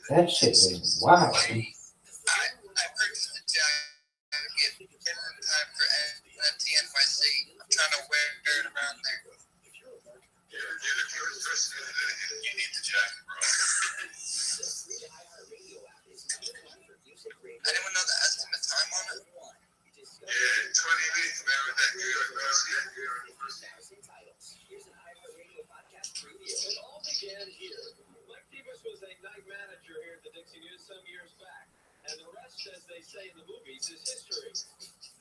that shit is wild. I purchased the jacket in time for NTNYC. I'm trying to wear it around there. You need the jacket, bro. Anyone know the estimate time on it? Yeah, 20 minutes, man, with that good. It all began here. Mike Davis was a night manager here at the Dixie News some years back. And the rest, as they say in the movies, is history.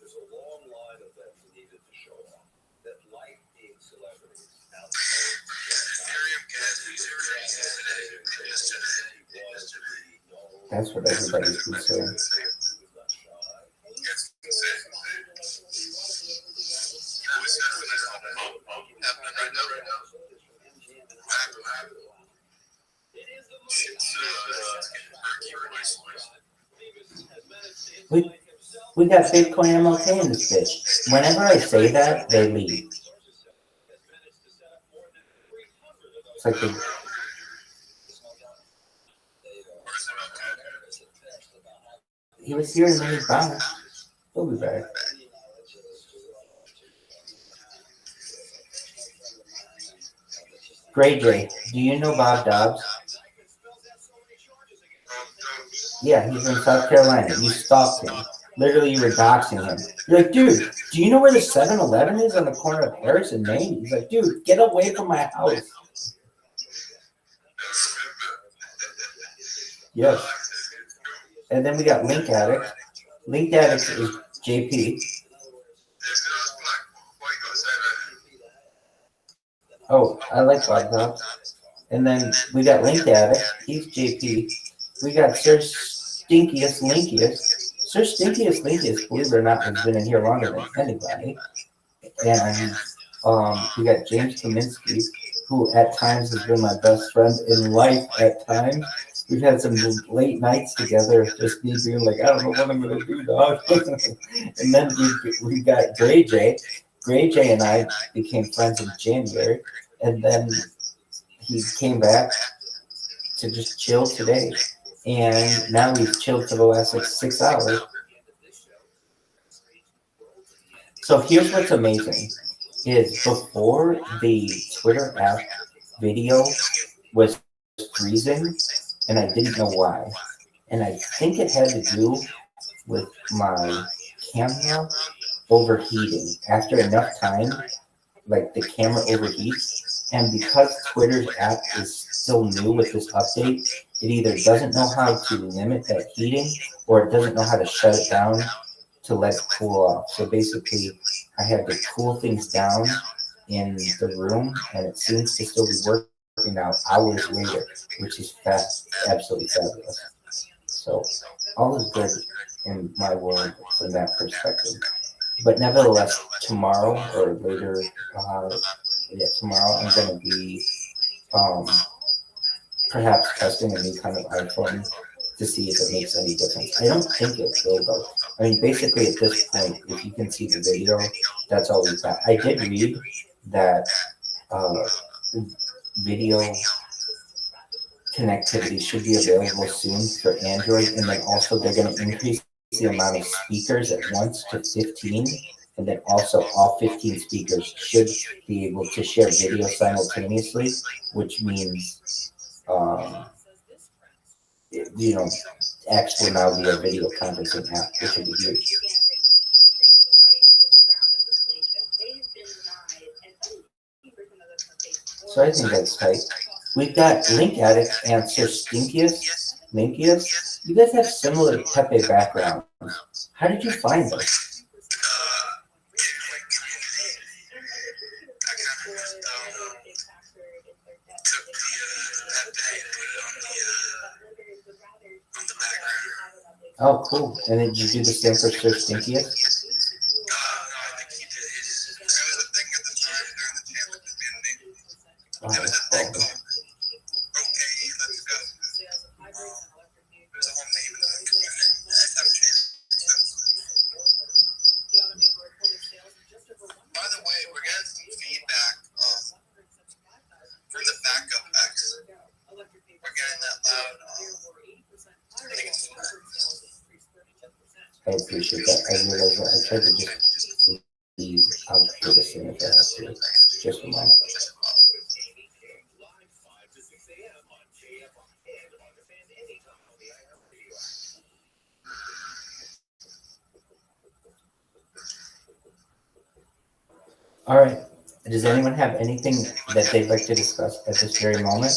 There's a long line of them needed to show off that light being celebrities Miriam Gatsby's That's what everybody's been saying. We got Bitcoin MLK in this bitch. Whenever I say that, they leave. It's like they, he was here and then he bounced. He'll be back. Gray J, do you know Bob Dobbs? Yeah, he's in South Carolina. You stalked him. Literally, you were doxing him. You're like, dude, do you know where the 7-Eleven is on the corner of Harris and Maine? He's like, dude, get away from my house. Yes. And then we got Link Addict. Link Addict is JP. Oh, I like Bob Dobbs. And then we got Link Addict. He's JP. We got Sir Stinkiest Linkiest. Sir Stinkiest Linkiest, believe it or not, has been in here longer than anybody. And we got James Kaminsky, who at times has been my best friend in life at times. We've had some late nights together, just me being like, I don't know what I'm going to do, dog. And then we got Gray J. Gray J and I became friends in January. And then he came back to just chill today. And now we've chilled for the last like 6 hours. So here's what's amazing is before the Twitter app video was freezing, and I didn't know why. And I think it had to do with my camera overheating. After enough time, like the camera overheats. And because Twitter's app is still new with this update, it either doesn't know how to limit that heating or it doesn't know how to shut it down to let it cool off. So basically, I had to cool things down in the room, and it seems to still be working now hours later, which is absolutely fabulous. So all is good in my world from that perspective. But nevertheless, tomorrow or later, tomorrow I'm going to be perhaps testing a new kind of iPhone to see if it makes any difference. I don't think it will, though. I mean, basically at this point, if you can see the video, that's all we've got. I did read that video connectivity should be available soon for Android, and then also they're going to increase the amount of speakers at once to 15, and then also all 15 speakers should be able to share video simultaneously, which means, X will now be a video conferencing app, which would be huge. So I think that's tight. We've got Link Addict and Sir Stinkiest, Linkiest. You guys have similar Pepe backgrounds. How did you find this? Oh, cool. And then did you do the same for Sir Stinkiest? No, I think he did his. There was a thing at the time during the Tampa community. Oh, There was that's a thing cool. called Okay, let's go. There's a whole name of the community. That's how it changed. By the way, we're getting some feedback from the backup X. We're getting that loud. I think it's I appreciate that. I realize that I tried to just leave out for the same if I have to. Just a moment. All right. Does anyone have anything that they'd like to discuss at this very moment?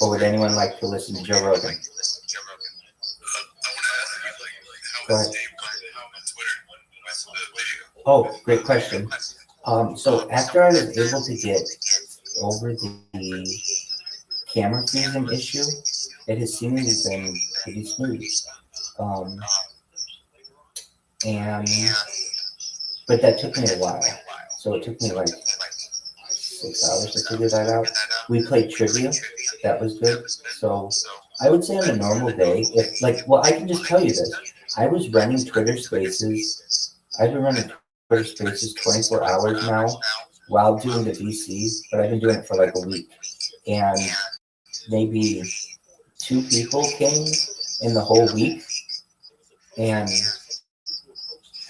Or would anyone like to listen to Joe Rogan? I want to ask you, Go how ahead. is Dave coming out on Twitter with the video? Oh, great question. So after I was able to get over the camera freezing issue, it has seemingly been pretty smooth. But that took me a while. So it took me like 6 hours to figure that out. We played trivia. That was good. So I would say on a normal day, I can just tell you this. I was running Twitter Spaces. I've been running Twitter Spaces 24 hours now while doing the VC, but I've been doing it for like a week. And maybe 2 people came in the whole week. And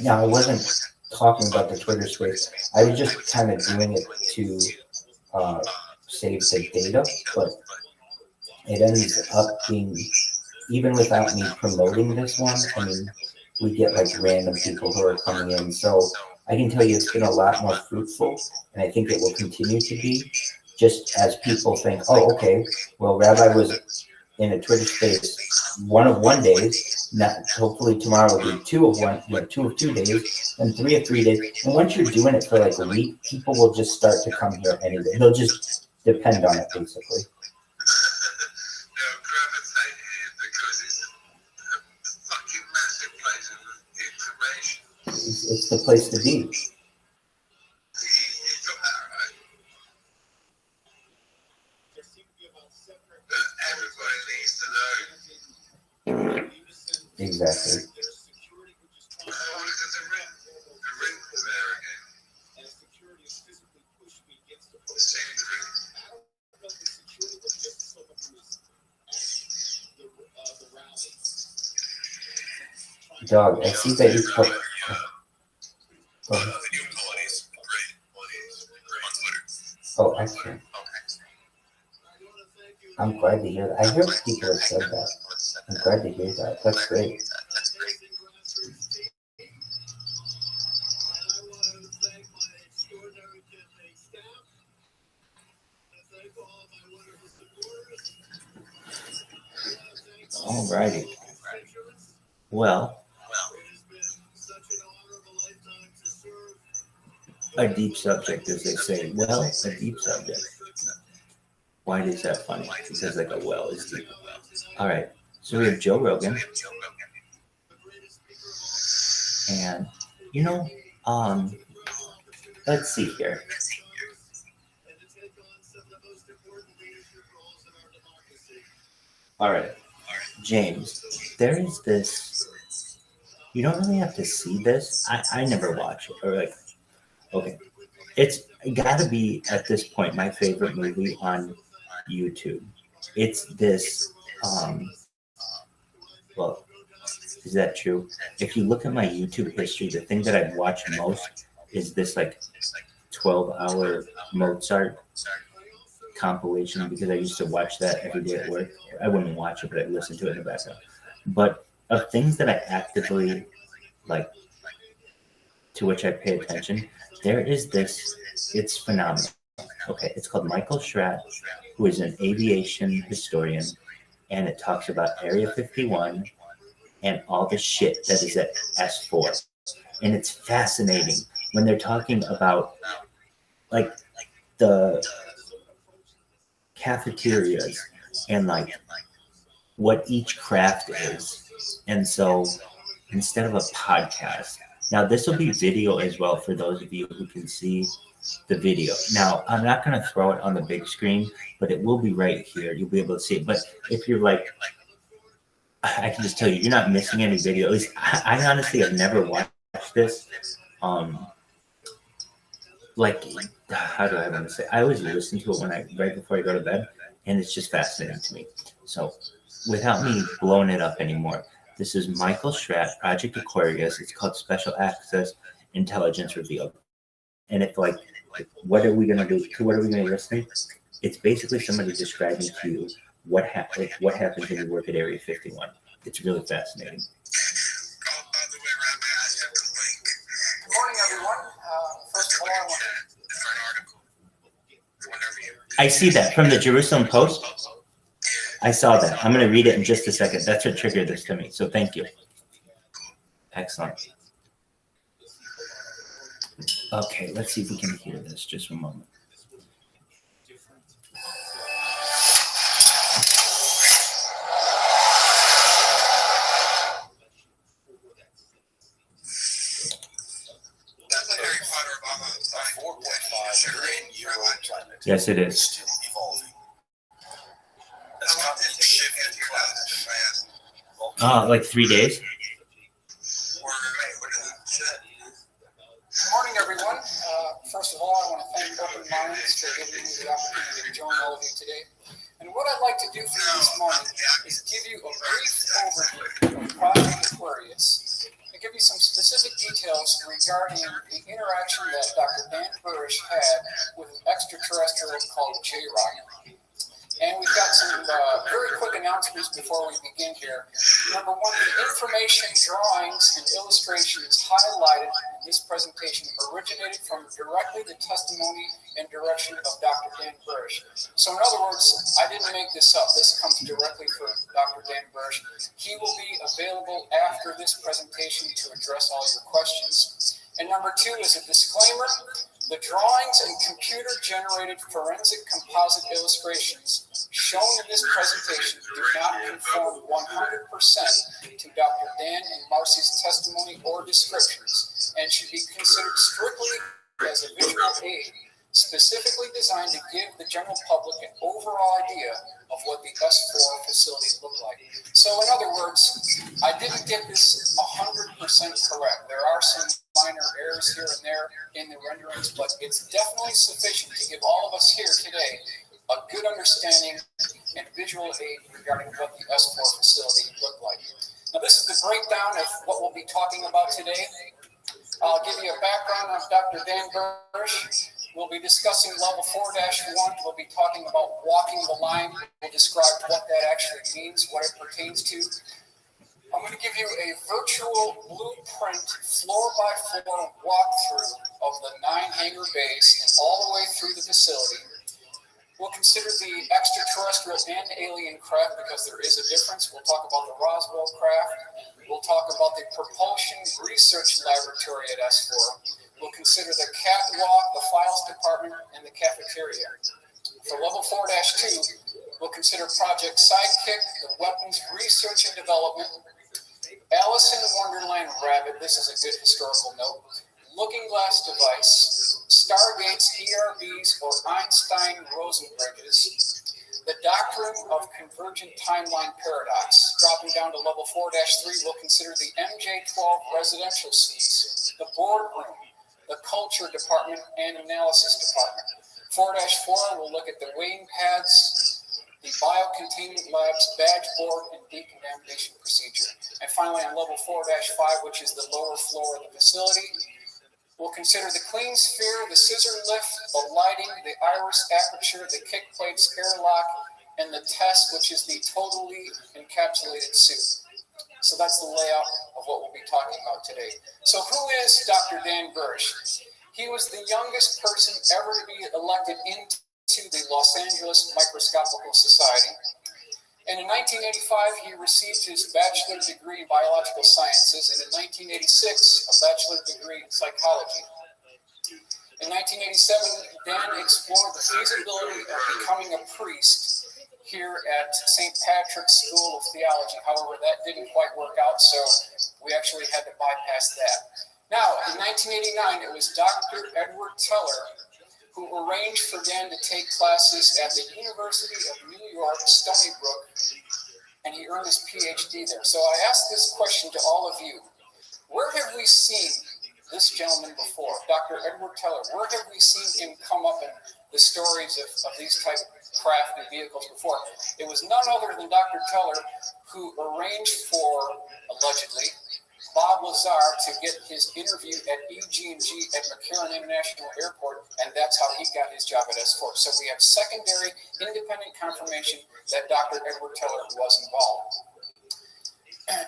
now I wasn't talking about the Twitter Space. I was just kind of doing it to save the data, but it ends up being, even without me promoting this one, I mean, we get like random people who are coming in. So I can tell you it's been a lot more fruitful, and I think it will continue to be, just as people think, oh, okay, well, Rabbi was in a Twitter Space one days. Not, hopefully tomorrow will be 2 of 2 days, and 3 of 3 days. And once you're doing it for like a week, people will just start to come here anyway. They'll just depend on it, basically. They'll gravitate here because it's a fucking massive place of information. It's the place to be. You got that right. But everybody needs to know. Exactly. Oh, look at the ring. The ring was there again. The same ring. Dog, I see that you put. Go ahead. The new qualities, great qualities on Twitter. Oh, excellent. I'm glad to hear that. I hear people have said that. I'm glad to hear that. That's great. Alrighty. Well, a deep subject, as they say. Well, a deep subject. Why is that funny? Because like a well is deep. All right. So we have Joe Rogan. And, let's see here. All right. James, there is this. You don't really have to see this. I never watch it. Or like, okay. It's got to be, at this point, my favorite movie on YouTube. It's this, well, is that true? If you look at my YouTube history, the thing that I've watched most is this like 12-hour Mozart compilation, because I used to watch that every day at work. I wouldn't watch it, but I'd listen to it in the background. But of things that I actively like, to which I pay attention, there is this, it's phenomenal. Okay, it's called Michael Schratt, who is an aviation historian, and it talks about Area 51 and all the shit that is at S4. And it's fascinating when they're talking about like the cafeterias and like what each craft is. And so instead of a podcast. Now, this will be video as well for those of you who can see the video. Now, I'm not going to throw it on the big screen, but it will be right here. You'll be able to see it. But if you're like, I can just tell you, you're not missing any video. At least I honestly have never watched this. Like, how do I want to say? I always listen to it right before I go to bed, and it's just fascinating to me. So, without me blowing it up anymore, this is Michael Stratt, Project Aquarius. It's called Special Access Intelligence Revealed. And it's like, what are we going to do? What are we going to listen? It's basically somebody describing to you what happens when you work at Area 51. It's really fascinating. Oh, by the way, Rabbi, I have the link. Good morning, everyone. First of all, I want Different article. Whenever you. I see that from the Jerusalem Post. I saw that. I'm going to read it in just a second. That's what triggered this to me. So thank you. Excellent. Okay, let's see if we can hear this. Just one moment. That's like Harry Potter Obama. It's like 4.5 trillion. Yes, it is. I want this to shift into class. Like 3 days. Good morning, everyone. First of all, I want to thank Open Minds for giving me the opportunity to join all of you today. And what I'd like to do for you this morning is give you a brief overview of Project Aquarius and give you some specific details regarding the interaction that Dr. Dan Burrish had with an extraterrestrial called J-Rock. And we've got some very quick announcements before we begin here. Number one, the information, drawings, and illustrations highlighted in this presentation originated from directly the testimony and direction of Dr. Dan Burrish. So in other words, I didn't make this up. This comes directly from Dr. Dan Burrish. He will be available after this presentation to address all your questions. And number two is a disclaimer. The drawings and computer-generated forensic composite illustrations shown in this presentation do not conform 100% to Dr. Dan and Marcy's testimony or descriptions and should be considered strictly as a visual aid, specifically designed to give the general public an overall idea of what the S4 facility looked like. So in other words, I didn't get this 100% correct. There are some minor errors here and there in the renderings, but it's definitely sufficient to give all of us here today a good understanding and visual aid regarding what the S4 facility looked like. Now this is the breakdown of what we'll be talking about today. I'll give you a background of Dr. Dan Burrish. We'll be discussing level 4-1. We'll be talking about walking the line. We'll describe what that actually means, what it pertains to. I'm going to give you a virtual blueprint floor-by-floor walkthrough of the 9 hangar bays and all the way through the facility. We'll consider the extraterrestrial and alien craft because there is a difference. We'll talk about the Roswell craft. We'll talk about the propulsion research laboratory at S4. We'll consider the catwalk, the files department, and the cafeteria. For level 4-2, we'll consider Project Sidekick, the weapons research and development, Alice in Wonderland Rabbit, this is a good historical note, Looking Glass Device, Stargates, ERBs, or Einstein-Rosen bridges, the Doctrine of Convergent Timeline Paradox. Dropping down to level 4-3, we'll consider the MJ-12 residential suites, the boardroom, the culture department, and analysis department. 4-4, we'll look at the weighing pads, the biocontainment labs, badge board, and decontamination procedure. And finally, on level 4-5, which is the lower floor of the facility, we'll consider the clean sphere, the scissor lift, the lighting, the iris aperture, the kick plates, airlock, and the test, which is the totally encapsulated suit. So that's the layout of what we'll be talking about today. So who is Dr. Dan Burrish? He was the youngest person ever to be elected into the Los Angeles Microscopical Society. And in 1985, he received his bachelor's degree in biological sciences, and in 1986, a bachelor's degree in psychology. In 1987, Dan explored the feasibility of becoming a priest here at St. Patrick's School of Theology. However, that didn't quite work out, so We actually had to bypass that. Now, in 1989, it was Dr. Edward Teller who arranged for Dan to take classes at the University of New York, Stony Brook, and he earned his PhD there. So I asked this question to all of you. Where have we seen this gentleman before, Dr. Edward Teller? Where have we seen him come up in the stories of these type of craft and vehicles before? It was none other than Dr. Teller who arranged for, allegedly, Bob Lazar to get his interview at EG&G at McCarran International Airport, and that's how he got his job at S4. So we have secondary independent confirmation that Dr. Edward Teller was involved.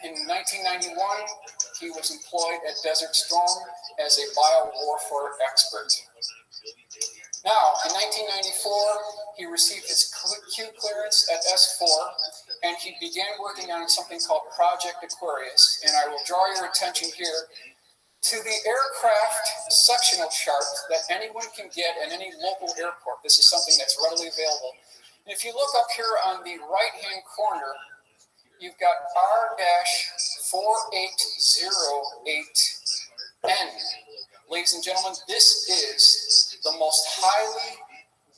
In 1991, he was employed at Desert Storm as a biowarfare expert. Now, in 1994, he received his Q clearance at S4, and he began working on something called Project Aquarius. And I will draw your attention here to the aircraft sectional chart that anyone can get at any local airport. This is something that's readily available. And if you look up here on the right-hand corner, you've got R-4808N. Ladies and gentlemen, this is the most highly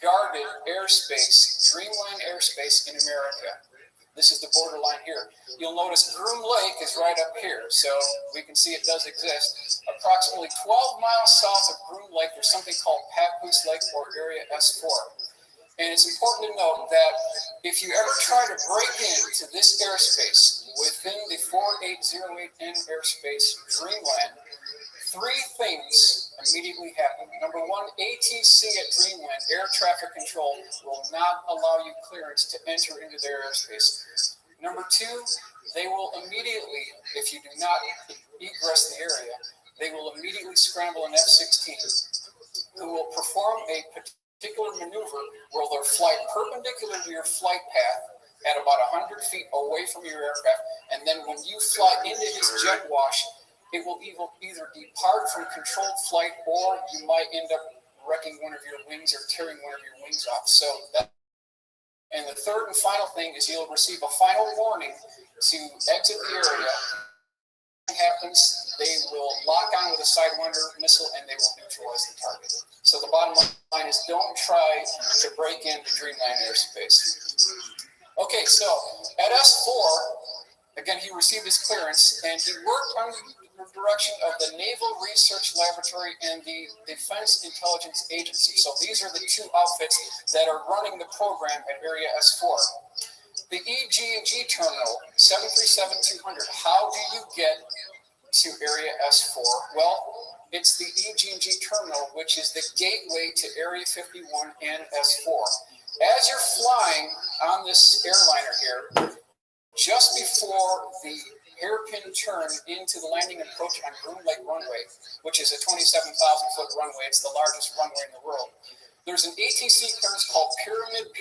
guarded airspace, Dreamland airspace in America. This is the borderline here. You'll notice Groom Lake is right up here, so we can see it does exist. Approximately 12 miles south of Groom Lake, there's something called Papoose Lake or Area S4. And it's important to note that if you ever try to break into this airspace within the 4808N airspace Dreamland, three things immediately happen. Number one, ATC at Dreamland, air traffic control, will not allow you clearance to enter into their airspace. Number two, they will immediately, if you do not egress the area, they will immediately scramble an F-16 who will perform a particular maneuver where they'll fly perpendicular to your flight path at about 100 feet away from your aircraft, and then when you fly into his jet wash, it will either depart from controlled flight, or you might end up wrecking one of your wings or tearing one of your wings off. So that, and the third and final thing is you'll receive a final warning to exit the area. When that happens, they will lock on with a Sidewinder missile and they will neutralize the target. So the bottom line is don't try to break into Dreamland airspace. Okay, so at S4, again, he received his clearance and he worked on the direction of the Naval Research Laboratory and the Defense Intelligence Agency. So these are the two outfits that are running the program at Area S4. The EG&G terminal, 737-200, how do you get to Area S4? Well, it's the EG&G terminal, which is the gateway to Area 51 and S4. As you're flying on this airliner here, just before the hairpin turn into the landing and approach on Groom Lake runway, which is a 27,000-foot runway. It's the largest runway in the world. There's an ATC clearance called Pyramid.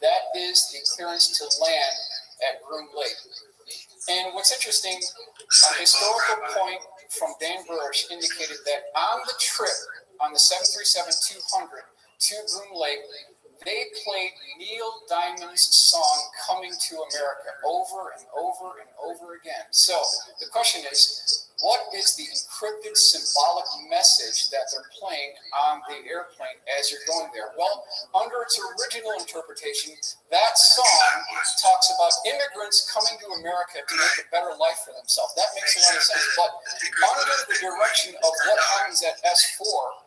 That is the clearance to land at Groom Lake. And what's interesting, a historical point from Dan Burrish indicated that on the trip on the 737-200 to Groom Lake, they played Neil Diamond's song Coming to America over and over and over again. So the question is, what is the encrypted symbolic message that they're playing on the airplane as you're going there? Well, under its original interpretation, that song talks about immigrants coming to America to make a better life for themselves. That makes a lot of sense. But under the direction of what happens at S4,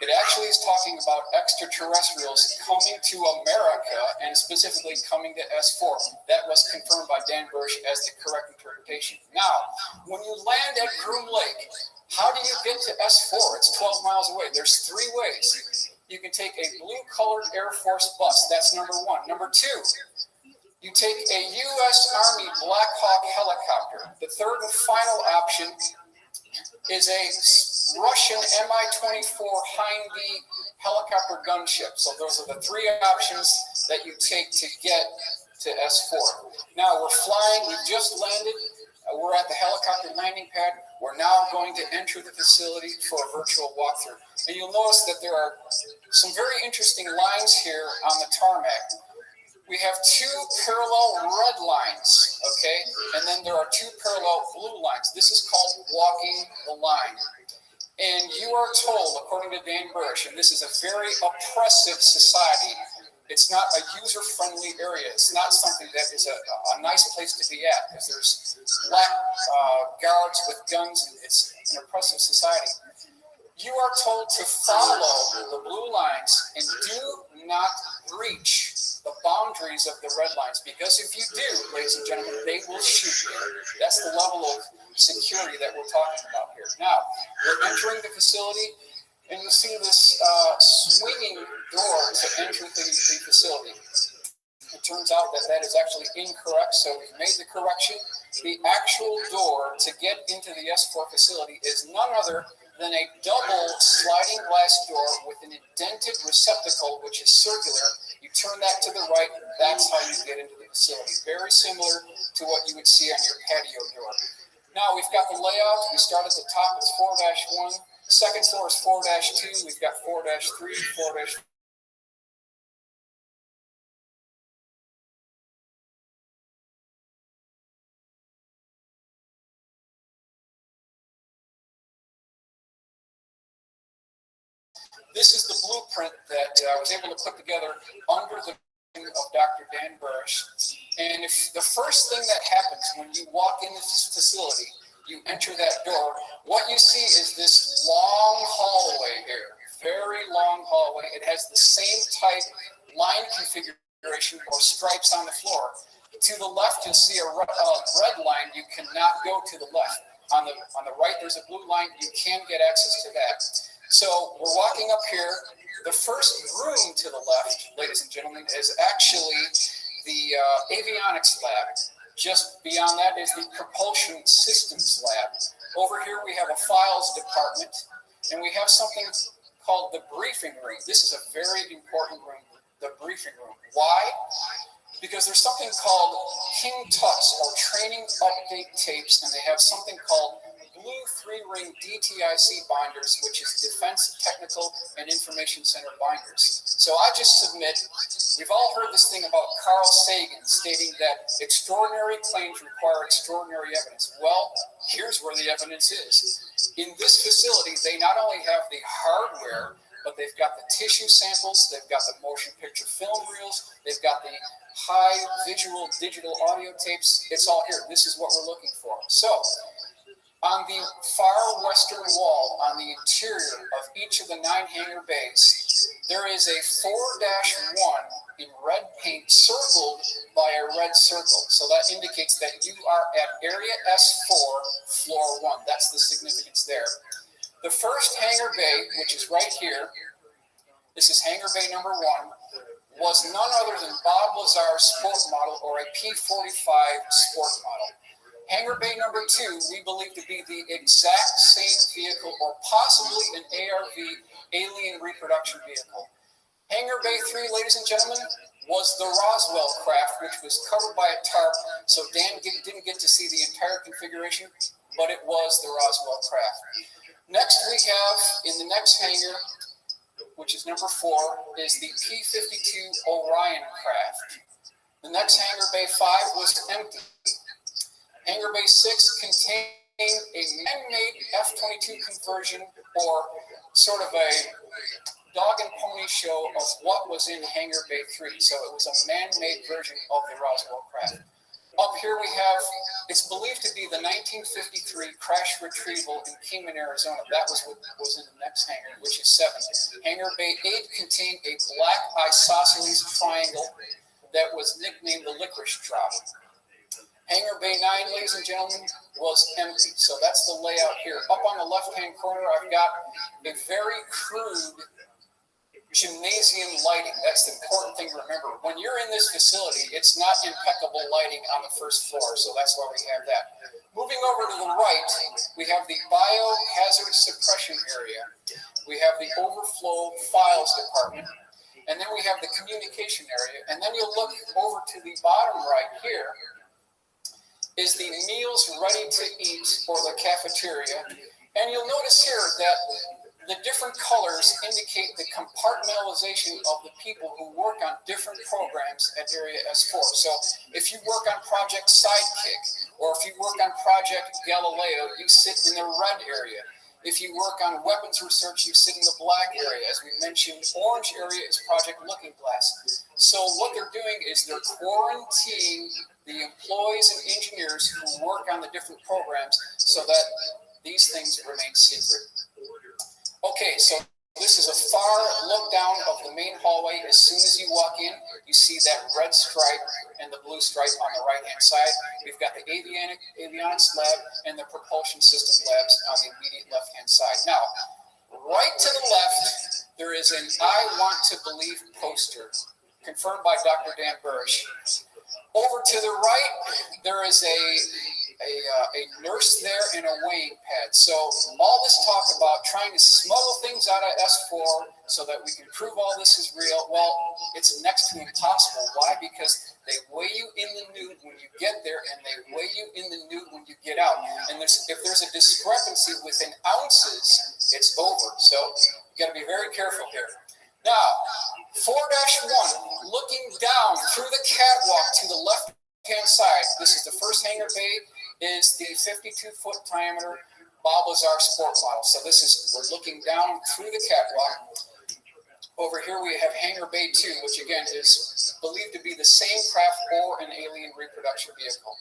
it actually is talking about extraterrestrials coming to America and specifically coming to S4. That was confirmed by Dan Burrish as the correct interpretation. Now, when you land at Groom Lake, how do you get to S4? It's 12 miles away. There's three ways. You can take a blue-colored Air Force bus. That's number one. Number two, you take a U.S. Army Black Hawk helicopter. The third and final option is a Russian Mi-24 Hind-V helicopter gunship. So those are the three options that you take to get to S4. Now we're flying, we've just landed, we're at the helicopter landing pad. We're now going to enter the facility for a virtual walkthrough. And you'll notice that there are some very interesting lines here on the tarmac. We have two parallel red lines, okay? And then there are two parallel blue lines. This is called walking the line. And you are told, according to Dan Burrish, and this is a very oppressive society, it's not a user-friendly area. It's not something that is a nice place to be at because there's black guards with guns, and it's an oppressive society. You are told to follow the blue lines and do not breach the boundaries of the red lines, because if you do, ladies and gentlemen, they will shoot you. That's the level of security that we're talking about here. Now, we're entering the facility, and you see this swinging door to enter the facility. It turns out that that is actually incorrect, so we've made the correction. The actual door to get into the S4 facility is none other than a double sliding glass door with an indented receptacle, which is circular. You turn that to the right, that's how you get into the facility. Very similar to what you would see on your patio door. Now we've got the layout. We start at the top, it's 4-1. Second floor is 4-2. We've got 4-3, 4-4. This is the blueprint that I was able to put together under the of Dr. Dan Burrish. And if the first thing that happens when you walk into this facility, you enter that door, what you see is this long hallway here, very long hallway. It has the same type line configuration or stripes on the floor. To the left, you'll see a red line. You cannot go to the left. On the right, there's a blue line. You can get access to that. So we're walking up here. The first room to the left, ladies and gentlemen, is actually the avionics lab. Just beyond that is the propulsion systems lab. Over here we have a files department, and we have something called the briefing room. This is a very important room, the briefing room. Why? Because there's something called King Tut's or training update tapes, and they have something called blue 3-ring DTIC binders, which is Defense Technical and Information Center binders. So I just submit, we've all heard this thing about Carl Sagan stating that extraordinary claims require extraordinary evidence. Well, here's where the evidence is. In this facility, they not only have the hardware, but they've got the tissue samples, they've got the motion picture film reels, they've got the high visual digital audio tapes. It's all here. This is what we're looking for. So, on the far western wall, on the interior of each of the 9 hangar bays, there is a 4-1 in red paint circled by a red circle. So that indicates that you are at Area S4, Floor 1. That's the significance there. The first hangar bay, which is right here, this is hangar bay number 1, was none other than Bob Lazar's sport model, or a P-45 sport model. Hangar bay number 2, we believe to be the exact same vehicle, or possibly an ARV, alien reproduction vehicle. Hangar bay 3, ladies and gentlemen, was the Roswell craft, which was covered by a tarp, so Dan didn't get to see the entire configuration, but it was the Roswell craft. Next we have, in the next hangar, which is number 4, is the P-52 Orion craft. The next hangar bay 5 was empty. Hangar bay 6 contained a man-made F-22 conversion, or sort of a dog and pony show of what was in hangar bay 3. So it was a man-made version of the Roswell craft. Up here we have, it's believed to be the 1953 crash retrieval in Kingman, Arizona. That was what was in the next hangar, which is 7. Hangar bay 8 contained a black isosceles triangle that was nicknamed the licorice drop. Hangar bay 9, ladies and gentlemen, was empty. So that's the layout here. Up on the left-hand corner, I've got a very crude gymnasium lighting. That's the important thing to remember. When you're in this facility, it's not impeccable lighting on the first floor, so that's why we have that. Moving over to the right, we have the biohazard suppression area. We have the overflow files department. And then we have the communication area. And then you'll look over to the bottom right here, is the meals ready to eat, or the cafeteria. And you'll notice here that The different colors indicate the compartmentalization of the people who work on different programs at Area S4. So if you work on Project Sidekick, or if you work on Project Galileo, you sit in the red area. If you work on weapons research, you sit in the black area. As we mentioned, orange area is Project Looking Glass. So what they're doing is they're quarantining the employees and engineers who work on the different programs so that these things remain secret. Okay, so this is a far look down of the main hallway. As soon as you walk in, you see that red stripe and the blue stripe on the right-hand side. We've got the avionics lab and the propulsion system labs on the immediate left-hand side. Now, right to the left, there is an I Want to Believe poster, confirmed by Dr. Dan Burrish. Over to the right, there is a nurse there and a weighing pad. So all this talk about trying to smuggle things out of S4 so that we can prove all this is real, well, it's next to impossible. Why? Because they weigh you in the nude when you get there, and they weigh you in the nude when you get out. And if there's a discrepancy within ounces, it's over. So you got to be very careful here. Now, 4-1, looking down through the catwalk to the left-hand side. This is the first hangar bay, is the 52-foot diameter Bob Lazar sport model. So we're looking down through the catwalk. Over here we have hangar bay 2, which again is believed to be the same craft or an alien reproduction vehicle.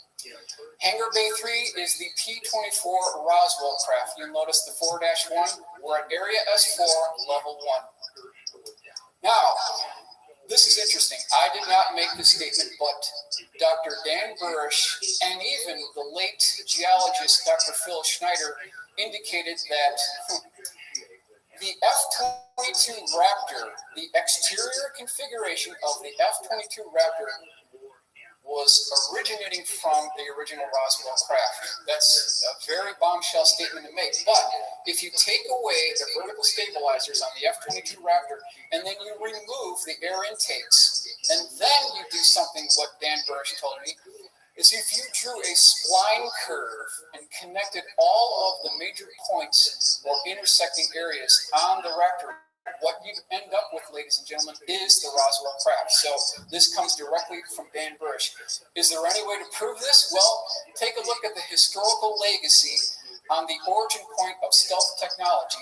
Hangar bay 3 is the P-24 Roswell craft. You'll notice the 4-1, we're at Area S4, level 1. Now, this is interesting. I did not make this statement, but Dr. Dan Burrish and even the late geologist Dr. Phil Schneider indicated that the F-22 Raptor, the exterior configuration of the F-22 Raptor was originating from the original Roswell craft. That's a very bombshell statement to make. But if you take away the vertical stabilizers on the F-22 Raptor and then you remove the air intakes, and then you do something what Dan Burrish told me, is if you drew a spline curve and connected all of the major points or intersecting areas on the Raptor, what you end up with, ladies and gentlemen, is the Roswell craft. So this comes directly from Dan Burrish. Is there any way to prove this? Well, take a look at the historical legacy on the origin point of stealth technology.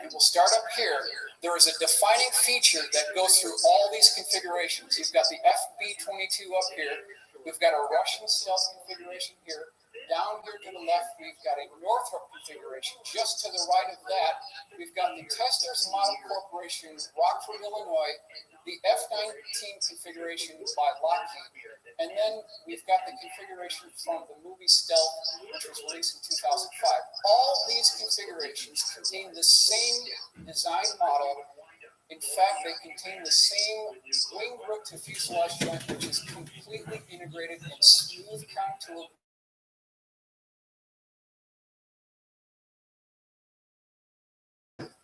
And we'll start up here. There is a defining feature that goes through all these configurations. You've got the FB-22 up here. We've got a Russian stealth configuration here. Down here to the left, we've got a Northrop configuration. Just to the right of that, we've got the Testers Model Corporation, Rockford, Illinois, the F-19 configuration by Lockheed, and then we've got the configuration from the movie Stealth, which was released in 2005. All these configurations contain the same design model. In fact, they contain the same wing root to fuselage joint, which is completely integrated in smooth contour.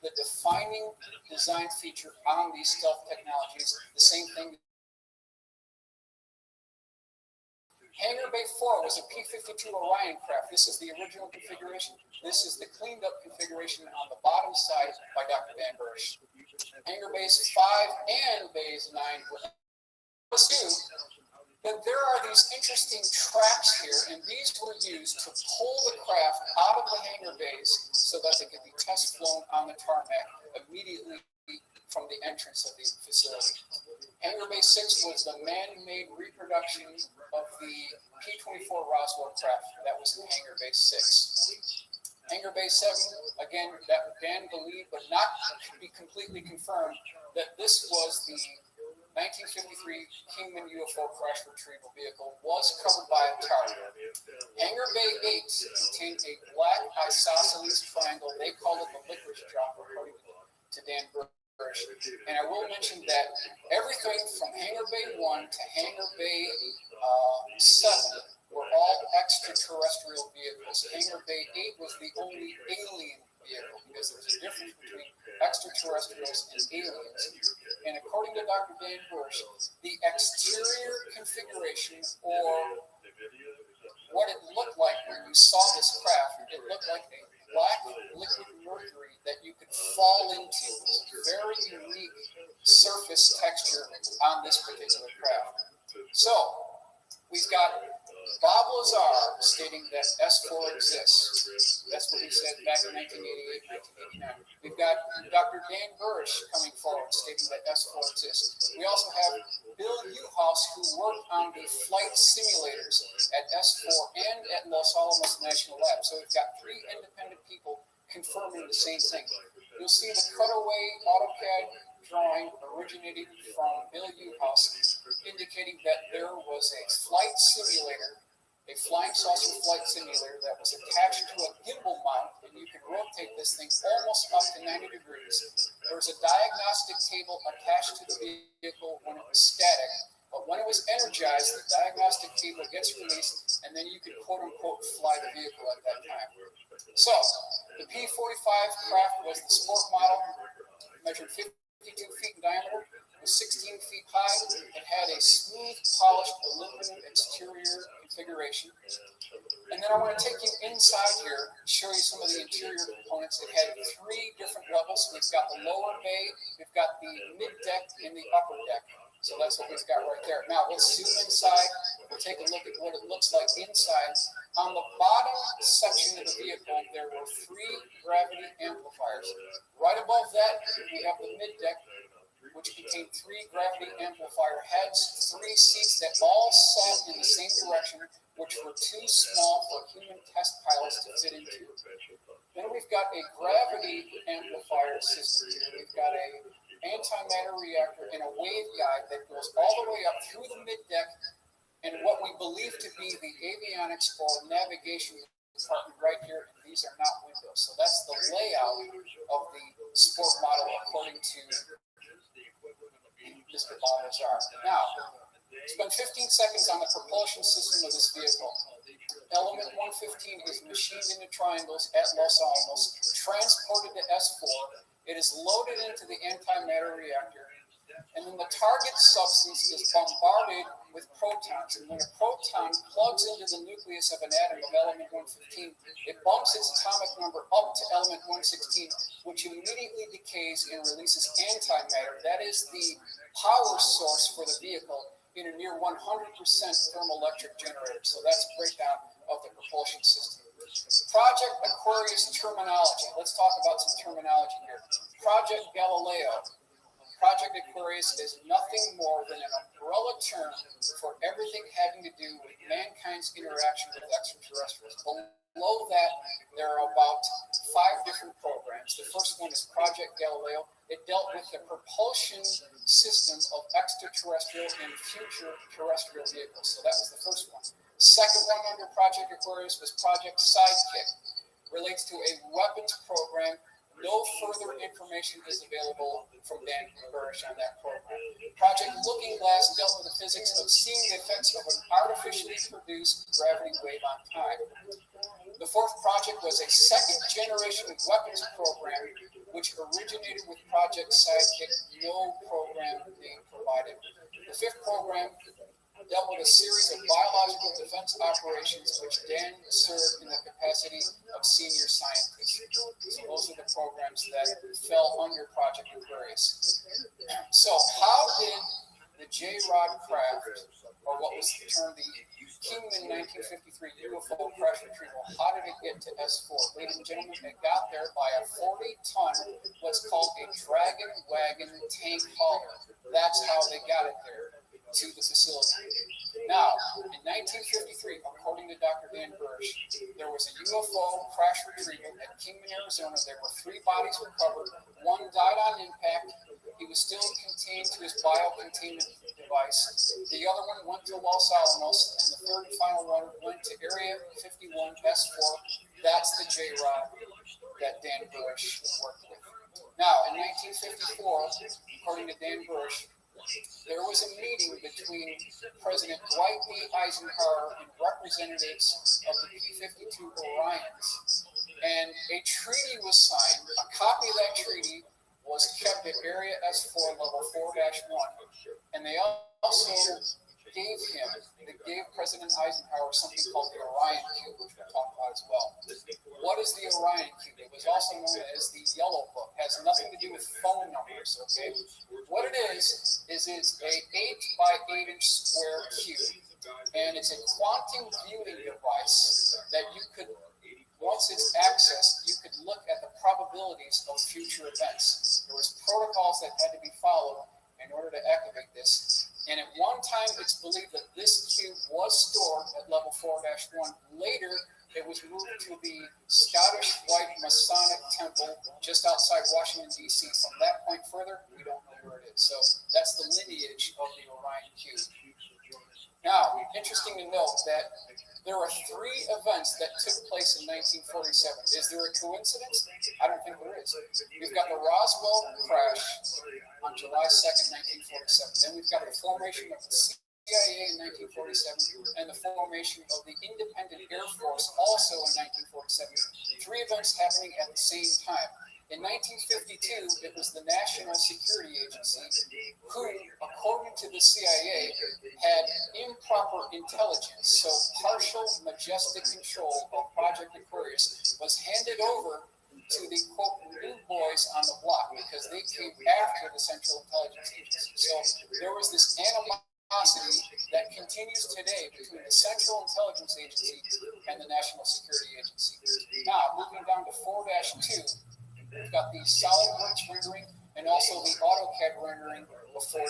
The defining design feature on these stealth technologies, the same thing. Hangar Bay 4 was a P-52 Orion craft. This is the original configuration. This is the cleaned up configuration on the bottom side by Dr. Dan Burrish. Hangar Bays 5 and Bays 9 were assumed that there are these interesting tracks here, and these were used to pull the craft out of the hangar bays so that they could be test flown on the tarmac immediately from the entrance of the facility. Hangar Bay 6 was the man-made reproduction of the P-24 Roswell craft that was in Hangar Bay 6. Hangar Bay 7, again, that Dan believed, but not be completely confirmed, that this was the 1953 Kingman UFO crash retrieval vehicle, was covered by a target. Hangar Bay 8 contained a black isosceles triangle. They called it the licorice drop, according to Dan Burrish. And I will mention that everything from Hangar Bay 1 to Hangar Bay 7 were all extraterrestrial vehicles. Hangar Bay 8 was the only alien vehicle, because there's a difference between extraterrestrials and aliens. And according to Dr. Dan Burrish, the exterior configuration, or what it looked like when you saw this craft, it looked like a black liquid mercury that you could fall into. Very unique surface texture on this particular craft. So, we've got Bob Lazar stating that S4 exists. That's what he said back in 1988, 1989. We've got Dr. Dan Burrish coming forward stating that S4 exists. We also have Bill Newhouse, who worked on the flight simulators at S4 and at Los Alamos National Lab. So we've got three independent people confirming the same thing. You'll see the cutaway AutoCAD drawing originating from Bill Newhouse, indicating that there was a flight simulator, a flying saucer flight simulator that was attached to a gimbal mount, and you can rotate this thing almost up to 90 degrees. There was a diagnostic table attached to the vehicle when it was static, but when it was energized, the diagnostic table gets released, and then you can quote-unquote fly the vehicle at that time. So, the P-45 craft was the sport model, measured 52 feet in diameter, was 16 feet high. It had a smooth, polished aluminum exterior configuration. And then I want to take you inside here and show you some of the interior components. It had three different levels. We've got the lower bay, we've got the mid-deck, and the upper deck. So that's what we've got right there. Now, let's zoom inside. We'll take a look at what it looks like inside. On the bottom section of the vehicle, there were three gravity amplifiers. Right above that, we have the mid-deck, which contained three gravity amplifier heads, three seats that all sat in the same direction, which were too small for human test pilots to fit into. Then we've got a gravity amplifier system here. We've got a antimatter reactor and a waveguide that goes all the way up through the mid-deck and what we believe to be the avionics or navigation compartment right here. And these are not windows. So that's the layout of the sport model according to Mr. Balthazar. Now, spend 15 seconds on the propulsion system of this vehicle. Element 115 is machined into triangles at Los Alamos, transported to S4. It is loaded into the antimatter reactor, and then the target substance is bombarded with protons. And when a proton plugs into the nucleus of an atom of element 115, it bumps its atomic number up to element 116, which immediately decays and releases antimatter. That is the power source for the vehicle in a near 100% thermoelectric generator. So that's a breakdown of the propulsion system. Project Aquarius terminology. Let's talk about some terminology here. Project Galileo. Project Aquarius is nothing more than an umbrella term for everything having to do with mankind's interaction with extraterrestrials. Below that, there are about 5 different programs. The first one is Project Galileo. It dealt with the propulsion system of extraterrestrial and future terrestrial vehicles. So that was the first one. Second one under Project Aquarius was Project Sidekick. Relates to a weapons program. No further information is available from Dan Burrish on that program. Project Looking Glass dealt with the physics of seeing the effects of an artificially produced gravity wave on time. The fourth project was a second-generation weapons program, which originated with Project Sidekick, no program being provided. The fifth program dealt with a series of biological defense operations, which Dan served in the capacity of senior scientist. So those are the programs that fell under Project Aquarius. So how did the J-Rod craft, or what was termed the Kingman 1953 UFO crash retrieval, how did it get to S4? Ladies and gentlemen, it got there by a 40-ton, what's called a dragon wagon tank hauler. That's how they got it there to the facility. Now, in 1953, according to Dr. Dan Burrish, there was a UFO crash retrieval at Kingman, Arizona. There were 3 bodies recovered. One died on impact. He was still contained to his biocontainment device. The other one went to Los Alamos, and the third and final one went to Area 51 S4. That's the J-Rod that Dan Burrish worked with. Now, in 1954, according to Dan Burrish, there was a meeting between President Dwight D. Eisenhower and representatives of the P-52 Orions, and a treaty was signed. A copy of that treaty was kept at Area S4 Level 4-1, and they also gave President Eisenhower something called the Orion Cube, which we'll talk about as well. What is the Orion Cube? It was also known as the Yellow Book. It has nothing to do with phone numbers, okay? What it is it's a 8 by 8 inch square cube, and it's a quantum viewing device that you could, once it's accessed, you could look at the probabilities of future events. There was protocols that had to be followed in order to activate this. And at one time, it's believed that this cube was stored at level 4-1. Later, it was moved to the Scottish Rite Masonic Temple just outside Washington, D.C. From that point further, we don't know where it is. So that's the lineage of the Orion Cube. Now, interesting to note that there are 3 events that took place in 1947. Is there a coincidence? I don't think there is. We've got the Roswell crash on July 2nd, 1947. Then we've got the formation of the CIA in 1947 and the formation of the Independent Air Force also in 1947. 3 events happening at the same time. In 1952, it was the National Security Agency who, according to the CIA, had improper intelligence. So partial majestic control of Project Aquarius was handed over to the, quote, new boys on the block because they came after the Central Intelligence Agency. So there was this animosity that continues today between the Central Intelligence Agency and the National Security Agency. Now, moving down to 4-2, we've got the SolidWorks rendering and also the AutoCAD rendering of 4-2.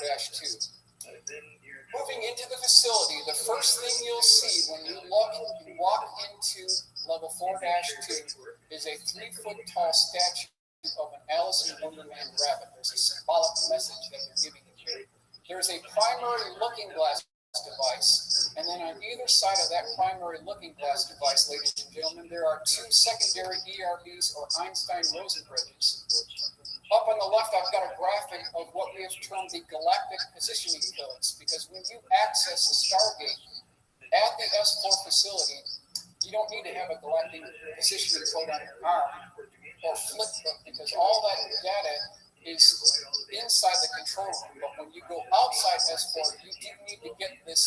Moving into the facility, the first thing you'll see when you walk into level 4-2 is a 3-foot tall statue of an Alice in Wonderland rabbit. There's a symbolic message that they're giving you here. There's a primary looking glass device, and then on either side of that primary looking glass device, ladies and gentlemen, there are 2 secondary ERBs or Einstein-Rosen bridges. Up on the left, I've got a graphic of what we have termed the galactic positioning codes, because when you access the Stargate at the S4 facility, you don't need to have a galactic positioning code on your arm or flip book, because all that data is inside the control room. But when you go outside S4, you do need to get this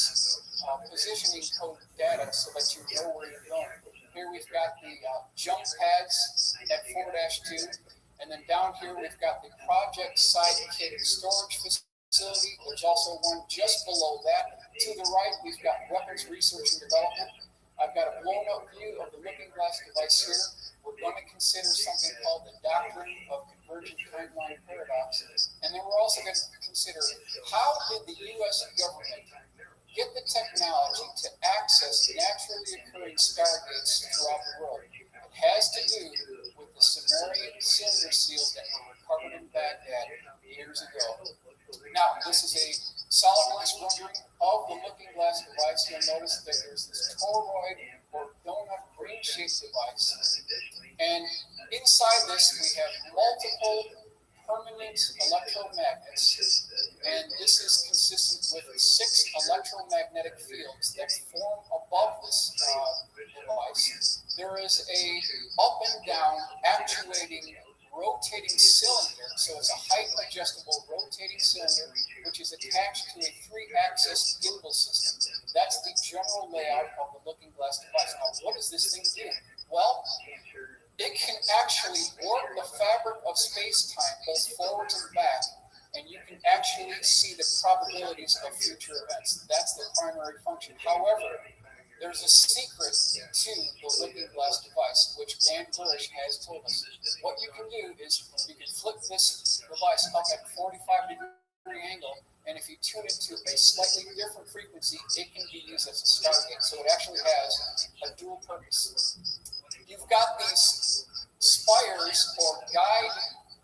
positioning code data so that you know where you're going. Here we've got the jump pads at 4-2, and then down here we've got the Project Sidekick storage facility. There's also one just below that. To the right, we've got weapons research and development. I've got a blown-up view of the looking glass device here. We're going to consider something called the doctrine of convergent timeline paradox. And then we're also going to consider how did the U.S. government get the technology to access naturally occurring stargates throughout the world. It has to do with the Sumerian cylinder seals that were recovered in Baghdad years ago. Now, this is a SolidWorks rendering of the looking glass device. You'll notice that there's this toroid or donut green-shaped device. And inside this, we have multiple permanent electromagnets. And this is consistent with 6 electromagnetic fields that form above this device. There is a up and down actuating rotating cylinder, so it's a height adjustable rotating cylinder which is attached to a 3-axis gimbal system. That's the general layout of the looking glass device. Now, what does this thing do? Well, it can actually warp the fabric of space-time both forwards and back, and you can actually see the probabilities of future events. That's the primary function. However, there's a secret to the looking glass device, which Dan Burrish has told us. What you can do is you can flip this device up at a 45-degree angle, and if you tune it to a slightly different frequency, it can be used as a stargate. So it actually has a dual purpose. You've got these spires or guide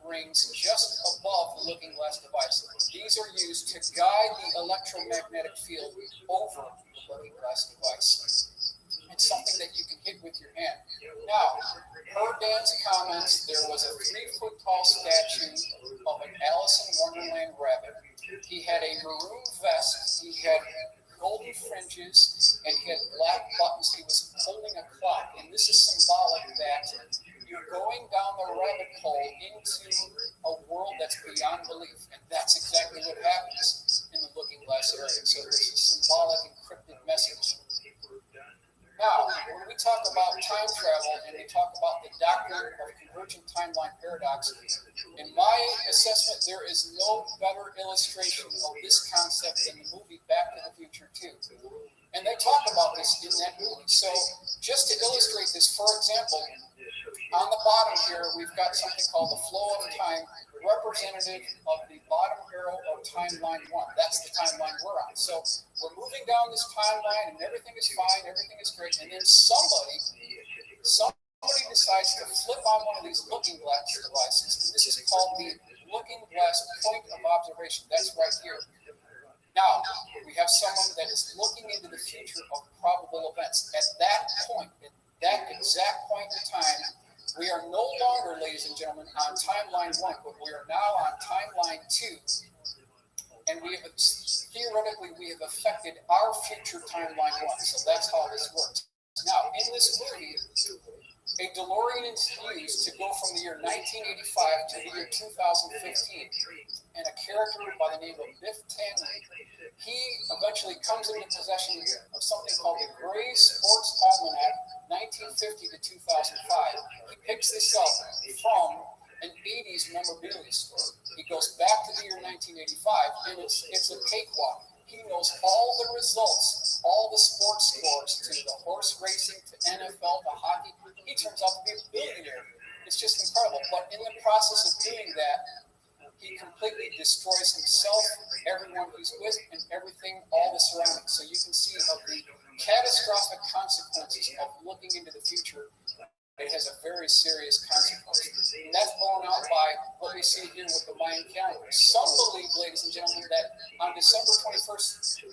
rings just above the looking glass device. These are used to guide the electromagnetic field over the looking glass device. It's something that you can hit with your hand. Now, per Dan's comments, there was a 3-foot tall statue of an Alice in Wonderland rabbit. He had a maroon vest, he had golden fringes, and he had black buttons. He was holding a clock, and this is symbolic that you're going down the rabbit hole into a world that's beyond belief, and that's exactly what happens in the looking glass area. So this is symbolic encrypted message. Now, when we talk about time travel and they talk about the doctrine of convergent timeline paradox, in my assessment, there is no better illustration of this concept than the movie Back to the Future 2. And they talk about this in that movie. So just to illustrate this, for example, on the bottom here, we've got something called the flow of time, representative of the bottom arrow of timeline 1. That's the timeline we're on. So we're moving down this timeline and everything is fine, everything is great, and then somebody decides to flip on one of these looking glass devices, and this is called the looking glass point of observation. That's right here. Now, we have someone that is looking into the future of probable events. At that point, at that exact point in time, we are no longer, ladies and gentlemen, on timeline 1, but we are now on timeline 2. And we have, theoretically, we have affected our future timeline 1. So that's how this works. Now, in this movie, a DeLorean is used to go from the year 1985 to the year 2015. And a character by the name of Biff Tannen, he eventually comes into possession of something called the Gray Sports Almanac, 1950 to 2005. He picks this up from an 80s memorabilia store. He goes back to the year 1985, and it's a cakewalk. He knows all the results, all the sports scores, to the horse racing, to NFL, to hockey. He turns out to be a billionaire. It's just incredible. But in the process of doing that, he completely destroys himself, everyone he's with, and everything, all the surroundings. So you can see of the catastrophic consequences of looking into the future. It has a very serious consequence. And that's borne out by what we see here with the Mayan calendar. Some believe, ladies and gentlemen, that on December 21st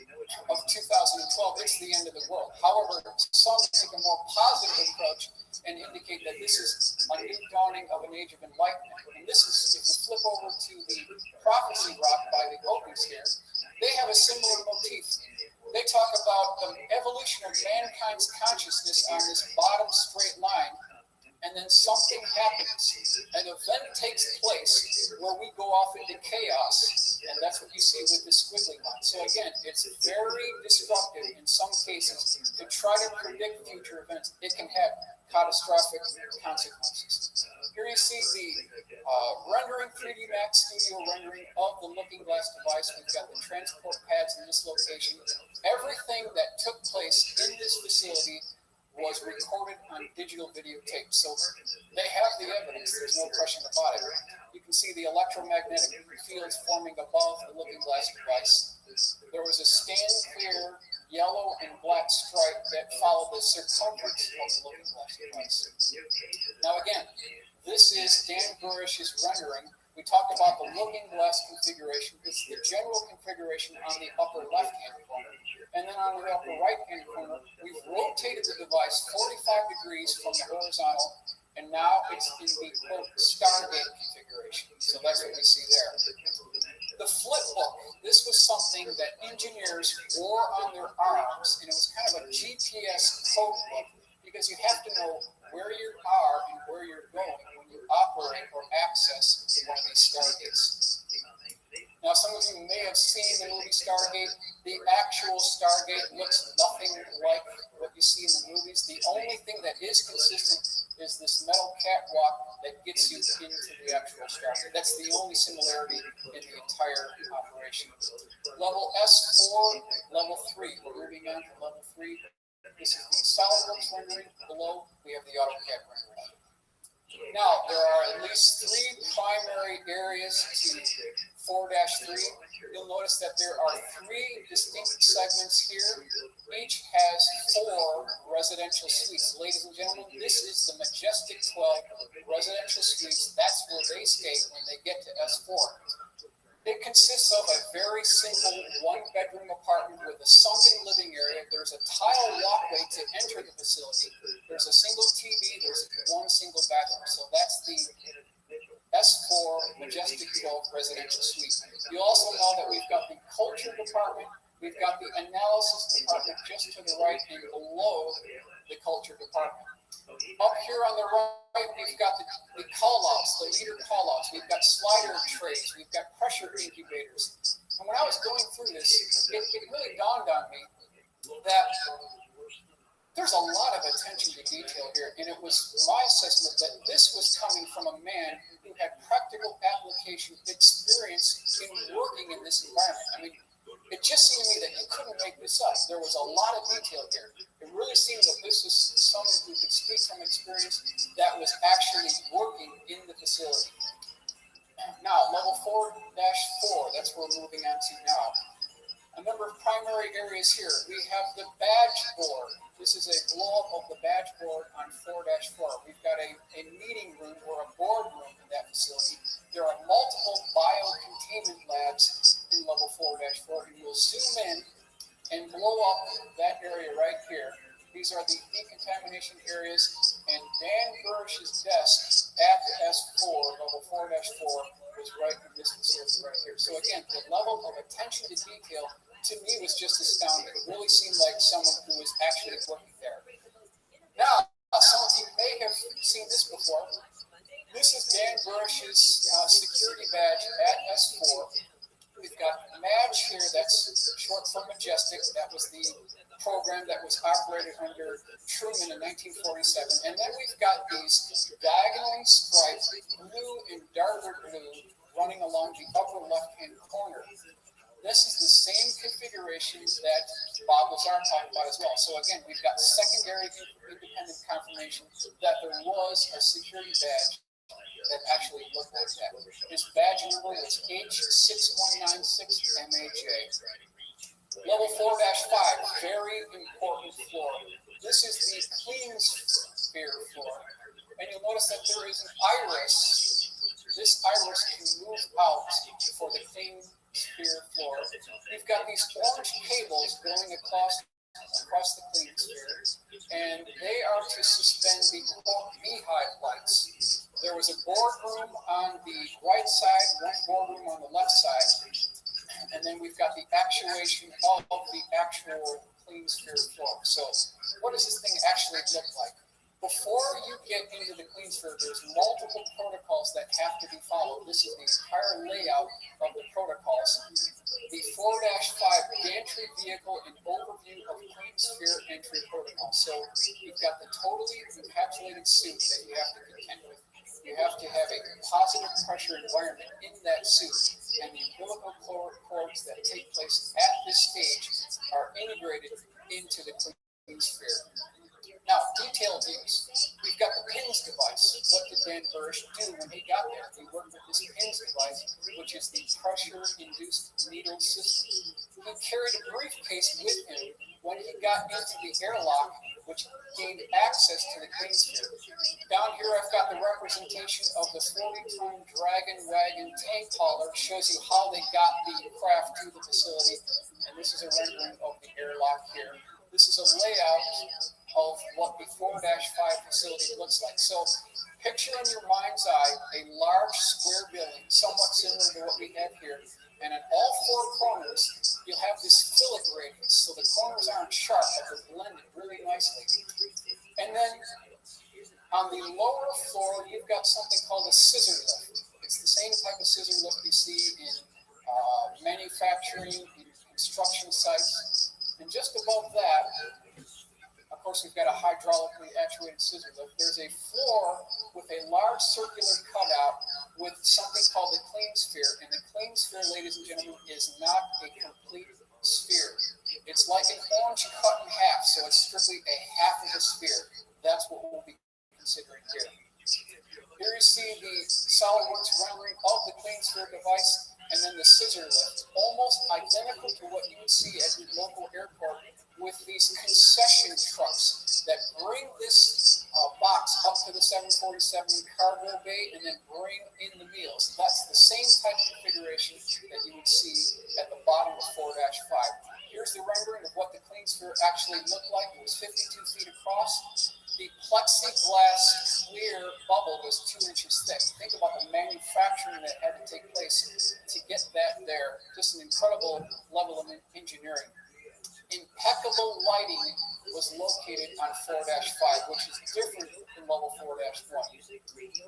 of 2012, it's the end of the world. However, some take a more positive approach and indicate that this is a new dawning of an age of enlightenment. And this is, if we flip over to the prophecy rock by the Hopis here, they have a similar motif. They talk about the evolution of mankind's consciousness on this bottom straight line, and then something happens. An event takes place where we go off into chaos, and that's what you see with the squiggly line. So again, it's very disruptive in some cases to try to predict future events. It can have catastrophic consequences. Here you see the rendering, 3D Max Studio rendering of the looking glass device. We've got the transport pads in this location. Everything that took place in this facility was recorded on digital videotape. So they have the evidence. There's no question about it. You can see the electromagnetic fields forming above the looking glass device. There was a stand clear yellow and black stripe that followed the circumference of the looking glass device. Now again, this is Dan Burish's rendering. We talked about the looking glass configuration. It's the general configuration on the upper left-hand corner. And then on the upper right-hand corner, we've rotated the device 45 degrees from the horizontal, and now it's in the, quote, Stargate configuration. So that's what we see there. The flip book, this was something that engineers wore on their arms, and it was kind of a GPS code book, because you have to know where you are and where you're going when you operate or access one of these Stargates. Now, some of you may have seen the movie Stargate. The actual Stargate looks nothing like what you see in the movies. The only thing that is consistent is this metal catwalk that gets you into the actual Stargate. That's the only similarity in the entire operation. Level S4, level 3. We're moving on to level 3. This is the SolidWorks rendering. Below, we have the AutoCAD rendering. Now, there are at least 3 primary areas to 4-3. You'll notice that there are 3 distinct segments here. Each has 4 residential suites. Ladies and gentlemen, this is the Majestic 12 residential suites. That's where they stay when they get to S4. It consists of a very simple 1-bedroom apartment with a sunken living area. There's a tile walkway to enter the facility. There's a single TV. There's 1 single bathroom. So that's the S4 Majestic 12 residential suite. You also know that we've got the culture department. We've got the analysis department just to the right and below the culture department. Up here on the right, we've got the call-outs, the leader call-outs. We've got slider trays. We've got pressure incubators. And when I was going through this, it really dawned on me there's a lot of attention to detail here, and it was my assessment that this was coming from a man who had practical application experience in working in this environment. I mean, it just seemed to me that you couldn't make this up. There was a lot of detail here. It really seemed that this was someone who could speak from experience that was actually working in the facility. Now, level 4-4, that's what we're moving on to now. A number of primary areas here. We have the badge board. This is a blow-up of the badge board on 4-4. We've got a meeting room or a board room in that facility. There are multiple biocontainment labs in level 4-4, and you'll zoom in and blow up that area right here. These are the decontamination areas, and Dan Burrish's desk at S4, level 4-4, was right in this facility right here. So again, the level of attention to detail to me was just astounding. It really seemed like someone who was actually working there. Now, some of you may have seen this before. This is Dan Burrish's security badge at S4. We've got Madge here, that's short for Majestic. That was the program that was operated under Truman in 1947. And then we've got these diagonally striped blue and darker blue running along the upper left-hand corner. This is the same configuration that Bob Lazar talked about as well. So again, we've got secondary independent confirmation that there was a security badge that actually looked like that. His badge number was H6196MAJ. Level 4-5, very important floor. This is the clean sphere floor. And you'll notice that there is an iris. This iris can move out for the clean sphere floor. We've got these orange cables going across the clean sphere, and they are to suspend the beehive lights. There was a boardroom on the right side, one boardroom on the left side, and then we've got the actuation of the actual clean sphere floor. So what does this thing actually look like? Before you get into the clean sphere, there's multiple protocols that have to be followed. This is the entire layout of the protocols. The 4-5 gantry vehicle and overview of clean sphere entry protocol. So you've got the totally encapsulated suit that you have to contend with. You have to have a positive pressure environment in that suit, and the umbilical cords that take place at this stage are integrated into the clean sphere. Now, detailed views. We've got the PINS device. What did Dan Burrish do when he got there? He worked with this PINS device, which is the pressure-induced needle system. He carried a briefcase with him when he got into the airlock, which gained access to the clean sphere. Down here, I've got the representation of the 40-ton Dragon Wagon tank hauler. Shows you how they got the craft to the facility. And this is a rendering of the airlock here. This is a layout of what the 4-5 facility looks like. So picture in your mind's eye a large square building, somewhat similar to what we have here. And at all four corners, you'll have this fillet radius. So the corners aren't sharp, but they're blended really nicely. And then on the lower floor, you've got something called a scissor lift. It's the same type of scissor lift you see in manufacturing, in construction sites. And just above that, of course, we've got a hydraulically actuated scissor lift. There's a floor with a large circular cutout with something called the clean sphere. And the clean sphere, ladies and gentlemen, is not a complete sphere. It's like an orange cut in half, so it's strictly a half of a sphere. That's what we'll be considering here. Here you see the SolidWorks rendering of the clean sphere device, and then the scissor lift, almost identical to what you would see at your local airport with these concession trucks that bring this box up to the 747 cargo bay and then bring in the meals. That's the same type of configuration that you would see at the bottom of 4-5. Here's the rendering of what the clean sphere actually looked like. It was 52 feet across. The plexiglass clear bubble was 2 inches thick. Think about the manufacturing that had to take place to get that there. Just an incredible level of engineering. Impeccable lighting was located on 4-5, which is different from level 4-1.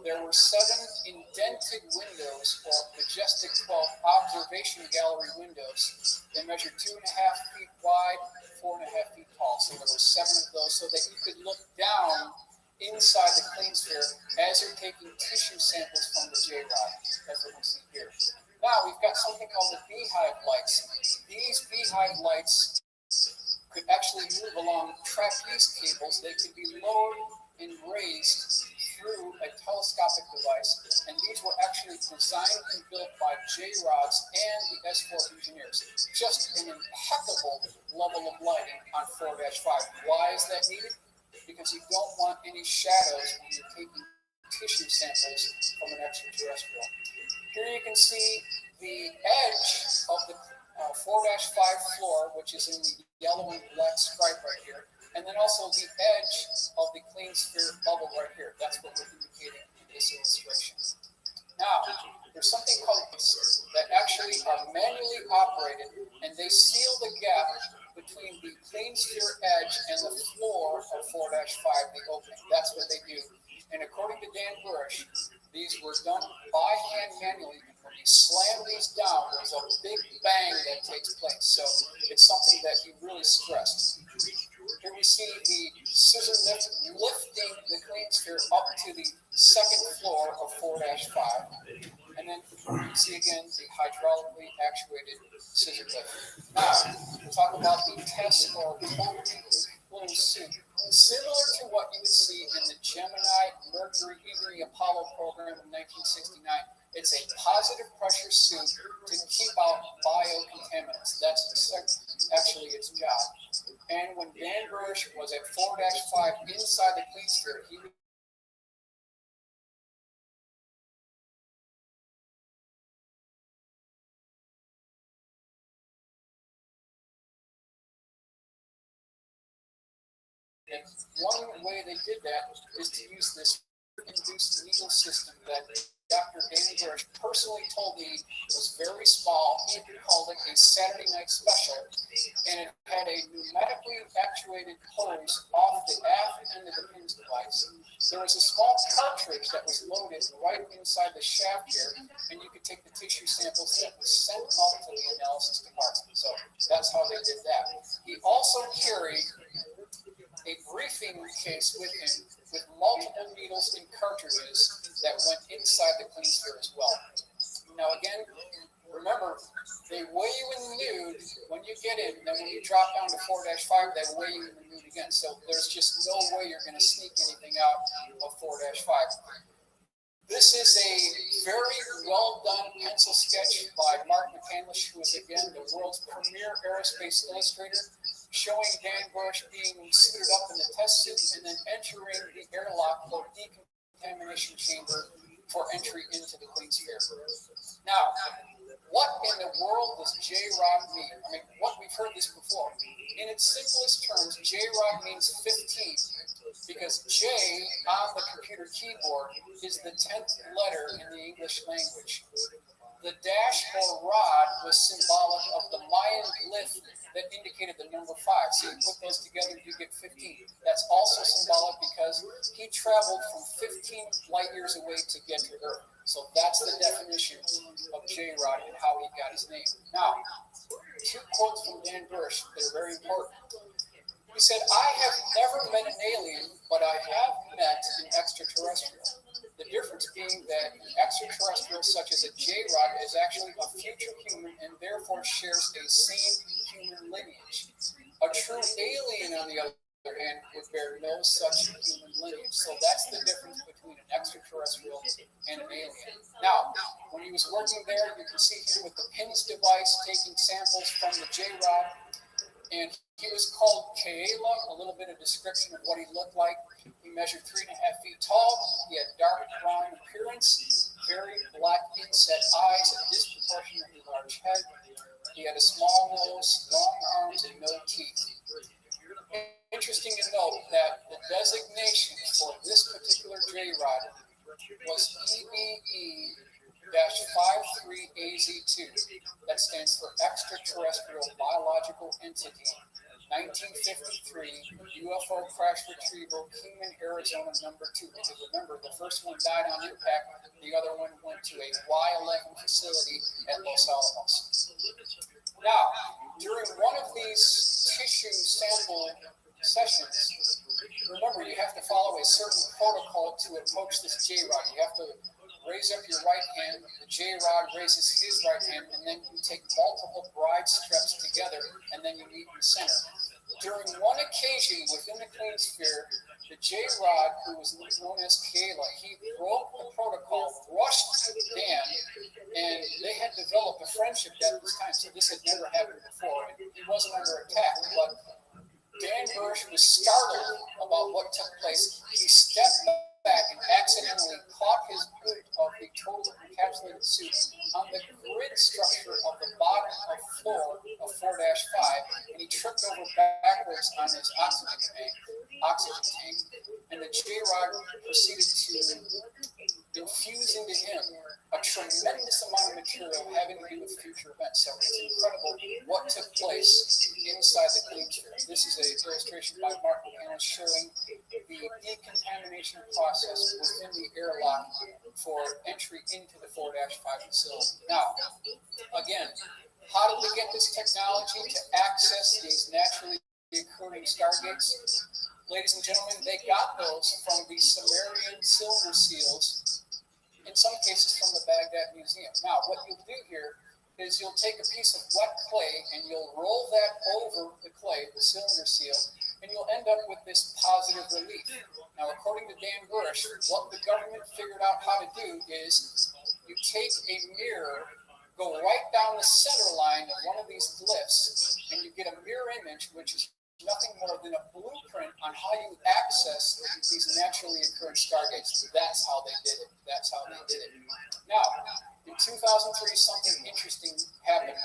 There were 7 indented windows, or Majestic 12 observation gallery windows. They measured 2.5 feet wide, 4.5 feet tall. So there were 7 of those so that you could look down inside the clean sphere as you're taking tissue samples from the J-rod. That's what we see here. Now we've got something called the beehive lights. These beehive lights could actually move along trapeze cables. They could be lowered and raised through a telescopic device, and these were actually designed and built by J-Rods and the S4 engineers. Just an impeccable level of lighting on 4-5. Why is that needed? Because you don't want any shadows when you're taking tissue samples from an extraterrestrial. Here you can see the edge of the 4-5 floor, which is in the yellow and black stripe right here, and then also the edge of the clean sphere bubble right here. That's what we're indicating in this illustration. Now, there's something called that actually are manually operated, and they seal the gap between the clean sphere edge and the floor of 4-5, the opening. That's what they do. And according to Dan Bush, these were done by hand manually. When you slam these down, there's a big bang that takes place. So it's something that he really stressed. Here we see the scissor lift lifting the clean sphere up to the second floor of 4-5. And then you can see again the hydraulically actuated scissor lift. Now, we'll talk about the test or totally closed suit. Similar to what you would see in the Gemini, Mercury, even the Apollo program in 1969. It's a positive pressure suit to keep out biocontaminants. That's actually its job. And when Dan Bush was at 4-5 inside the clean sphere, he would and one way they did that is to use this induced needle system that Dr. Danny Bush personally told me was very small. He called it a Saturday night special, and it had a pneumatically actuated hose off the aft end of the pins device. There was a small cartridge that was loaded right inside the shaft here, and you could take the tissue samples that were sent up to the analysis department. So that's how they did that. He also carried a briefing case with him with multiple needles and cartridges that went inside the clean sphere as well. Now again, remember, they weigh you in the nude when you get in, then when you drop down to 4-5, they weigh you in the nude again. So there's just no way you're going to sneak anything out of 4-5. This is a very well done pencil sketch by Mark McCandlish, who is again the world's premier aerospace illustrator, showing Dan Bush being suited up in the test suit and then entering the airlock or decontamination chamber for entry into the clean sphere. Now, what in the world does J-Rod mean? I mean, we've heard this before. In its simplest terms, J-Rod means 15 because J on the computer keyboard is the 10th letter in the English language. The dash or rod was symbolic of the Mayan glyph that indicated the number 5. So you put those together, you get 15. That's also symbolic because he traveled from 15 light years away to get to Earth. So that's the definition of J-Rod and how he got his name. Now, 2 quotes from Dan Bush that are very important. He said, "I have never met an alien, but I have met an extraterrestrial. The difference being that an extraterrestrial such as a J-Rod is actually a future human and therefore shares a same human lineage. A true alien, on the other hand, would bear no such human lineage." So that's the difference between an extraterrestrial and an alien. Now, when he was working there, you can see here with the PINS device taking samples from the J-Rod, and he was called Kaela, a little bit of description of what he looked like. He measured 3.5 feet tall. He had dark brown appearance, very black inset eyes, a disproportionately large head. He had a small nose, long arms, and no teeth. Interesting to note that the designation for this particular J-Rod was EBE-53AZ2. That stands for Extraterrestrial Biological Entity. 1953 UFO crash retrieval, Kingman, Arizona, number 2. Because remember, the first one died on impact, the other one went to a Y-11 facility at Los Alamos. Now, during one of these tissue sample sessions, remember, you have to follow a certain protocol to approach this J-rod. You have to raise up your right hand, the J-rod raises his right hand, and then you take multiple bride steps together, and then you meet in the center. During one occasion within the clean sphere, the J-rod, who was known as Kayla, he broke the protocol, rushed Dan, and they had developed a friendship at this time, so this had never happened before. He wasn't under attack, but Dan Bursch was startled about what took place. He stepped back and accidentally caught his boot of the total encapsulated suit on the grid structure of the bottom of floor of 4-5, and he tripped over backwards on his oxygen tank, and the J-Rod proceeded to infuse into him a tremendous amount of material having to do with future events. So it's incredible what took place inside the clean sphere. This is an illustration by Mark McCann showing the decontamination process within the airlock for entry into the 4-5 facility. Now, again, how did we get this technology to access these naturally occurring stargates? Ladies and gentlemen, they got those from the Sumerian silver seals, in some cases from the Baghdad Museum. Now, what you'll do here is you'll take a piece of wet clay and you'll roll that over the clay, the cylinder seal, and you'll end up with this positive relief. Now, according to Dan Bursch, what the government figured out how to do is you take a mirror, go right down the center line of one of these glyphs, and you get a mirror image, which is nothing more than a blueprint on how you access these naturally occurring stargates. That's how they did it. That's how they did it. Now, in 2003, something interesting happened.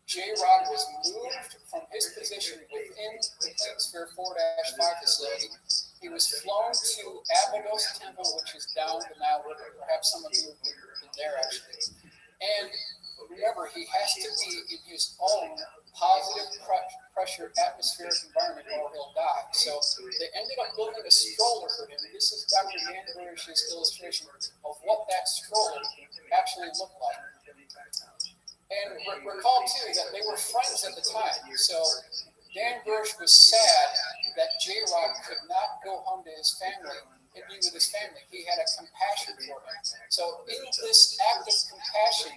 J-Rod was moved from his position within the Clean Sphere 4-5 facility. He was flown to Abydos Temple, which is down the Nile River. Perhaps some of you have been there, actually. And remember, he has to be in his own positive pressure atmospheric environment or he'll die. So they ended up building a stroller for him. This is Dr. Dan Bursch's illustration of what that stroller actually looked like. And recall, too, that they were friends at the time. So Dan Bursch was sad that J-Rod could not go home to his family and be with his family. He had a compassion for him. So in this act of compassion,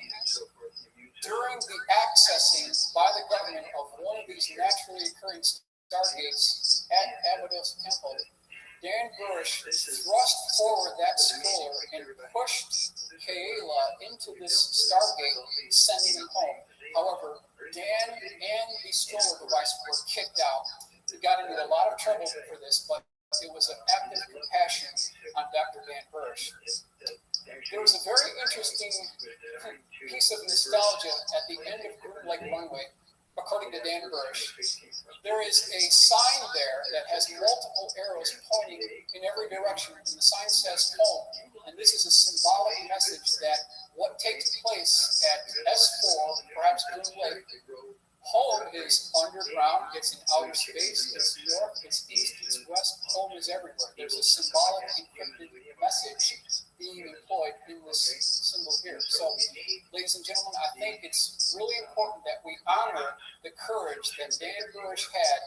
during the accessing by the government of one of these naturally occurring stargates at Abydos Temple, Dan Bursch thrust forward that stroller and pushed Kayla into this stargate, sending him home. However, Dan and the stroller device were kicked out. He got into a lot of trouble for this, but it was an act of compassion on Dr. Dan Bursch. There was a very interesting piece of nostalgia at the end of Groom Lake Runway, according to Dan Bursch. There is a sign there that has multiple arrows pointing in every direction, and the sign says home. And this is a symbolic message that what takes place at S4, perhaps Groom Lake, home is underground, it's in outer space, it's north, it's east, it's west, home is everywhere. There's a symbolic encrypted message being employed in this symbol here. So, ladies and gentlemen, I think it's really important that we honor the courage that Dan Bursch had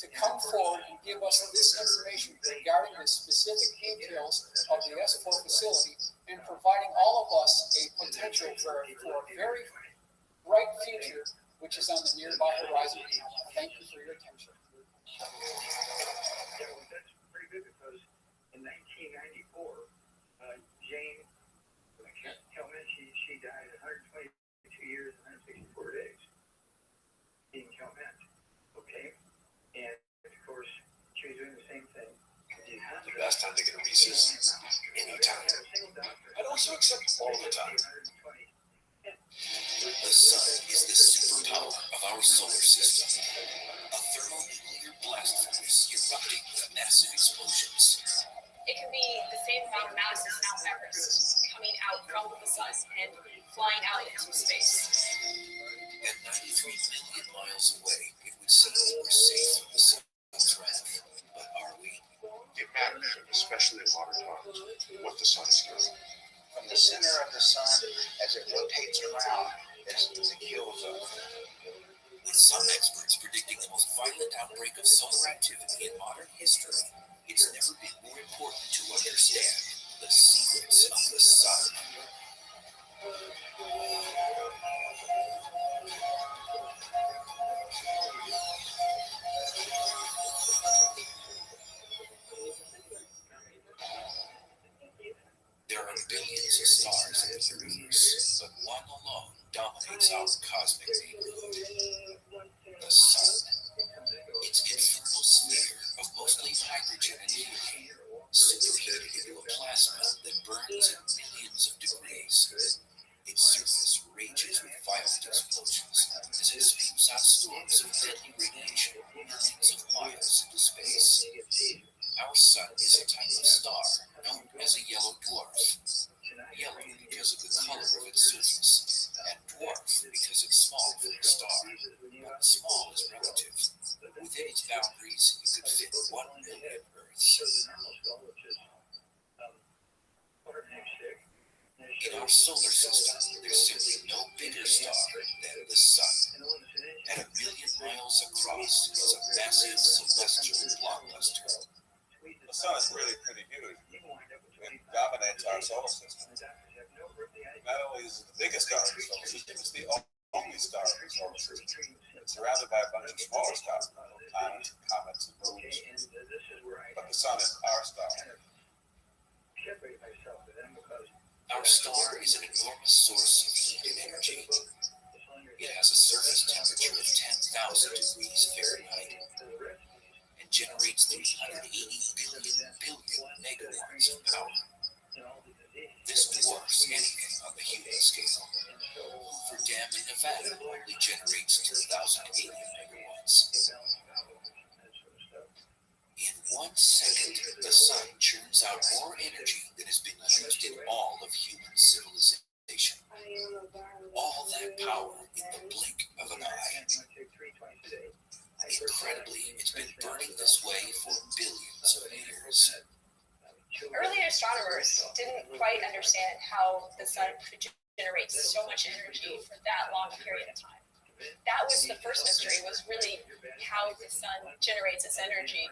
to come forward and give us this information regarding the specific details of the S4 facility and providing all of us a potential for a very bright future, which is on the nearby horizon. Thank you for your attention. That's pretty good because in 1994, Jane Kelman, she died at 122 years and 164 days. Being Kelman, okay? And of course, she was doing the same thing. The best time to get a Reese's, anytime. I'd also accept all the time. The sun is the superpower of our solar system. A thermonuclear blast furnace erupting with massive explosions. It can be the same amount of mass as Mount Everest coming out from the sun and flying out into space. At 93 million miles away, it would seem that we're safe from the sun's wrath. But are we? It matters, especially in modern times, what the sun is doing. From the center of the sun, as it rotates around, it's the kill zone. With some experts predicting the most violent outbreak of solar activity in modern history, It's never been more important to understand the secrets of the sun. There are billions of stars in the universe, but one alone dominates our cosmic neighborhood. The sun. Its infernal sphere of mostly hydrogen and helium, superheated into a plasma that burns at millions of degrees. Its surface rages with violent explosions as it spews out storms of deadly radiation millions of miles into space. Our sun is a type of star known as a yellow dwarf. Yellow because of the color of its surface, and dwarf because it's small for a star. But small is relative. Within its boundaries, you could fit 1 million Earths. In our solar system, there's simply no bigger star than the sun. At 1 million miles across, it's a massive celestial blockbuster. The sun is really pretty huge. It dominates our solar system. Not only is it the biggest star in the solar system, it's the only star in the solar system. It's surrounded by a bunch of smaller stars, planets, comets, and moons. But the sun is our star. Our star is an enormous source of heat and energy. It has a surface temperature of 10,000 degrees Fahrenheit and generates 380 billion megawatts of power. This dwarfs anything on the human scale. Hoover Dam in Nevada only generates 2,080 megawatts. In 1 second, the sun churns out more energy than has been used in all of human civilization. All that power in the blink of an eye. Incredibly, it's been burning this way for billions of years. Early astronomers didn't quite understand how the sun could generate so much energy for that long a period of time. That was the first mystery, was really how the sun generates its energy.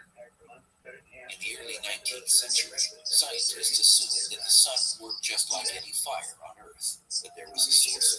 In the early 19th century, scientists assumed that the sun worked just like any fire on Earth, that there was a source